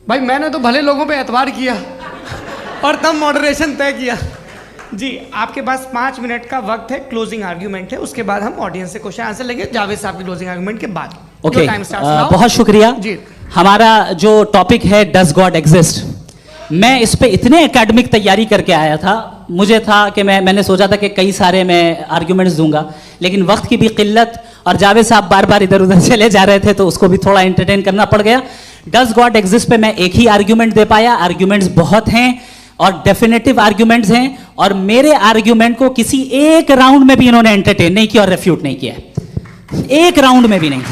भाई, मैंने तो भले लोगों पे एतबार किया और तब मॉडरेशन तय किया। जी, आपके पास 5 मिनट का वक्त है, क्लोजिंग आर्ग्यूमेंट है, उसके बाद हम ऑडियंस से क्वेश्चन आंसर लेंगे जावेद साहब की क्लोजिंग आर्ग्यूमेंट के बाद। ओके, बहुत शुक्रिया जी। हमारा जो टॉपिक है डज गॉड एग्जिस्ट, मैं इस पे इतने एकेडमिक तैयारी करके आया था। मुझे था कि मैंने सोचा था कि कई सारे मैं आर्ग्यूमेंट्स दूंगा, लेकिन वक्त की भी किल्लत और जावेद साहब बार बार इधर उधर चले जा रहे थे तो उसको भी थोड़ा एंटरटेन करना पड़ गया। डज गॉड एग्जिस्ट पे मैं एक ही आर्ग्यूमेंट दे पाया। आर्ग्यूमेंट्स बहुत हैं और डेफिनेटिव आर्ग्यूमेंट्स हैं, और मेरे आर्ग्यूमेंट को किसी एक राउंड में भी इन्होंने एंटरटेन नहीं किया और रेफ्यूट नहीं किया। एक राउंड में भी नहीं,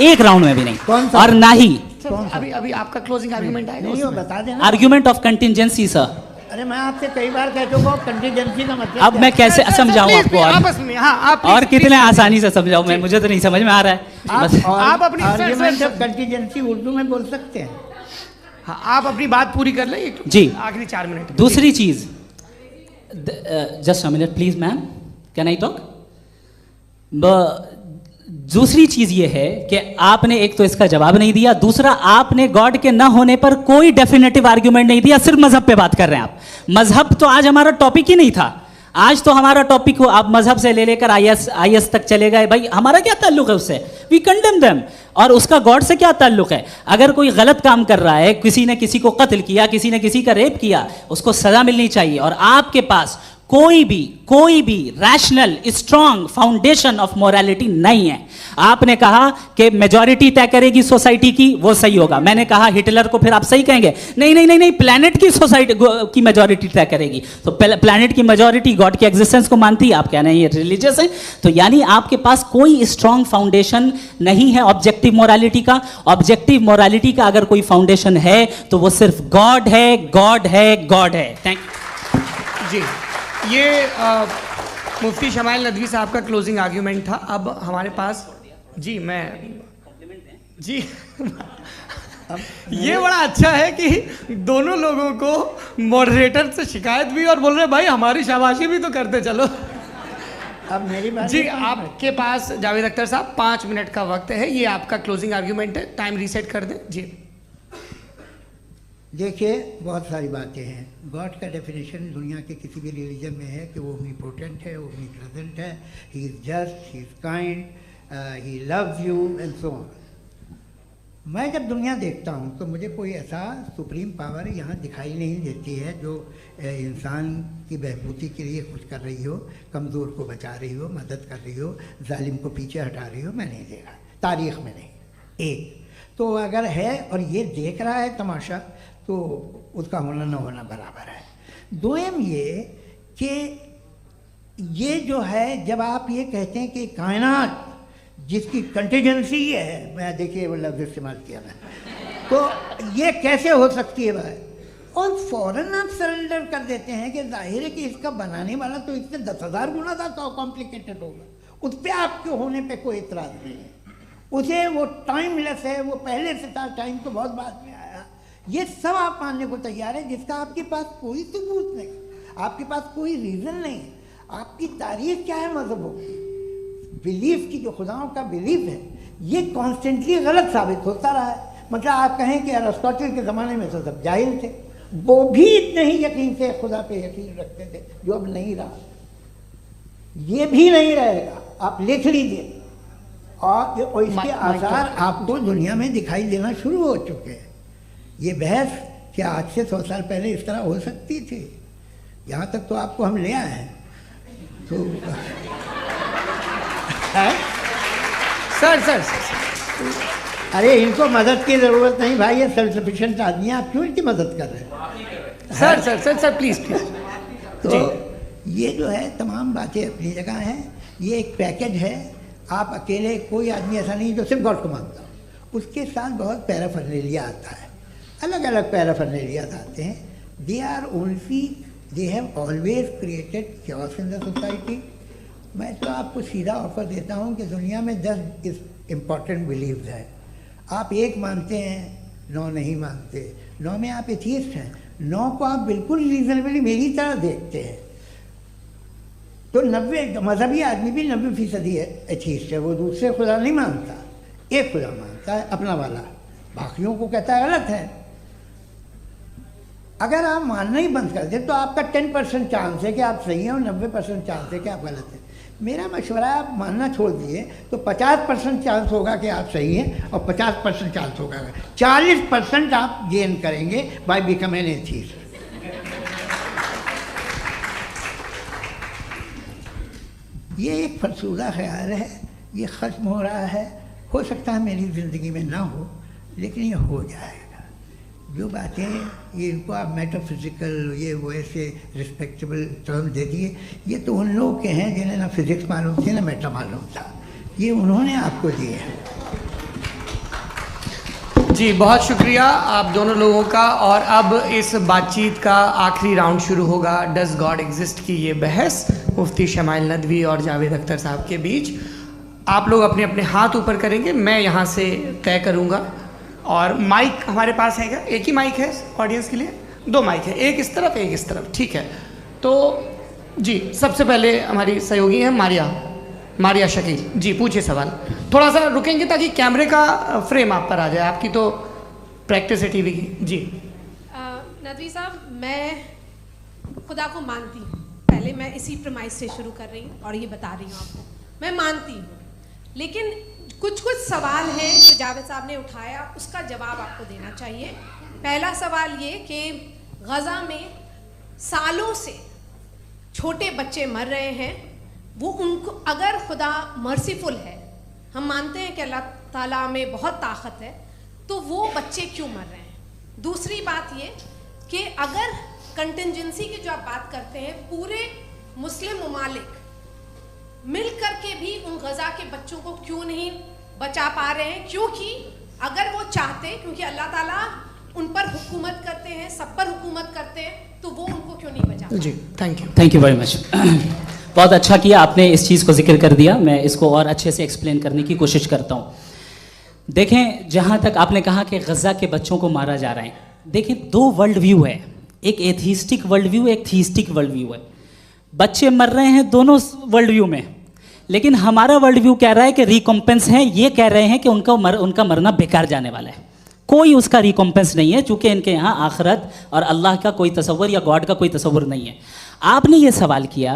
एक राउंड में भी नहीं। और ना ही अभी आपका क्लोजिंग आर्ग्यूमेंट आएगा, नहीं, वो बता देना। Argument of contingency sir. अरे मैं आपसे कई बार कह चुका हूं कंटिजेंसी का मतलब अब मैं कैसे समझाऊं आपको? आपस में हाँ, आप और कितने आसानी से समझाऊं मैं? मुझे तो नहीं समझ में आ रहा है। आप अपनी आर्ग्यूमेंट ऑफ कंटिजेंसी उर्दू में बोल सकते हैं। हाँ, आप अपनी बात पूरी कर लें जी, आखिरी 4 मिनट। दूसरी चीज, just a minute please ma'am, can I talk? दूसरी चीज ये है कि आपने एक तो इसका जवाब नहीं दिया, दूसरा आपने गॉड के ना होने पर कोई डेफिनेटिव आर्ग्यूमेंट नहीं दिया, सिर्फ मजहब पे बात कर रहे हैं आप। मजहब तो आज हमारा टॉपिक ही नहीं था। आज तो हमारा टॉपिक हो, आप मजहब से ले लेकर आईएस तक चले गए, भाई हमारा क्या ताल्लुक है उससे? We condemn them. और उसका गॉड से क्या ताल्लुक है? अगर कोई गलत काम कर रहा है, किसी ने किसी को कत्ल किया, किसी ने किसी का रेप किया, उसको सजा मिलनी चाहिए। और आपके पास कोई भी rational strong foundation of morality नहीं है। आपने कहा कि मेजॉरिटी तय करेगी सोसाइटी की, वो सही होगा। मैंने कहा हिटलर को, फिर आप सही कहेंगे नहीं नहीं नहीं नहीं, प्लैनेट की सोसाइटी की मेजॉरिटी तय करेगी। तो प्लैनेट की मेजॉरिटी गॉड के एग्जिस्टेंस को मानती है, आप कह रहे हैं ये रिलीजियस है। तो यानी आपके पास कोई स्ट्रॉन्ग फाउंडेशन नहीं है ऑब्जेक्टिव मोरालिटी का। ऑब्जेक्टिव मोरालिटी का अगर कोई फाउंडेशन है तो वो सिर्फ गॉड है, गॉड है, गॉड है। थैंक यू जी। ये मुफ्ती शमाइल नदवी साहब का क्लोजिंग आर्ग्यूमेंट था। अब हमारे पास जी ये बड़ा अच्छा है कि दोनों लोगों को मॉडरेटर से शिकायत भी और बोल रहे भाई हमारी शाबाशी भी तो करते चलो। अब मेरी बात जी, आपके पास जावेद अख्तर साहब 5 मिनट का वक्त है, ये आपका क्लोजिंग आर्ग्यूमेंट है, टाइम रीसेट कर दें जी। देखिए, बहुत सारी बातें हैं। गॉड का डेफिनेशन दुनिया के किसी भी रिलीजन में है कि वो ओमनीपोटेंट है, ओमनीप्रेजेंट है, he is just, he is kind, he loves you and so on. मैं जब दुनिया देखता हूँ तो मुझे कोई ऐसा सुप्रीम पावर यहाँ दिखाई नहीं देती है जो इंसान की बहबूदी के लिए कुछ कर रही हो, कमज़ोर को बचा रही हो, मदद कर रही हो, जालिम को पीछे हटा रही हो। मैं नहीं देखा, तारीख़ में नहीं। एक तो अगर है और ये देख रहा है तमाशा, तो उसका होना न होना बराबर है। दोम ये कि ये जो है, जब आप ये कहते हैं कि कायनात जिसकी कंटीजेंसी है, मैं देखिए वो लफ्ज़ इस्तेमाल किया मैं, तो ये कैसे हो सकती है भाई? और फ़ौरन आप सरेंडर कर देते हैं कि जाहिर है कि इसका बनाने वाला तो इससे 10,000 गुना ज़्यादा कॉम्प्लिकेटेड होगा। उस पर आपके होने पे कोई इतराज़ नहीं है। उसे वो टाइमलेस है, वो पहले से था, टाइम तो बहुत बाद में आया। ये सब आप मानने को तैयार है जिसका आपके पास कोई सबूत नहीं, आपके पास कोई रीज़न नहीं। आपकी तारीख क्या है मज़हबों की? बिलीफ की, जो खुदाओं का बिलीफ है, ये कॉन्स्टेंटली गलत साबित होता रहा है। मतलब आप कहें कि अरिस्टोटल के ज़माने में तो सब जाहिल थे, वो भी इतने ही यकीन से खुदा पे यकीन रखते थे, जो अब नहीं रहा, ये भी नहीं रहेगा। आप लिख लीजिए। और इसके आसार आपको दुनिया में दिखाई देना शुरू हो चुके हैं। ये बहस क्या आज से 100 साल पहले इस तरह हो सकती थी? यहाँ तक तो आपको हम ले आए हैं। तो सर अरे इनको मदद की ज़रूरत नहीं भाई, ये सेल्फ सफिशिएंट आदमी है, आप क्यों इनकी मदद कर रहे हैं? Sir please. तो ये जो है तमाम बातें अपनी जगह हैं। ये एक पैकेज है। आप अकेले, कोई आदमी ऐसा नहीं जो सिर्फ गॉड को मानता हो, उसके साथ बहुत पैराफर्नेलिया आता है, अलग अलग पैराफर्नेलिया आते हैं। They have always created chaos in the society. मैं तो आपको सीधा ऑफर देता हूँ कि दुनिया में 10 इम्पॉर्टेंट बिलीव्स हैं। आप एक मानते हैं, 9 नहीं मानते, 9 में आप एथियस्ट हैं, 9 को आप बिल्कुल रीजनेबली मेरी तरह देखते हैं। तो 90 मजहबी आदमी भी 90% एथियस्ट है। वो दूसरे खुदा नहीं मानता, एक खुदा मानता है, अपना वाला, बाकियों को कहता है गलत है। अगर आप मानना ही बंद कर दें तो आपका 10% चांस है कि आप सही हैं और 90% चांस है कि आप गलत हैं। मेरा मशवरा है, आप मानना छोड़ दिए तो 50% चांस होगा कि आप सही हैं और 50% चांस होगा, 40% आप गेन करेंगे बाय बिकम एन एथियस्ट। ये एक फरसूदा ख्याल है, ये ख़त्म हो रहा है। हो सकता है मेरी ज़िंदगी में ना हो, लेकिन ये हो जाएगा। जो बातें ये इनको आप मेटाफिज़िकल, ये वो ऐसे रिस्पेक्टेबल टर्म दे दिए, ये तो उन लोग के हैं जिन्हें ना फिज़िक्स मालूम थी ना मेटा मालूम था, ये उन्होंने आपको दिए हैं। जी बहुत शुक्रिया आप दोनों लोगों का। और अब इस बातचीत का आखिरी राउंड शुरू होगा, डज गॉड एग्जिस्ट की ये बहस मुफ्ती शमाइल नदवी और जावेद अख्तर साहब के बीच। आप लोग अपने अपने हाथ ऊपर करेंगे, मैं यहाँ से तय करूँगा। और माइक हमारे पास है क्या? एक ही माइक है ऑडियंस के लिए? 2 माइक है, एक इस तरफ एक इस तरफ, ठीक है। तो जी सबसे पहले हमारी सहयोगी हैं मारिया शकील जी, पूछिए सवाल। थोड़ा सा रुकेंगे ताकि कैमरे का फ्रेम आप पर आ जाए, आपकी तो प्रैक्टिस है टीवी की। जी नदवी साहब, मैं खुदा को मानती हूँ, पहले पहले मैं इसी प्रमाइस से शुरू कर रही हूँ और ये बता रही हूँ आपको, मैं मानती हूँ, लेकिन कुछ सवाल हैं जो जावेद साहब ने उठाया, उसका जवाब आपको देना चाहिए। पहला सवाल ये कि गज़ा में सालों से छोटे बच्चे मर रहे हैं, वो उनको अगर खुदा मर्सीफुल है, हम मानते हैं कि अल्लाह ताला में बहुत ताकत है, तो वो बच्चे क्यों मर रहे हैं? दूसरी बात ये कि अगर कंटिजेंसी की जो आप बात करते हैं, पूरे मुस्लिम ममालिक मिल करके भी उन गज़ा के बच्चों को क्यों नहीं बचा पा रहे हैं? क्योंकि अगर वो चाहते, क्योंकि अल्लाह ताला उन पर हुकूमत करते हैं, सब पर हुकूमत करते हैं, तो वो उनको क्यों नहीं बचा? जी, थैंक यू वेरी मच। बहुत अच्छा किया आपने इस चीज़ को जिक्र कर दिया, मैं इसको और अच्छे से एक्सप्लेन करने की कोशिश करता हूँ। देखें, जहाँ तक आपने कहा कि गज़ा के बच्चों को मारा जा रहा है, देखें दो वर्ल्ड व्यू है, एक एथीस्टिक वर्ल्ड व्यू, एक थीस्टिक वर्ल्ड व्यू है। बच्चे मर रहे हैं दोनों वर्ल्ड व्यू में, लेकिन हमारा वर्ल्ड व्यू कह रहा है कि रिकॉम्पेंस है, ये कह रहे हैं कि उनका मरना बेकार जाने वाला है, कोई उसका रिकॉम्पेंस नहीं है, चूँकि इनके यहाँ आखिरत और अल्लाह का कोई तसव्वुर या गॉड का कोई तसव्वुर नहीं है। आपने ये सवाल किया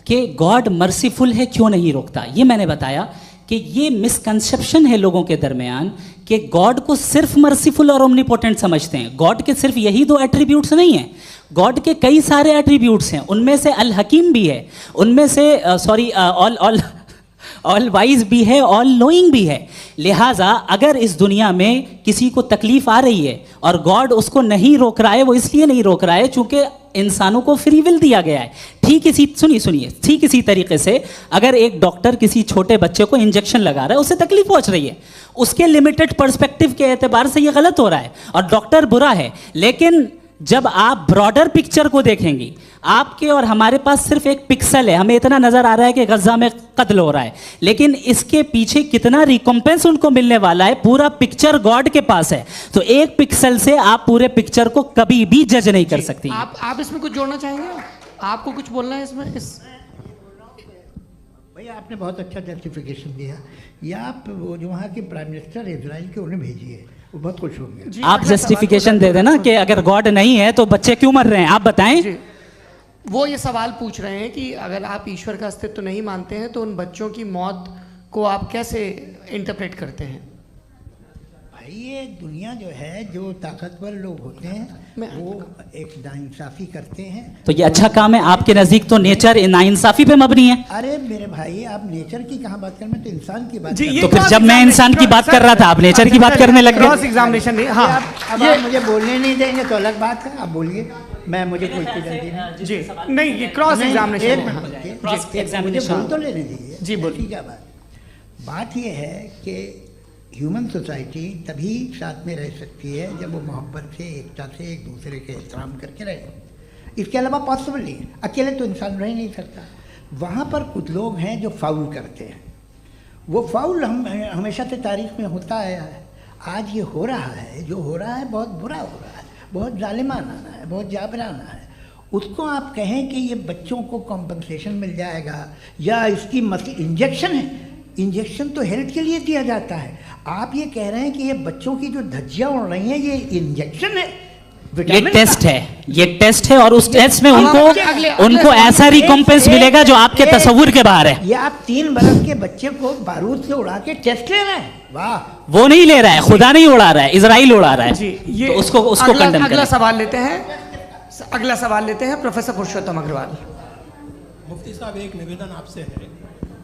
कि गॉड मर्सीफुल है, क्यों नहीं रोकता? ये मैंने बताया कि ये मिसकंसेप्शन है लोगों के दरमियान कि गॉड को सिर्फ मर्सीफुल और ओमनीपोटेंट समझते हैं। गॉड के सिर्फ यही दो एट्रीब्यूट्स नहीं हैं, गॉड के कई सारे एट्रीब्यूट्स हैं, उनमें से अल हकीम भी है, उनमें से ऑल वाइज भी है, ऑल नोइंग भी है। लिहाजा अगर इस दुनिया में किसी को तकलीफ आ रही है और गॉड उसको नहीं रोक रहा है, वो इसलिए नहीं रोक रहा है चूंकि इंसानों को फ्री विल दिया गया है। ठीक इसी तरीके से अगर एक डॉक्टर किसी छोटे बच्चे को इंजेक्शन लगा रहा है, उसे तकलीफ पहुंच रही है, उसके लिमिटेड पर्सपेक्टिव के एतबार से ये गलत हो रहा है और डॉक्टर बुरा है। लेकिन जब आप ब्रॉडर पिक्चर को देखेंगी, आपके और हमारे पास सिर्फ एक पिक्सल है, हमें इतना नजर आ रहा है कि गज़ा में कत्ल हो रहा है, लेकिन इसके पीछे कितना रिकॉम्पेंस उनको मिलने वाला है, पूरा पिक्चर गॉड के पास है। तो एक पिक्सल से आप पूरे पिक्चर को कभी भी जज नहीं कर सकती। आप इसमें कुछ जोड़ना चाहेंगे? आपको कुछ बोलना है इसमें? भैया आपने बहुत अच्छा जस्टिफिकेशन दिया। या आप वो जो वहाँ के प्राइम मिनिस्टर इजराइल के उन्हें भेजिए, वो बहुत खुश होंगे। आप जस्टिफिकेशन दे देना कि अगर गॉड नहीं है तो बच्चे क्यों मर रहे हैं, आप बताएं। वो ये सवाल पूछ रहे हैं कि अगर आप ईश्वर का अस्तित्व नहीं मानते हैं तो उन बच्चों की मौत को आप कैसे इंटरप्रेट करते हैं? भाई ये दुनिया जो है, जो ताकतवर लोग होते हैं वो एक नाइंसाफ़ी करते हैं। तो ये अच्छा काम है आपके नज़दीक, तो नेचर नाइंसाफ़ी पे मबनी है। अरे मेरे भाई, आप नेचर की कहाँ बात कर रहे हैं, तो इंसान की बात। तो फिर जब मैं इंसान की बात कर रहा था, आप नेचर की बात करने लग गए। क्रॉस एग्जामिनेशन नहीं। हाँ, अब आप मुझे बोलने नहीं देंगे तो अलग बात है, आप बोलिए, मुझे कोई जल्दी नहीं। जी नहीं, ये क्रॉस एग्जामिनेशन मुझे बोल तो लेने दीजिए। जी बोलिए। क्या बात ये है कि ह्यूमन सोसाइटी तभी साथ में रह सकती है जब वो मोहब्बत से, एकता से, एक दूसरे के एहतराम करके रहे। इसके अलावा पॉसिबल नहीं है, अकेले तो इंसान रह नहीं सकता। वहाँ पर कुछ लोग हैं जो फाउल करते हैं, वो फाउल हम हमेशा से तारीख में होता आया है। आज ये हो रहा है, जो हो रहा है बहुत बुरा हो रहा है, बहुत जालिमाना है, बहुत जाबराना है। उसको आप कहें कि ये बच्चों को कॉम्पनसेशन मिल जाएगा या इसकी इंजेक्शन है, इंजेक्शन तो हेल्थ के लिए दिया जाता है। आप ये कह रहे हैं कि ये बच्चों की जो धज्जियां उड़ रही हैं ये इंजेक्शन है, ये टेस्ट है, ये टेस्ट है और उस टेस्ट में उनको ऐसा रिकॉम्पेंस मिलेगा जो आपके तसव्वुर के बाहर है। ये आप 3 बरस के बच्चे को बारूद से उड़ा के टेस्ट ले रहे हैं। वाह, वो नहीं ले रहा है, खुदा नहीं उड़ा रहा है, इजराइल उड़ा रहा है। जी, ये तो उसको कंडेम करें। अगला सवाल लेते हैं प्रोफेसर पुरुषोत्तम अग्रवाल। मुफ्ती साहब, एक निवेदन आपसे है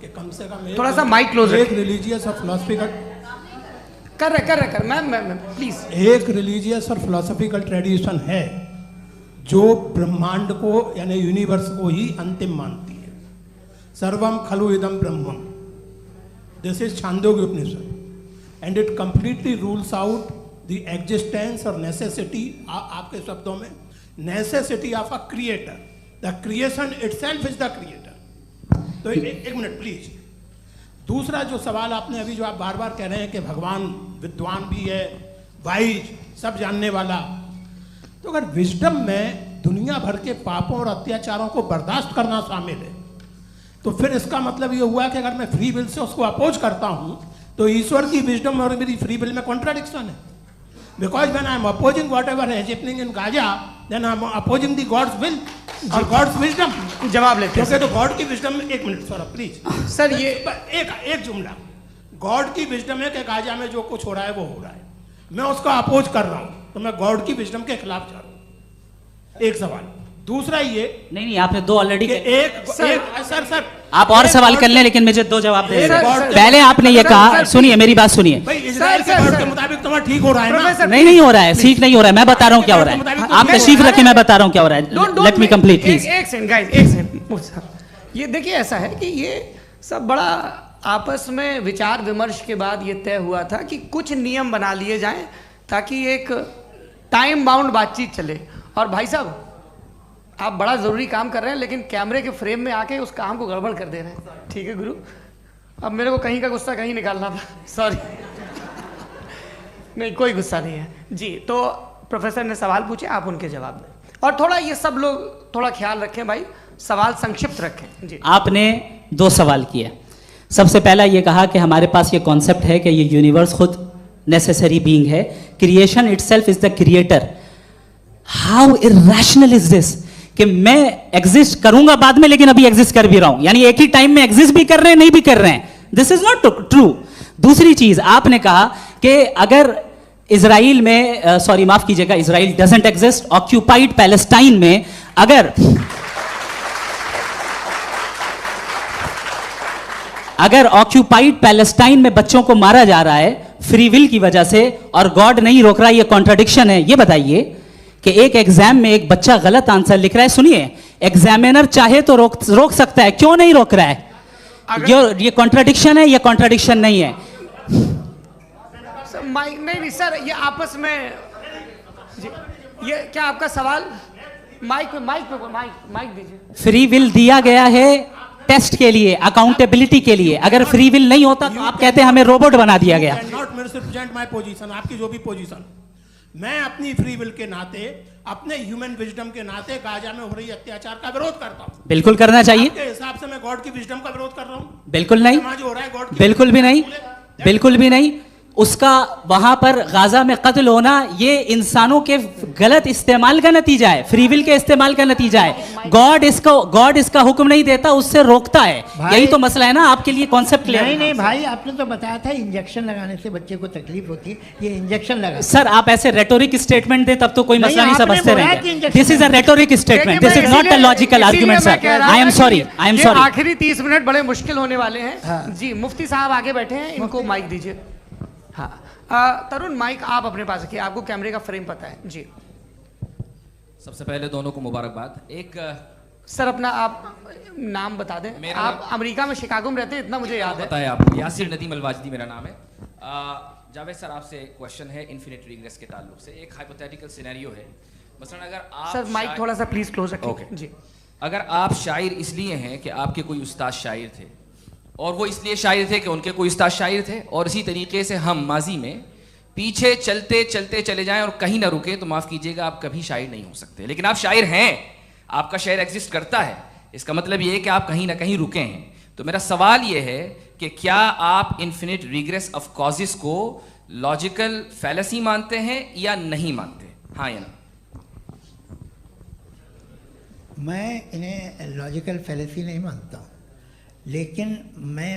कि कम से कम थोड़ा सा माइक क्लोज, एक रिलीजियस और फिलॉसफिकल कर मैं प्लीज। एक रिलीजियस और फिलोसॉफिकल ट्रेडिशन है जो ब्रह्मांड को यानी यूनिवर्स को ही अंतिम मानती है। सर्वम खलु इदम ब्रह्मम, this is Chandogya Upanishad and it completely rules out the existence or necessity, आपके शब्दों में necessity of a creator. The creation itself is the creator. तो एक मिनट प्लीज। दूसरा जो सवाल आपने अभी, जो आप बार बार कह रहे हैं कि भगवान विद्वान भी है, वाइज, सब जानने वाला, तो अगर विजडम में दुनिया भर के पापों और अत्याचारों को बर्दाश्त करना शामिल है, तो फिर इसका मतलब ये हुआ कि अगर मैं फ्री विल से उसको अपोज करता हूं तो ईश्वर की विजडम और मेरी फ्री विल में कॉन्ट्राडिक्शन है। Because when I am opposing whatever is happening in Gaza, then I am opposing the God's will. और गॉड्स विजडम जवाब लेते हैं क्योंकि तो गॉड की विजडम में, एक मिनट सौरभ प्लीज सर। ये एक जुमला, गॉड की विजडम है कि गाजा में जो कुछ हो रहा है वो हो रहा है, मैं उसका अपोज कर रहा हूं, तो मैं गॉड की विजडम के खिलाफ जा रहा हूं। एक सवाल। दूसरा ये नहीं आपने दो ऑलरेडी। सर आप और सवाल कर लें, लेकिन मुझे दो जवाब दे सर, रहे। सर, पहले आपने ये कहा, सुनिए मेरी बात सुनिए। भाई इजराइल के गॉड के मुताबिक तुम्हारा ठीक हो रहा है ना? नहीं हो रहा है, ठीक नहीं हो रहा है, मैं बता रहा हूँ क्या हो रहा है। आप तशरीफ रखिए, मैं बता रहा हूँ क्या हो रहा है। Let me complete please. एक सेकंड गाइस, एक सेकंड। ये देखिए ऐसा है कि ये सब बड़ा आपस में विचार विमर्श के बाद ये तय हुआ था कि कुछ नियम बना लिए जाएं ताकि एक टाइम बाउंड बातचीत चले। और भाई साहब आप बड़ा ज़रूरी काम कर रहे हैं, लेकिन कैमरे के फ्रेम में आके उस काम को गड़बड़ कर दे रहे हैं। ठीक है गुरु, अब मेरे को कहीं का गुस्सा कहीं निकालना था, सॉरी। नहीं कोई गुस्सा नहीं है जी। तो प्रोफेसर ने सवाल पूछे, आप उनके जवाब दें, और थोड़ा ये सब लोग थोड़ा ख्याल रखें भाई, सवाल संक्षिप्त रखें जी। आपने दो सवाल किए। सबसे पहला ये कहा कि हमारे पास ये कॉन्सेप्ट है कि ये यूनिवर्स खुद नेसेसरी बीइंग है, creation itself is the creator. How irrational is this कि मैं एग्जिस्ट करूंगा बाद में, लेकिन अभी एग्जिस्ट कर भी रहा हूं, यानी एक ही टाइम में एग्जिस्ट भी कर रहे हैं, नहीं भी कर रहे हैं। This is not true. दूसरी चीज आपने कहा कि अगर इजराइल में, सॉरी माफ कीजिएगा, Israel doesn't exist, occupied Palestine में अगर ऑक्यूपाइड पैलेस्टाइन में बच्चों को मारा जा रहा है फ्री विल की वजह से और गॉड नहीं रोक रहा, ये कॉन्ट्रडिक्शन है। ये बताइए कि एक एग्जाम में एक बच्चा गलत आंसर लिख रहा है, सुनिए, एग्जामिनर चाहे तो रोक सकता है, क्यों नहीं रोक रहा है? ये कॉन्ट्रडिक्शन है, ये कॉन्ट्रडिक्शन नहीं है। माइक नहीं सर, ये आपस में ये क्या आपका सवाल? माइक दीजिए। फ्री विल दिया गया है टेस्ट के लिए, अकाउंटेबिलिटी के लिए। अगर फ्री विल नहीं होता तो आप कहते हैं हमें रोबोट बना दिया गया। नॉट मिसरिप्रेजेंट माय पोजीशन, आपकी जो भी पोजीशन, मैं अपनी फ्री विल के नाते, अपने ह्यूमन विजडम के नाते गाजा में हो रही अत्याचार का विरोध करता हूं। बिल्कुल करना चाहिए। आपके हिसाब से मैं गॉड की विजडम का विरोध कर रहा हूं? बिल्कुल नहीं, जो हो रहा है गॉड, बिल्कुल भी नहीं, बिल्कुल भी नहीं। उसका वहां पर गाजा में कत्ल होना ये इंसानों के गलत इस्तेमाल का नतीजा है, फ्री विल के इस्तेमाल का नतीजा है। गॉड इसका हुक्म नहीं देता, उससे रोकता है। यही तो मसला है ना, आपके लिए कॉन्सेप्ट क्लियर है? नहीं भाई, आपने तो बताया था इंजेक्शन लगाने से बच्चे को तकलीफ होती है, ये इंजेक्शन लगा। सर आप ऐसे रेटोरिक स्टेटमेंट दें तब तो कोई मसला नहीं समझते रहेंगे। This is a rhetoric statement, this is not a logical argument sir. I am sorry. आखिरी 30 मिनट बड़े मुश्किल होने वाले हैं जी। मुफ्ती साहब आगे बैठे हैं, इनको माइक दीजिए। हाँ तरुण, माइक आप अपने पास रखिए, आपको कैमरे का फ्रेम पता है जी। सबसे पहले दोनों को मुबारकबाद। एक सर अपना आप नाम बता दें। आप अमेरिका में शिकागो में रहते हैं, इतना मुझे याद है। बताया आपको, यासिर नदीम अलवाजदी मेरा नाम है। जावेद सर आपसे क्वेश्चन है इन्फिनिट रिग्रेस के ताल्लुक से। एक हाइपोथेटिकल सिनेरियो है, मसलन अगर आप सर माइक थोड़ा सा प्लीज क्लोज रखें जी। अगर आप शायर इसलिए हैं कि आपके कोई उस्ताद शायर थे, और वो इसलिए शायर थे कि उनके कोई उस्ताद शायर थे, और इसी तरीके से हम माजी में पीछे चलते चलते चले जाएं और कहीं ना रुके, तो माफ़ कीजिएगा आप कभी शायर नहीं हो सकते। लेकिन आप शायर हैं, आपका शायर एग्जिस्ट करता है, इसका मतलब ये है कि आप कहीं ना कहीं रुके हैं। तो मेरा सवाल ये है कि क्या आप इन्फिनिट रिग्रेस ऑफ कॉजेस को लॉजिकल फैलेसी मानते हैं या नहीं मानते? हाँ या ना? मैं इन्हें लॉजिकल फैलेसी नहीं मानता हूँ, लेकिन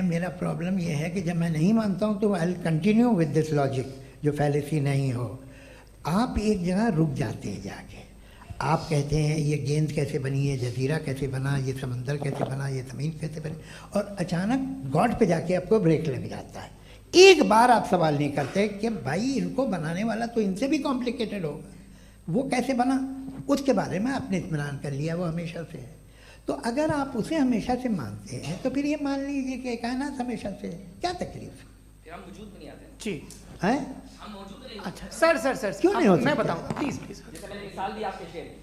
मेरा प्रॉब्लम यह है कि जब मैं नहीं मानता हूँ तो I will continue with this logic जो फैलेसी नहीं हो। आप एक जगह रुक जाते हैं जाके, आप कहते हैं ये गेंद कैसे बनी, ये जजीरा कैसे बना, ये समंदर कैसे बना, ये ज़मीन कैसे बनी, और अचानक गॉड पे जाके आपको ब्रेक लग जाता है। एक बार आप सवाल नहीं करते कि भाई इनको बनाने वाला तो इनसे भी कॉम्प्लिकेटेड होगा, वो कैसे बना, उसके बारे में आपने इत्मीनान कर लिया, वो हमेशा से है। तो अगर आप उसे हमेशा से मानते हैं तो फिर ये मान लीजिए कि कायनात हमेशा से है, क्या तकलीफ है? हम वजूद में नहीं आते जी हैं? हम मौजूद नहीं। अच्छा सर क्यों नहीं हो सकता? मैं बताऊँ प्लीज। जैसे मैंने मिसाल दी आपके शेर की,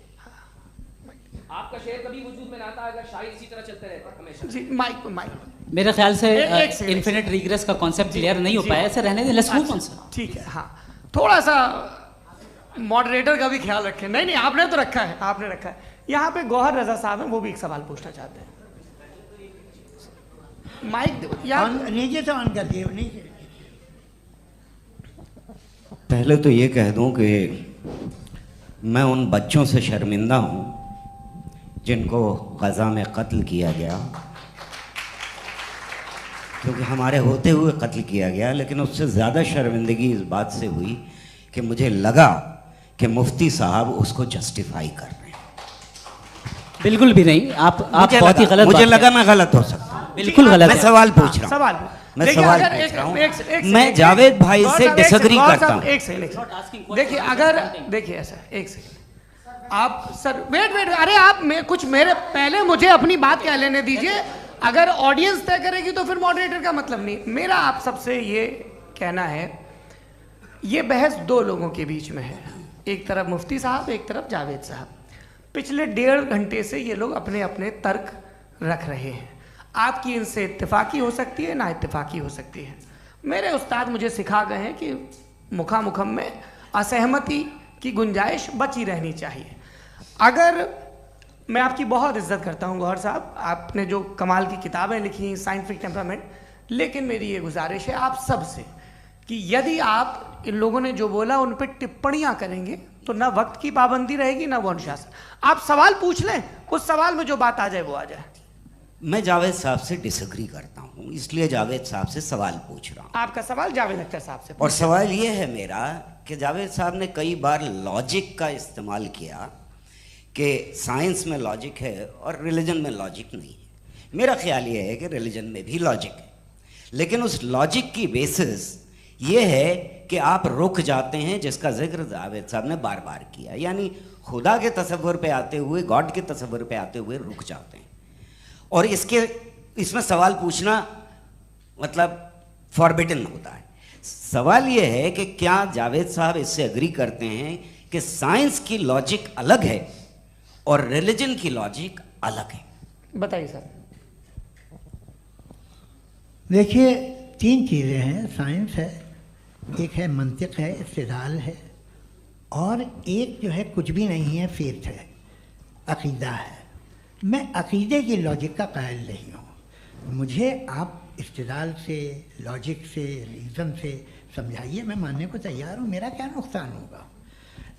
आपका शेर कभी वजूद में ना आता अगर शायर इसी तरह चलते रहते हमेशा जी। माइक मेरे ख्याल से एक इन्फिनिट रिग्रेस का कॉन्सेप्ट क्लियर नहीं हो पाया, ऐसे रहने दें, लेट्स मूव ऑन सर। ठीक है। हाँ थोड़ा सा मॉडरेटर का भी ख्याल रखें। नहीं आपने तो रखा है, आपने रखा है। यहाँ पे गौहर रजा साहब हैं, वो भी एक सवाल पूछना चाहते हैं। माइक नीचे से ऑन कर दिए नीचे। पहले तो ये कह दूं कि मैं उन बच्चों से शर्मिंदा हूं जिनको गज़ा में कत्ल किया गया, क्योंकि हमारे होते हुए कत्ल किया गया, लेकिन उससे ज़्यादा शर्मिंदगी इस बात से हुई कि मुझे लगा कि मुफ्ती साहब उसको जस्टिफाई कर रहे हैं। बिल्कुल भी नहीं, आप बहुत ही गलत, मुझे लगा मैं गलत हो सकता हूँ। बिल्कुल गलत। मैं सवाल पूछ रहा हूँ, सवाल मैं देखिए, सवाल अगर पूछ रहा हूँ। एक मैं जावेद भाई से डिसएग्री करता हूँ। एक सेकंड देखिए, अगर देखिए ऐसा, एक सेकंड आप सर, वेट, अरे आप कुछ मेरे पहले मुझे अपनी बात कह लेने दीजिए। अगर ऑडियंस तय करेगी तो फिर मॉडरेटर का मतलब नहीं। मेरा आप सबसे ये कहना है, ये बहस दो लोगों के बीच में है, एक तरफ मुफ्ती साहब, एक तरफ जावेद साहब। पिछले 1.5 घंटे से ये लोग अपने अपने तर्क रख रहे हैं। आपकी इनसे इत्तेफाकी हो सकती है, ना इत्तेफाकी हो सकती है। मेरे उस्ताद मुझे सिखा गए हैं कि मुखामुखम में असहमति की गुंजाइश बची रहनी चाहिए। अगर मैं आपकी बहुत इज्जत करता हूँ गौहर साहब, आपने जो कमाल की किताबें लिखी, साइंटिफिक टेम्परामेंट, लेकिन मेरी ये गुजारिश है आप सब से कि यदि आप इन लोगों ने जो बोला उन पर टिप्पणियां करेंगे तो ना वक्त की पाबंदी रहेगी, ना वो अनुशासन। आप सवाल पूछ लें, उस सवाल में जो बात आ जाए वो आ जाए। मैं जावेद साहब से डिसएग्री करता हूँ, इसलिए जावेद साहब से सवाल पूछ रहा हूँ। आपका सवाल जावेद अख्तर साहब से। और सवाल ये है मेरा कि जावेद साहब ने कई बार लॉजिक का इस्तेमाल किया कि साइंस में लॉजिक है और रिलीजन में लॉजिक नहीं है। मेरा ख्याल ये है कि रिलीजन में भी लॉजिक है, लेकिन उस लॉजिक की बेसिस ये है कि आप रुक जाते हैं, जिसका जिक्र जावेद साहब ने बार बार किया, यानी खुदा के तसव्वुर पे आते हुए, गॉड के तसव्वुर पे आते हुए रुक जाते हैं। और इसमें सवाल पूछना मतलब फॉरबिडन होता है। सवाल ये है कि क्या जावेद साहब इससे एग्री करते हैं कि साइंस की लॉजिक अलग है और रिलीजन की लॉजिक अलग है? बताइए सर। देखिए, 3 चीज़ें हैं, साइंस है, एक है मंतिक है, इस्तिदलाल है, और एक जो है कुछ भी नहीं है, फेथ है, अकीदा है। मैं अकीदे की लॉजिक का कायल नहीं हूँ। मुझे आप इस्तिदलाल से, लॉजिक से, रीज़न से समझाइए, मैं मानने को तैयार हूँ, मेरा क्या नुकसान होगा।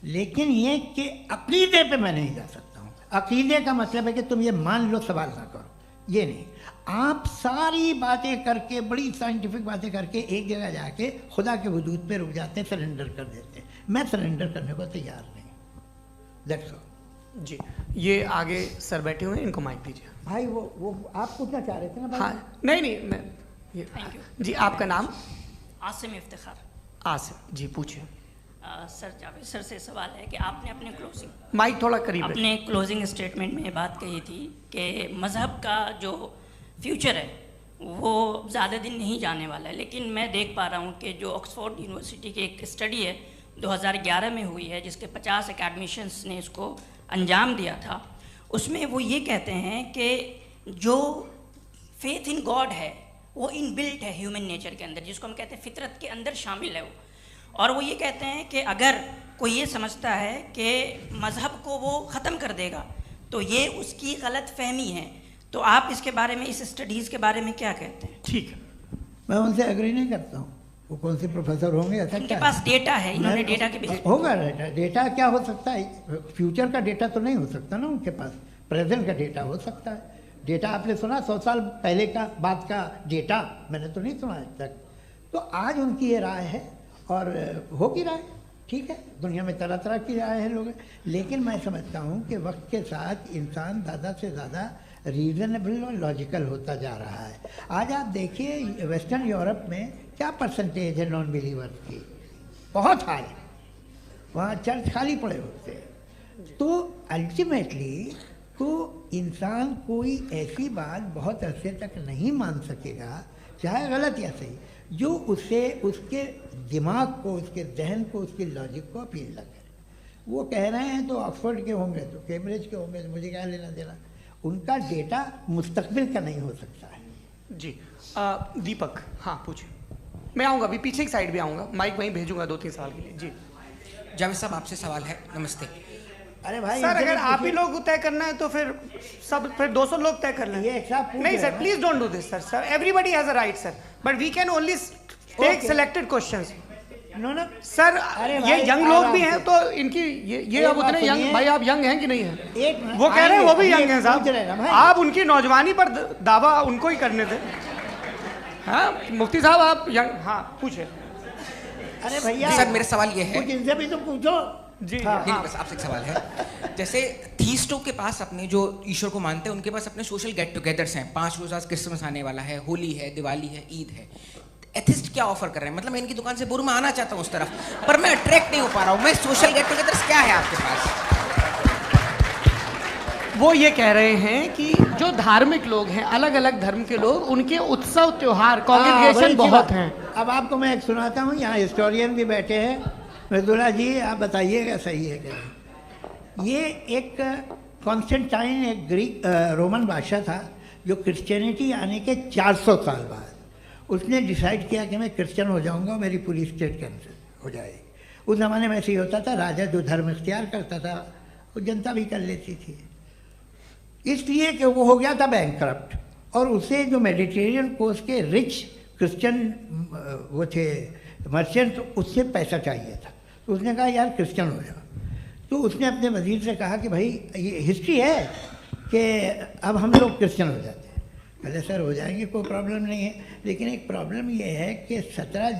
लेकिन ये कि अकीदे पे मैं नहीं जा सकता हूँ। अकीदे का मतलब है कि तुम ये मान लो, सवाल ना करो, ये नहीं। आप सारी बातें करके, बड़ी साइंटिफिक बातें करके एक जगह जाके खुदा के वजूद पे रुक जाते हैं, सरेंडर कर देते हैं। मैं सरेंडर करने को तैयार नहीं। That's all. जी, ये आगे सर बैठे हुए हैं, इनको माइक दीजिए। भाई वो आप पूछना चाह रहे थे ना भाई? हाँ, नहीं, मैं ये थैंक यू जी। आपका नाम? आसिम इफ्तिखार। आसिम जी, पूछिए। सर, जावेद सर से सवाल है कि आपने अपने क्लोजिंग माइक थोड़ा करीब है। अपने क्लोजिंग स्टेटमेंट में ये बात कही थी कि मज़हब का जो फ्यूचर है वो ज़्यादा दिन नहीं जाने वाला है, लेकिन मैं देख पा रहा हूँ कि जो ऑक्सफोर्ड यूनिवर्सिटी की एक स्टडी है 2011 में हुई है, जिसके 50 एकेडमिशियंस ने इसको अंजाम दिया था, उसमें वो ये कहते हैं कि जो फेथ इन गॉड है वो इनबिल्ट है ह्यूमन नेचर के अंदर, जिसको हम कहते हैं फितरत के अंदर शामिल है वो। और वो ये कहते हैं कि अगर कोई ये समझता है कि मज़हब को वो ख़त्म कर देगा तो ये उसकी गलत फहमी है। तो आप इसके बारे में, इस स्टडीज़ के बारे में क्या कहते हैं? ठीक है, मैं उनसे एग्री नहीं करता हूँ। वो कौन से प्रोफेसर होंगे? ऐसा उनके क्या पास डेटा है, इन्होंने डेटा के बेसिस होगा। डेटा क्या हो सकता है? फ्यूचर का डेटा तो नहीं हो सकता ना उनके पास, प्रेजेंट का डेटा हो सकता है। डेटा आपने सुना 100 साल पहले का बाद का डेटा? मैंने तो नहीं सुना आज तक। तो आज उनकी ये राय है और होगी राय, ठीक है। दुनिया में तरह तरह की राय है लोग, लेकिन मैं समझता हूँ कि वक्त के साथ इंसान ज़्यादा से ज़्यादा रीज़नेबल और लॉजिकल होता जा रहा है। आज आप देखिए वेस्टर्न यूरोप में क्या परसेंटेज है नॉन बिलीवर्स की, बहुत हाई। वहाँ चर्च खाली पड़े होते हैं। तो अल्टीमेटली तो इंसान कोई ऐसी बात बहुत अरसे तक नहीं मान सकेगा, चाहे गलत या सही, जो उसे, उसके दिमाग को, उसके जहन को, उसके लॉजिक को अपील न करे। वो कह रहे हैं तो ऑक्सफोर्ड के होंगे तो कैम्ब्रिज के होंगे, तो मुझे क्या लेना देना। उनका डेटा मुस्तकबिल का नहीं हो सकता है। जी। दीपक, हाँ पूछिए। मैं आऊँगा अभी, पीछे की साइड भी आऊँगा, माइक वहीं भेजूंगा 2-3 सवाल के लिए। जी जावेद साहब, आपसे सवाल है। नमस्ते अरे भाई सर, अगर आप ही लोग तय करना है तो फिर 200 लोग तय कर लें। नहीं sir, please don't do this sir. Everybody has a right sir, but we can only take selected questions. No sir अरे ये भाई, यंग लोग आराम भी से। हैं तो इनकी ये अब बात उतने यंग, सुनिए। भाई आप यंग हैं कि नहीं हैं? एक मिनट, वो कह रहे हैं वो भी आइए, यंग हैं पूछ रहे हैं ना साहब, भाई। आप उनकी नौजवानी पर दावा उनको ही करने थे। हाँ मुफ्ती साहब आप यंग, हाँ पूछे। अरे भैया सर मेरा सवाल ये है, कुछ इनसे भी तो पूछो। जी नहीं बस आपसे एक सवाल है, जैसे थीस्टों के पास अपने जो ईश्वर को मानते हैं उनके पास अपने सोशल गेट टुगेदर्स हैं, 5 रोज़ आज क्रिसमस आने वाला है, होली है, दिवाली है, ईद है। एथिस्ट क्या ऑफर कर रहे हैं? मतलब मैं इनकी दुकान से बोलूं मैं आना चाहता हूं उस तरफ, पर मैं अट्रैक्ट नहीं हो पा रहा हूं। मैं सोशल गेट टुगेदर्स क्या है आपके पास? वो ये कह रहे हैं कि जो धार्मिक लोग हैं, अलग अलग धर्म के लोग, उनके उत्सव त्योहार कॉन्ग्रेगेशन बहुत हैं। अब आपको मैं एक सुनाता हूँ, यहाँ हिस्टोरियन भी बैठे हैं। मृदुला जी आप बताइएगा सही है कि नहीं। ये एक कॉन्स्टेंटाइन एक ग्रीक रोमन बादशाह था जो क्रिश्चियनिटी आने के 400 साल बाद उसने डिसाइड किया कि मैं क्रिश्चियन हो जाऊंगा, मेरी पूरी स्टेट कैंसिल हो जाएगी। उस ज़माने में ऐसे ही होता था, राजा जो धर्म इख्तियार करता था वो जनता भी कर लेती थी, इसलिए कि वो हो गया था बैंकरप्ट। और उसे जो मेडिटेरियन कोस्ट के रिच क्रिश्चियन वो थे मर्चेंट, उससे पैसा चाहिए था। तो उसने कहा यार क्रिश्चियन हो जाओ। तो उसने अपने वजीर से कहा कि भाई ये हिस्ट्री है कि अब हम लोग क्रिश्चियन हो जाते हैं। पहले सर हो जाएंगे, कोई प्रॉब्लम नहीं है, लेकिन एक प्रॉब्लम ये है कि 17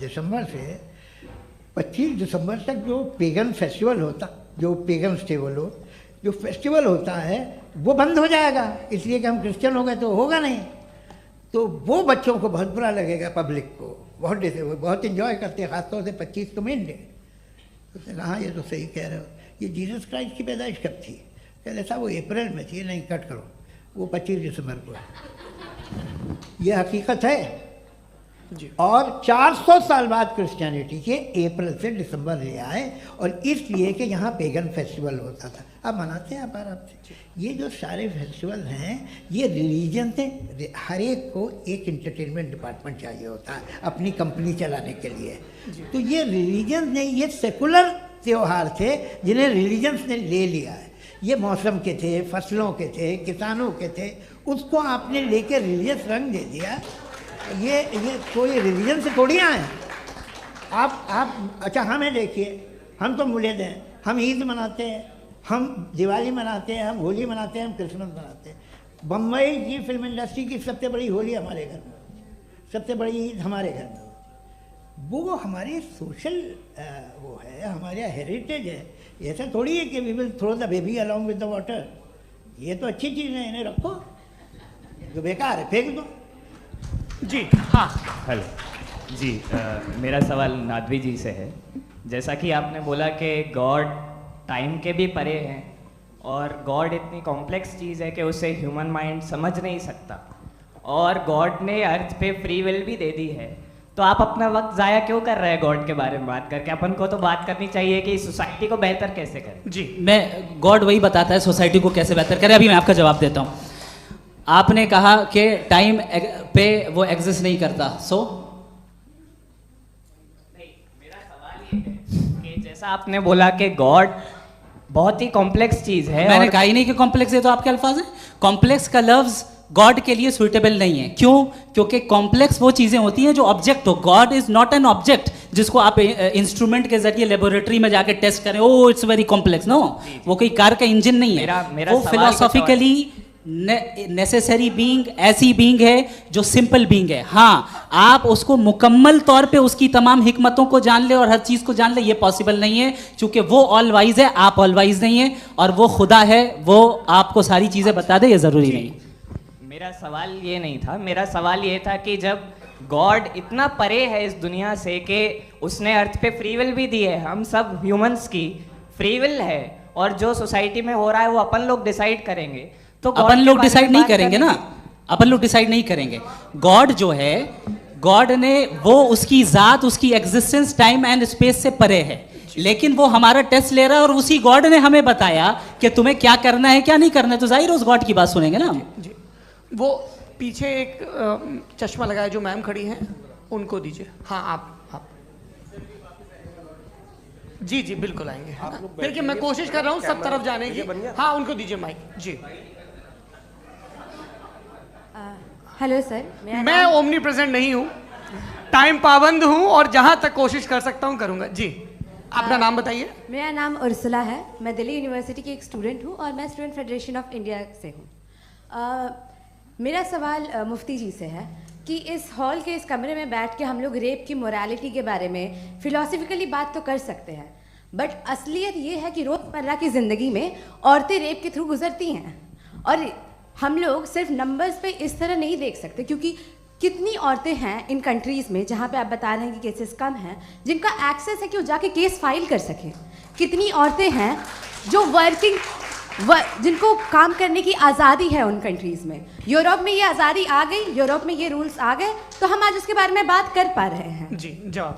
दिसंबर से 25 दिसंबर तक जो पेगन फेस्टिवल होता, जो पेगन्स थे वो लोग, जो फेस्टिवल होता है वो बंद हो जाएगा, इसलिए कि हम क्रिश्चियन हो गए तो होगा नहीं। तो वो बच्चों को बहुत बुरा लगेगा, पब्लिक को बहुत इन्जॉय करते हैं, खासतौर से 25 को मेन डे। उसने कहा हाँ ये तो सही कह रहे हो, ये जीसस क्राइस्ट की पैदाइश कब थी? कहते साहब वो अप्रैल में थी। नहीं कट करो, वो 25 दिसंबर को है। ये हकीकत है जी। और 400 साल बाद क्रिश्चियनिटी के अप्रैल से दिसंबर ले आए, और इसलिए कि यहाँ पेगन फेस्टिवल होता था। अब मनाते हैं आप आराम से। ये जो सारे फेस्टिवल हैं ये रिलीजन से, हर एक को एक इंटरटेनमेंट डिपार्टमेंट चाहिए होता है अपनी कंपनी चलाने के लिए। तो ये रिलीजन ने, ये सेकुलर त्यौहार थे जिन्हें रिलीजन्स ने ले लिया है। ये मौसम के थे, फसलों के थे, किसानों के थे, उसको आपने लेके रिलीजियस रंग दे दिया। ये कोई रिलीजन से थोड़ी आए आप। अच्छा हमें देखिए, हम तो मुल्द हैं, हम ईद मनाते हैं, हम दिवाली मनाते हैं, हम होली मनाते हैं, हम क्रिसमस मनाते हैं। बम्बई की फिल्म इंडस्ट्री की सबसे बड़ी होली हमारे घर में होती है, सबसे बड़ी ईद हमारे घर में होती है। वो हमारी सोशल वो है, हमारा हेरिटेज है। ऐसा थोड़ी है कि we will throw the baby along with the water. ये तो अच्छी चीज़ है, इन्हें रखो, जो बेकार है फेंक दो। जी हाँ हेलो जी, मेरा सवाल नादवी जी से है। जैसा कि आपने बोला कि गॉड टाइम के भी परे हैं और गॉड इतनी कॉम्प्लेक्स चीज़ है कि उसे ह्यूमन माइंड समझ नहीं सकता, और गॉड ने अर्थ पे फ्री विल भी दे दी है, तो आप अपना वक्त ज़ाया क्यों कर रहे हैं गॉड के बारे में बात करके? अपन को तो बात करनी चाहिए कि सोसाइटी को बेहतर कैसे करें। जी मैं गॉड वही बताता है सोसाइटी को कैसे बेहतर करे। अभी मैं आपका जवाब देता हूँ। आपने कहा कि टाइम पे वो एग्जिस्ट नहीं करता, सो मेरा सवाल ये है कि जैसा आपने बोला कि गॉड बहुत ही कॉम्प्लेक्स चीज़ है, मैंने कहा ही नहीं कि कॉम्प्लेक्स है, तो आपके अल्फाज हैं। कॉम्प्लेक्स का लफ्ज गॉड के लिए सुइटेबल नहीं है। क्यों? क्योंकि कॉम्प्लेक्स वो चीजें होती हैं जो ऑब्जेक्ट हो। God is not an object जिसको आप इंस्ट्रूमेंट के जरिए लेबोरेटरी में जाके टेस्ट करें, oh it's very complex. No, वो कोई कार का इंजन नहीं है। मेरा वो फिलोसॉफिकली नेसेसरी बीइंग ऐसी बीइंग है जो सिंपल बीइंग है। हाँ, आप उसको मुकम्मल तौर पे उसकी तमाम हिकमतों को जान ले और हर चीज को जान ले, ये पॉसिबल नहीं है, क्योंकि वो ऑल वाइज है, आप ऑल वाइज नहीं है, और वो खुदा है, वो आपको सारी चीजें बता दे, ये जरूरी नहीं है। मेरा सवाल ये नहीं था, मेरा सवाल ये था कि जब गॉड इतना परे है इस दुनिया से कि उसने अर्थ पे फ्री विल भी दी है, हम सब ह्यूमंस की फ्री विल है, और जो सोसाइटी में हो रहा है वो अपन लोग डिसाइड करेंगे, तो अपन लोग डिसाइड नहीं करेंगे ना, अपन लोग डिसाइड नहीं करेंगे। गॉड जो है, गॉड ने वो उसकी जात, उसकी एग्जिस्टेंस टाइम एंड स्पेस से परे है, लेकिन वो हमारा टेस्ट ले रहा है और उसी गॉड ने हमें बताया कि तुम्हें क्या करना है क्या नहीं करना है, तो जाहिर उस गॉड की बात सुनेंगे ना। जी, वो पीछे एक चश्मा लगाए जो मैम खड़ी हैं, उनको दीजिए। हाँ आप जी जी बिल्कुल आएंगे। देखिए मैं कोशिश कर रहा हूँ सब तरफ जाने की। हाँ उनको दीजिए माइक। जी हेलो सर, मैं ओमनी प्रेजेंट नहीं हूँ, टाइम पाबंद हूँ और जहां तक कोशिश कर सकता हूँ करूंगा। जी, अपना नाम बताइए। मेरा नाम उर्सुला है, मैं दिल्ली यूनिवर्सिटी की एक स्टूडेंट हूँ और मैं स्टूडेंट फेडरेशन ऑफ इंडिया से हूँ। मेरा सवाल मुफ्ती जी से है कि इस हॉल के इस कमरे में बैठ के हम लोग रेप की मोरालिटी के बारे में फिलोसफिकली बात तो कर सकते हैं, बट असलियत ये है कि रोज़मर्रा की ज़िंदगी में औरतें रेप के थ्रू गुजरती हैं और हम लोग सिर्फ नंबर्स पे इस तरह नहीं देख सकते, क्योंकि कितनी औरतें हैं इन कंट्रीज़ में जहाँ पे आप बता रहे हैं कि केसेस कम हैं, जिनका एक्सेस है कि वो जाके केस फाइल कर सकें। कितनी औरतें हैं जो जिनको काम करने की आज़ादी है उन कंट्रीज़ में। यूरोप में ये आज़ादी आ गई, यूरोप में ये रूल्स आ गए, तो हम आज उसके बारे में बात कर पा रहे हैं। जी, जवाब।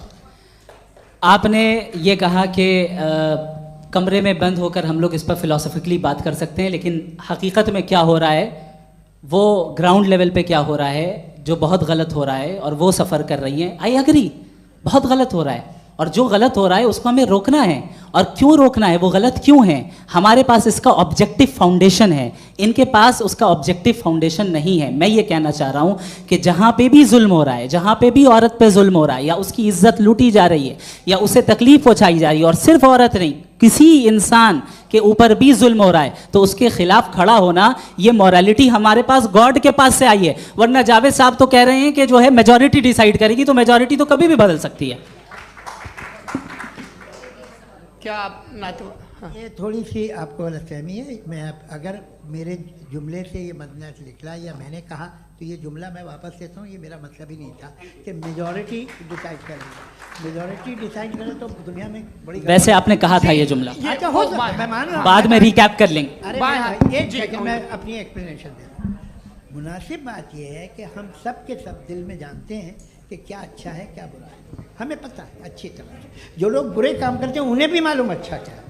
आपने ये कहा कि कमरे में बंद होकर हम लोग इस पर फिलोसफिकली बात कर सकते हैं, लेकिन हकीकत में क्या हो रहा है, वो ग्राउंड लेवल पे क्या हो रहा है, जो बहुत गलत हो रहा है और वो सफ़र कर रही हैं। आई एग्री, बहुत गलत हो रहा है और जो गलत हो रहा है उसको हमें रोकना है। और क्यों रोकना है, वो गलत क्यों है, हमारे पास इसका ऑब्जेक्टिव फाउंडेशन है, इनके पास उसका ऑब्जेक्टिव फाउंडेशन नहीं है। मैं ये कहना चाह रहा हूँ कि जहाँ पे भी जुल्म हो रहा है, जहाँ पे भी औरत पे जुल्म हो रहा है या उसकी इज्जत लूटी जा रही है या उसे तकलीफ पहुँचाई जा रही है, और सिर्फ औरत नहीं, किसी इंसान के ऊपर भी जुल्म हो रहा है, तो उसके खिलाफ खड़ा होना, ये मॉरलिटी हमारे पास गॉड के पास से आई है। वरना जावेद साहब तो कह रहे हैं कि जो है मेजॉरिटी डिसाइड करेगी, तो मेजॉरिटी तो कभी भी बदल सकती है। क्या आप हाँ। ये थोड़ी सी आपको गलतफहमी है। मैं अगर मेरे जुमले से ये मदना निकला या मैंने कहा तो ये जुमला मैं वापस लेता हूँ, ये मेरा मतलब ही नहीं था कि मेजॉरिटी डिसाइड करें। मेजॉरिटी डिसाइड करें तो दुनिया में बड़ी, वैसे आपने कहा था ये जुमला, अच्छा हो मैं मान रहा हूँ, बाद में रिकैप कर लेंगे। अरे एक सेकंड मैं अपनी एक्सप्लेनेशन देता हूँ। मुनासिब बात यह है कि हम सब के सब दिल में जानते हैं कि क्या अच्छा है क्या बुरा है, हमें पता है अच्छी तरह से। जो लोग बुरे काम करते हैं उन्हें भी मालूम अच्छा क्या है।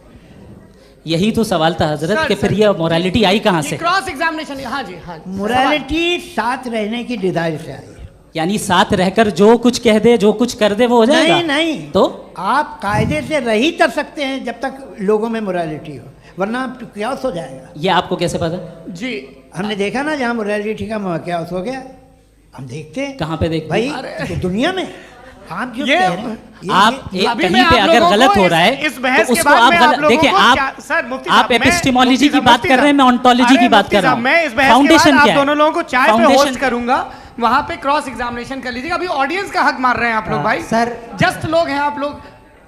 यही तो सवाल था हजरत कि फिर ये मोरालिटी आई कहाँ से? Cross examination. हाँ जी, हाँ। मोरालिटी साथ रहने की डिजायर से आई है। यानी साथ रहकर जो कुछ कह दे, जो कुछ कर दे, वो हो जाएगा? नहीं नहीं, तो आप कायदे से रह ही कर सकते हैं जब तक लोगों में मोरालिटी हो, वरना क्यास हो जाएगा। ये आपको कैसे पता? जी, हमने देखा ना जहाँ मोरालिटी का क्यास हो गया, हम देखते हैं। कहाँ पे देखते भाई तो दुनिया में आप जो आप कहीं पे अगर गलत हो रहा है तो उसको आप गलत देखिए। आप एपिस्टेमोलॉजी की बात कर रहे हैं, मैं ऑन्टोलॉजी की बात कर रहा हूँ। मैं इस बहस के बाद आप दोनों लोगों को चाय पे होस्ट करूंगा, वहां पे क्रॉस एग्जामिनेशन कर लीजिएगा। अभी ऑडियंस का हक मार रहे हैं आप लोग भाई, सर जस्ट लोग हैं आप लोग।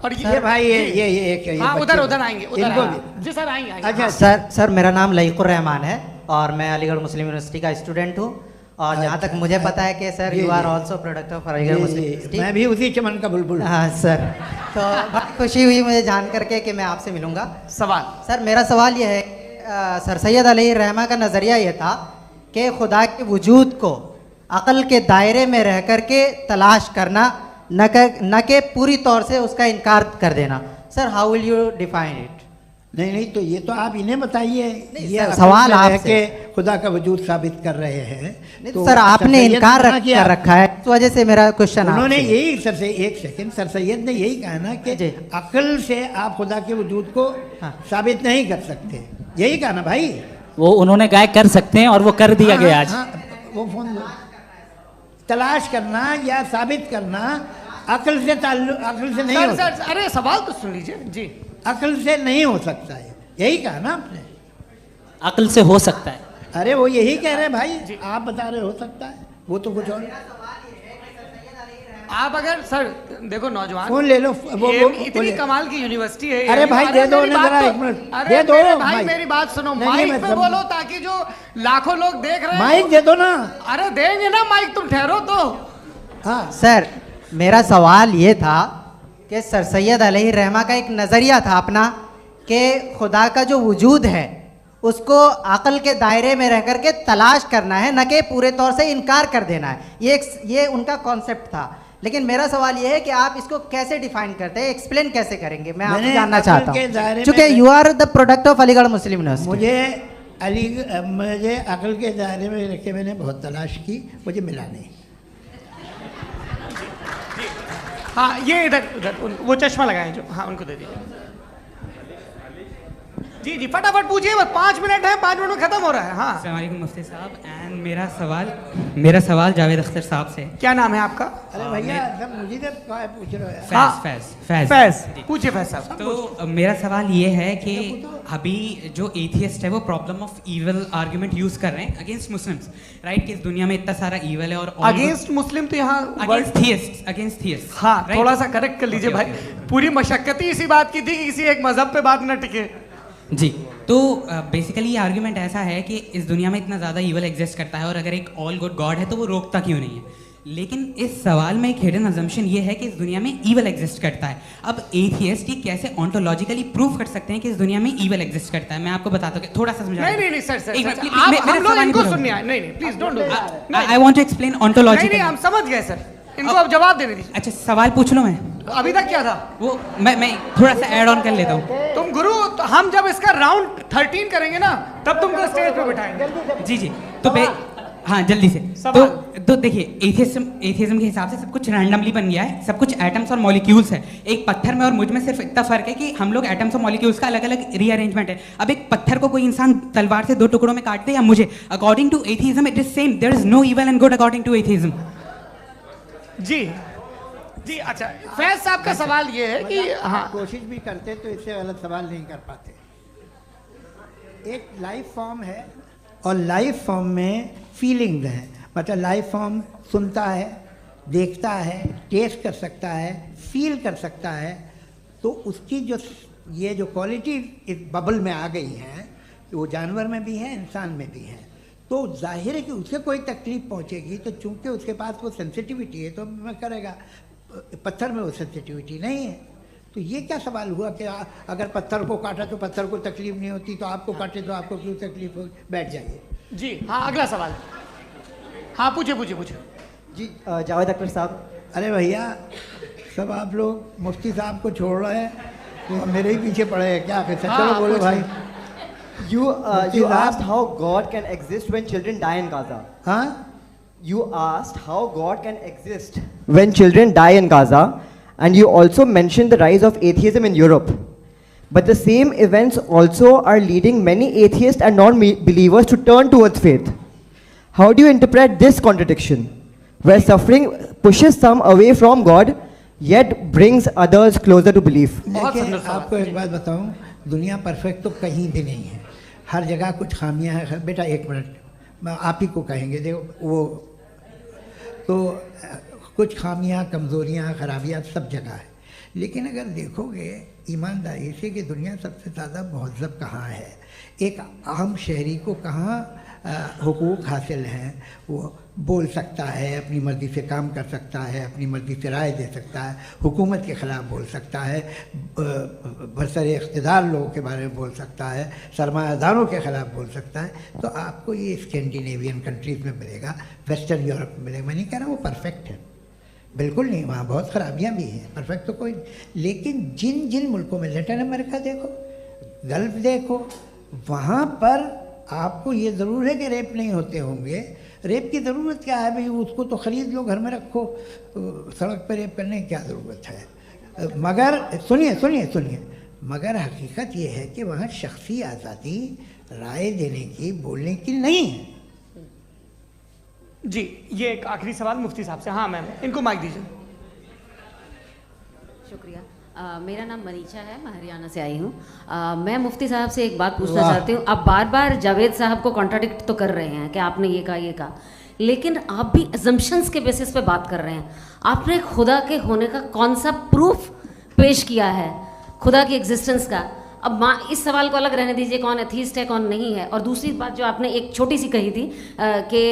और ये भाई ये हाँ, उधर आएंगे, जी सर आएंगे। अच्छा सर मेरा नाम लईकुर रहमान है और मैं अलीगढ़ मुस्लिम यूनिवर्सिटी का स्टूडेंट हूँ। और जहाँ तक मुझे पता है कि sir you are also product of Aligarh Muslim University. मैं भी उसी चमन का बुलबुल। हाँ सर, तो बहुत खुशी हुई मुझे जान करके कि मैं आपसे मिलूंगा। सवाल सर, मेरा सवाल यह है, सर सैयद अलैहि रहमा का नज़रिया यह था कि खुदा के वजूद को अक़ल के दायरे में रह कर के तलाश करना, न कि पूरी तौर से उसका इनकार कर देना। Sir how will you define it? नहीं तो ये तो आप इन्हें बताइए। ये सवाल आपसे खुदा का वजूद साबित कर रहे हैं तो सर आपने इनकार कर रखा है, इस वजह से मेरा क्वेश्चन उन्होंने यही सर से एक सेकंड सर सैयद ने यही कहा ना कि अक्ल से आप खुदा के वजूद को साबित नहीं कर सकते, यही कहा ना भाई। वो उन्होंने कहा कर सकते हैं और वो कर दिया गया आज। वो फोन तलाश करना या साबित करना अक्ल से नहीं हो सकता। अरे सवाल तो सुन लीजिए जी। अक्ल से नहीं हो सकता है, यही कहा ना आपने। अक्ल से हो सकता है, अरे वो यही कह रहे हैं भाई, आप बता रहे हो सकता है, वो तो कुछ और। आप अगर सर देखो नौजवान फोन ले लो, वो इतनी कमाल की यूनिवर्सिटी है। अरे भाई दे दो जरा, एक मिनट दे दो भाई, मेरी बात सुनो, माइक पे बोलो ताकि जो लाखों लोग देख रहे हैं। माइक दे दो ना। अरे देंगे ना माइक, तुम ठहरो तो। हाँ सर, मेरा सवाल ये था कि सर सैयद अलैहि रहमा का एक नज़रिया था अपना कि खुदा का जो वजूद है उसको अक़ल के दायरे में रह कर के तलाश करना है, न कि पूरे तौर से इनकार कर देना है। ये उनका कॉन्सेप्ट था। लेकिन मेरा सवाल ये है कि आप इसको कैसे डिफाइन करते हैं, एक्सप्लेन कैसे करेंगे, मैं आपसे जानना चाहता हूँ, क्योंकि you are the product of Aligarh Muslim University. मुझे अक़ल के दायरे में रख के मैंने बहुत तलाश की, मुझे मिला नहीं। हाँ ये इधर वो चश्मा लगाए जो, हाँ उनको दे दीजिए। जी जी फटाफट पूछिए, बस 5 मिनट है, 5 मिनट में खत्म हो रहा है। हाँ अस्सलाम वालेकुम मुफ्ती साहब। एंड मेरा सवाल जावेद अख्तर साहब से। क्या नाम है आपका? अरे भैया सब मुझे तो पूछ रहे हो। फैज पूछिए फैज साहब। तो मेरा सवाल ये है कि अभी जो एथियस्ट है वो problem of evil argument use कर रहे हैं अगेंस्ट मुस्लिम्स, राइट? कि इस दुनिया में इतना सारा इविल है और अगेंस्ट मुस्लिम तो यहाँ अगेंस्ट थियस्ट। हाँ थोड़ा सा करेक्ट कर लीजिए भाई, पूरी मशक्कत ही इसी बात की थी कि किसी एक मजहब पे बात न टिके। जी, तो बेसिकली ये आर्ग्यूमेंट ऐसा है कि इस दुनिया में इतना ज़्यादा ईवल एग्जिस्ट करता है और अगर एक ऑल गुड गॉड है तो वो रोकता क्यों नहीं है? लेकिन इस सवाल में एक हिडन अजम्पशन ये है कि इस दुनिया में ईवल एग्जिस्ट करता है। अब एथियस्ट ये कैसे ऑन्टोलॉजिकली प्रूव कर सकते हैं कि इस दुनिया में ईवल एग्जिस्ट करता है? मैं आपको बताता हूँ, थोड़ा सा समझा। नहीं सर हम लोग इनको सुनने आए। नहीं please don't do that. I want to explain ontologically. नहीं हम समझ गए सर, इनको अब जवाब देने दीजिए। अच्छा सवाल पूछ लो। मैं अभी तक क्या था वो मैं थोड़ा सा ऐड ऑन कर लेता हूँ। तुम गुरु, तो हम जब इसका राउंड 13 करेंगे ना तब तुमको स्टेज पे बिठाएंगे। जी तो हाँ जल्दी से। तो देखिए एथियज्म के हिसाब से सब कुछ रैंडमली बन गया है, सब कुछ एटम्स और मॉलिक्यूल्स है। एक पत्थर में और मुझ में सिर्फ इतना फर्क है कि हम लोग एटम्स और मॉलिक्यूल्स का अलग अलग रीअरेंजमेंट है। अब एक पत्थर को कोई इंसान तलवार से 2 टुकड़ों में काट दे या मुझे, according to atheism it is same. There is no evil and good according to atheism. जी अच्छा, फैज साहब का सवाल ये है कि हाँ कोशिश भी करते तो इससे गलत सवाल नहीं कर पाते। एक लाइफ फॉर्म है और लाइफ फॉर्म में फीलिंग्स हैं, मतलब लाइफ फॉर्म सुनता है, देखता है, टेस्ट कर सकता है, फील कर सकता है। तो उसकी जो ये जो क्वालिटी इस बबल में आ गई हैं वो जानवर में भी है, इंसान में भी है। तो जाहिर है कि उसे कोई तकलीफ पहुंचेगी तो चूंकि उसके पास वो सेंसिटिविटी है तो मैं करेगा। पत्थर में वो सेंसिटिविटी नहीं है। तो ये क्या सवाल हुआ कि अगर पत्थर को काटा तो पत्थर को तकलीफ नहीं होती, तो आपको काटे तो आपको क्यों तकलीफ हो? बैठ जाइए। जी हाँ अगला सवाल। हाँ पूछे जी जावेद अख्तर साहब। अरे भैया सब आप लोग मुफ्ती साहब को छोड़ रहे हैं तो मेरे ही पीछे पड़े हैं क्या? चलो बोलो भाई। You asked how God can exist when children die in Gaza. Huh? You asked how God can exist when children die in Gaza, and you also mentioned the rise of atheism in Europe. But the same events also are leading many atheists and non-believers to turn towards faith. How do you interpret this contradiction, where suffering pushes some away from God, yet brings others closer to belief? देखिए आपको एक बात बताऊं, दुनिया perfect तो कहीं भी नहीं है, हर जगह कुछ खामियां हैं। बेटा एक मिनट आप ही को कहेंगे, देखो वो तो कुछ खामियां, कमज़ोरियां, खराबियां सब जगह है। लेकिन अगर देखोगे ईमानदारी से कि दुनिया सबसे ज़्यादा महज़ब कहाँ है, एक आम शहरी को कहाँ हुकूक हासिल हैं, वो बोल सकता है, अपनी मर्ज़ी से काम कर सकता है, अपनी मर्ज़ी से राय दे सकता है, हुकूमत के ख़िलाफ़ बोल सकता है, बरसरे इक़्तिदार लोगों के बारे में बोल सकता है, सरमायादारों के ख़िलाफ़ बोल सकता है। तो आपको ये स्कैंडिनेवियन कंट्रीज़ में मिलेगा, वेस्टर्न यूरोप में मिलेगा। मैं नहीं कह रहा वो परफेक्ट है, बिल्कुल नहीं, वहाँ बहुत ख़राबियाँ भी हैं, परफेक्ट तो कोई। लेकिन जिन जिन मुल्कों में, लैटिन अमेरिका देखो, गल्फ़ देखो, वहाँ पर आपको ये ज़रूर है कि रेप नहीं होते होंगे। रेप की ज़रूरत क्या है भाई? उसको तो ख़रीद लो, घर में रखो, सड़क पर रेप करने की क्या ज़रूरत है? मगर सुनिए, मगर हकीकत ये है कि वहाँ शख्सी आज़ादी राय देने की, बोलने की नहीं है। जी ये एक आखिरी सवाल मुफ्ती साहब से। हाँ मैम, इनको माइक दीजिए। शुक्रिया। मेरा नाम मनीषा है, मैं हरियाणा से आई हूँ। मैं मुफ्ती साहब से एक बात पूछना चाहती हूँ। आप बार बार जावेद साहब को कॉन्ट्राडिक्ट तो कर रहे हैं कि आपने ये कहा, लेकिन आप भी अजम्पशंस के बेसिस पे बात कर रहे हैं। आपने खुदा के होने का कौन सा प्रूफ पेश किया है, खुदा की एग्जिस्टेंस का? अब इस सवाल को अलग रहने दीजिए, कौन एथीस्ट है कौन नहीं है। और दूसरी बात जो आपने एक छोटी सी कही थी कि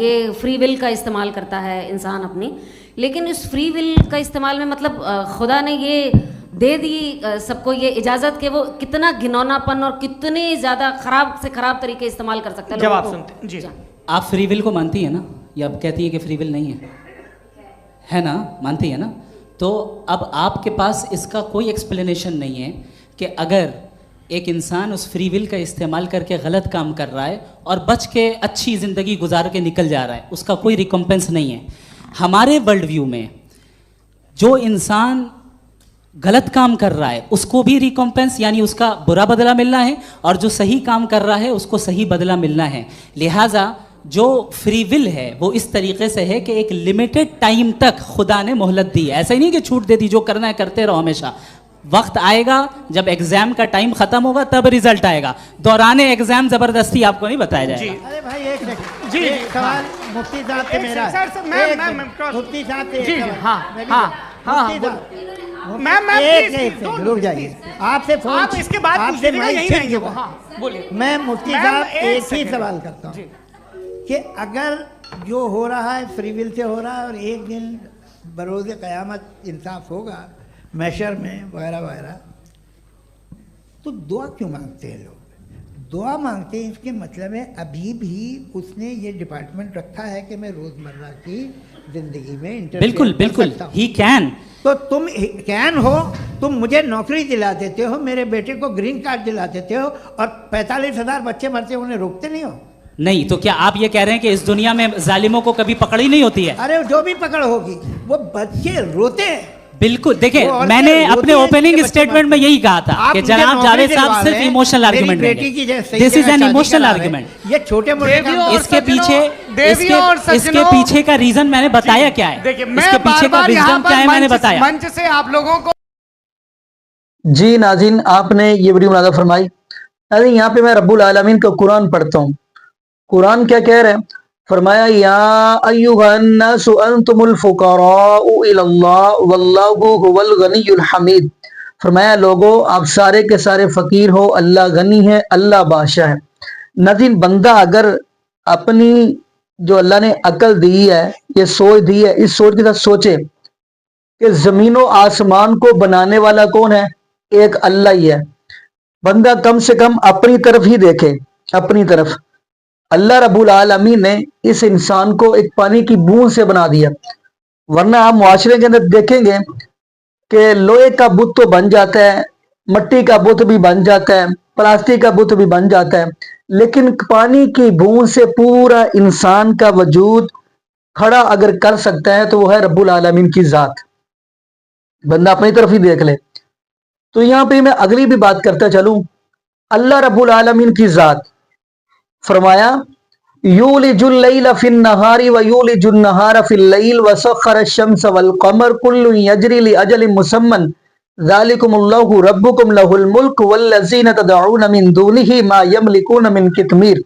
ये फ्री विल का इस्तेमाल करता है इंसान अपनी, लेकिन इस फ्री विल का इस्तेमाल में मतलब खुदा ने ये दे दी सबको ये इजाज़त कि वो कितना घिनौनापन और कितने ज़्यादा ख़राब से ख़राब तरीके इस्तेमाल कर सकता है। जवाब सुनते जी। आप फ्री विल को मानती है ना, या आप कहती है कि फ्री विल नहीं है ना? मानती है ना? तो अब आपके पास इसका कोई एक्सप्लेनेशन नहीं है कि अगर एक इंसान उस फ्री विल का इस्तेमाल करके गलत काम कर रहा है और बच के अच्छी ज़िंदगी गुजार के निकल जा रहा है, उसका कोई रिकम्पेंस नहीं है। हमारे वर्ल्ड व्यू में जो इंसान गलत काम कर रहा है उसको भी रिकॉम्पेंस यानी उसका बुरा बदला मिलना है, और जो सही काम कर रहा है उसको सही बदला मिलना है। लिहाजा जो फ्री विल है वो इस तरीके से है कि एक लिमिटेड टाइम तक खुदा ने मोहलत दी है। ऐसा ही नहीं कि छूट दे दी, जो करना है करते रहो हमेशा। वक्त आएगा जब एग्जाम का टाइम खत्म होगा तब रिजल्ट आएगा, दौराने एग्जाम जबरदस्ती आपको नहीं बताया जाएगा। अरे भाई एक सेकंड, जी सवाल मुफ्ती साहब से मेरा, मुफ्ती साहब से एक सवाल, रुक जाइए, आपसे फोन, आप इसके बाद आपसे यहीं रहेंगे वो। हाँ बोलिए। मैं मुफ्ती साहब एक ही सवाल करता हूँ कि अगर जो हो रहा है फ्री विल से हो रहा है और एक दिन बरोज़ क़यामत इंसाफ होगा मैशर में वगैरह वगैरह, तो दुआ क्यों मांगते हैं लोग? दुआ मांगते हैं इसके मतलब है अभी भी उसने ये डिपार्टमेंट रखा है कि मैं रोज़मर्रा की ज़िंदगी में बिल्कुल बिल्कुल ही कैन। तो तुम कैन हो, तुम मुझे नौकरी दिला देते हो, मेरे बेटे को ग्रीन कार्ड दिला देते हो, और 45,000 बच्चे मरते हो उन्हें रोकते नहीं हो। नहीं तो क्या आप ये कह रहे हैं कि इस दुनिया में जालिमों को कभी पकड़ ही नहीं होती है? अरे जो भी पकड़ होगी वो बच्चे रोते हैं। बिल्कुल, देखिए मैंने अपने ओपनिंग स्टेटमेंट में यही कहा था कि जनाब जावेद साहब सिर्फ इमोशनल आर्गुमेंट देंगे। This is an emotional argument. ये छोटे मोटे इसके पीछे का रीजन मैंने बताया क्या है, इसके पीछे का विजडम क्या है मैंने बताया। मंच से आप लोगों को जी नाज़रीन, आपने ये वीडियो मुनाज़ा फरमाई। नाज़रीन यहाँ पे मैं रब्बुल आलमीन का कुरान पढ़ता हूँ। कुरान क्या कह रहे हैं? फरमाया या अय्युहन्नासु अंतुमुल फुक़राउ इलल्लाह वल्लाहु हुवल गनियुल हमीद। फरमाया लोगो आप सारे के सारे फकीर हो, अल्लाह गनी है, अल्लाह बादशाह है। नाज़रीन बंदा अगर अपनी जो अल्लाह ने अकल दी है, ये सोच दी है, इस सोच के साथ सोचे कि जमीन व आसमान को बनाने वाला कौन है? एक अल्लाह ही है। बंदा कम से कम अपनी तरफ ही देखे, अपनी तरफ। अल्लाह रब्बुल आलमीन ने इस इंसान को एक पानी की बूंद से बना दिया, वरना आप मुआशरे के अंदर देखेंगे कि लोहे का बुत तो बन जाता है, मट्टी का बुत भी बन जाता है, प्लास्टिक का बुत भी बन जाता है, लेकिन पानी की बूंद से पूरा इंसान का वजूद खड़ा अगर कर सकता है तो वो है रब्बुल आलमीन की जात। बंदा अपनी तरफ ही देख ले। तो यहाँ पे मैं अगली भी बात करता चलूं, अल्लाह रब्बुल आलमीन की जात। फरमाया यूलिजुल लैला फिन नहारी व यूलिजुन नहारा फिल लैल व सख्खर अश-शम्स वल क़मर कुल्लुन यजरी लि अजलिन मुसम्मन ज़ालिकुमुल्लाहु रब्बुकुम लहुल मुल्क वल्लज़ीना तदऊन मिन दूनिही मा यमलिकून मिन कितमीर।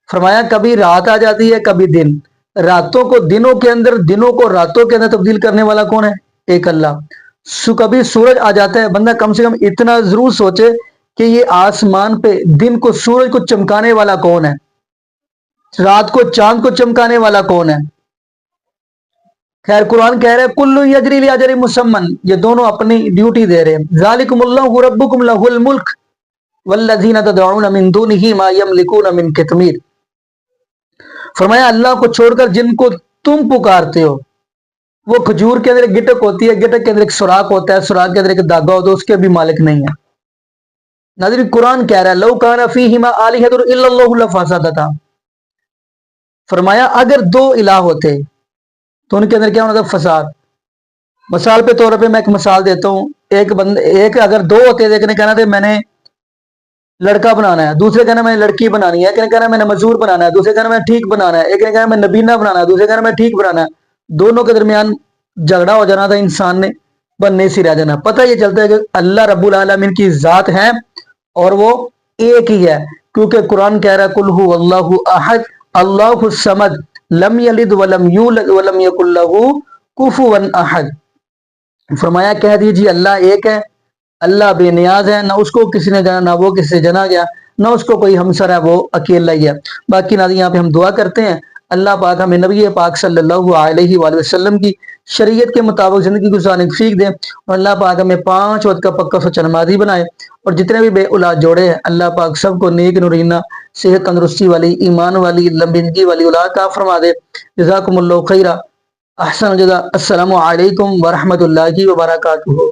फरमाया कभी रात आ जाती है, कभी दिन। रातों को दिनों के अंदर, दिनों को रातों के अंदर तब्दील करने वाला कौन है? एक अल्लाह। कभी सूरज आ जाता है, बंदा कम से कम इतना जरूर सोचे कि ये आसमान पे दिन को, सूरज को चमकाने वाला कौन है? रात को चांद को चमकाने वाला कौन है? खैर कुरान कह रहा है कुल्लु यजरी लि अजलिन मुसम्मन, ये दोनों अपनी ड्यूटी दे रहे हैं। ज़ालिकुमुल्लाहु रब्बुकुम लहुल मुल्क वल्लज़ीना तदऊन मिन दूनिही मा यमलिकून मिन कितमीर। फरमाया अल्लाह को छोड़कर जिनको तुम पुकारते हो, वो खजूर के अंदर एक गिटक होती है, गिटक के अंदर एक सुराख होता है, सुराख के अंदर एक धागा होता है, उसके भी मालिक नहीं है। नाज़रीन कुरान कह रहा है लौ काना फीहिमा आलिहतुन इल्लल्लाहु लफसदता। फरमाया अगर दो इलाह होते तो उनके अंदर क्या होना था? फसाद। मिसाल पे तौर पे मैं एक मिसाल देता हूँ, एक अगर दो होते, एक ने कहना था मैंने लड़का बनाना है, दूसरे कहना मैंने लड़की बनानी है, एक ने कहना मैंने मजदूर बनाना है, दूसरे कहना मैंने ठीक बनाना है, एक ने कहना मैंने नबीना बनाना है, दूसरे कहना मैंने ठीक बनाना है। दोनों के दरमियान झगड़ा हो जाना था, इंसान ने बनने से रह जाना। पता ये चलता है कि अल्लाह रब्बुल आलमीन की जात है और वो एक ही है, क्योंकि कुरान कह रहा है कुल हु अल्लाहु अहद अल्लाहु समद लम यलिद वलम यूलद वलम यकुल लहू कुफुवन अहद। फरमाया कह दीजिए अल्लाह एक है, अल्लाह बेनियाज है, ना उसको किसी ने जाना, ना वो किसी से जना गया, ना उसको कोई हमसर है, वो अकेला ही है। बाकी नाज़रीन यहाँ पे हम दुआ करते हैं अल्लाह पाक हमें नबी पाक सल्लल्लाहु अलैहि वसल्लम की शरीयत के मुताबिक ज़िंदगी गुजारने की सीख दें, और अल्लाह पाक हमें 5 वक्त का पक्का सच्चा नमाज़ी बनाए, और जितने भी बे औलाद जोड़े हैं अल्लाह पाक सबको नेक नूरीना सेहत तंदुरुस्ती वाली, ईमान वाली, लंबी ज़िंदगी वाली औलाद का फरमा दे। जज़ाकुमुल्लाहु खैरा, अहसन जज़ा। अस्सलामु अलैकुम व रहमतुल्लाहि व बरकातुहू।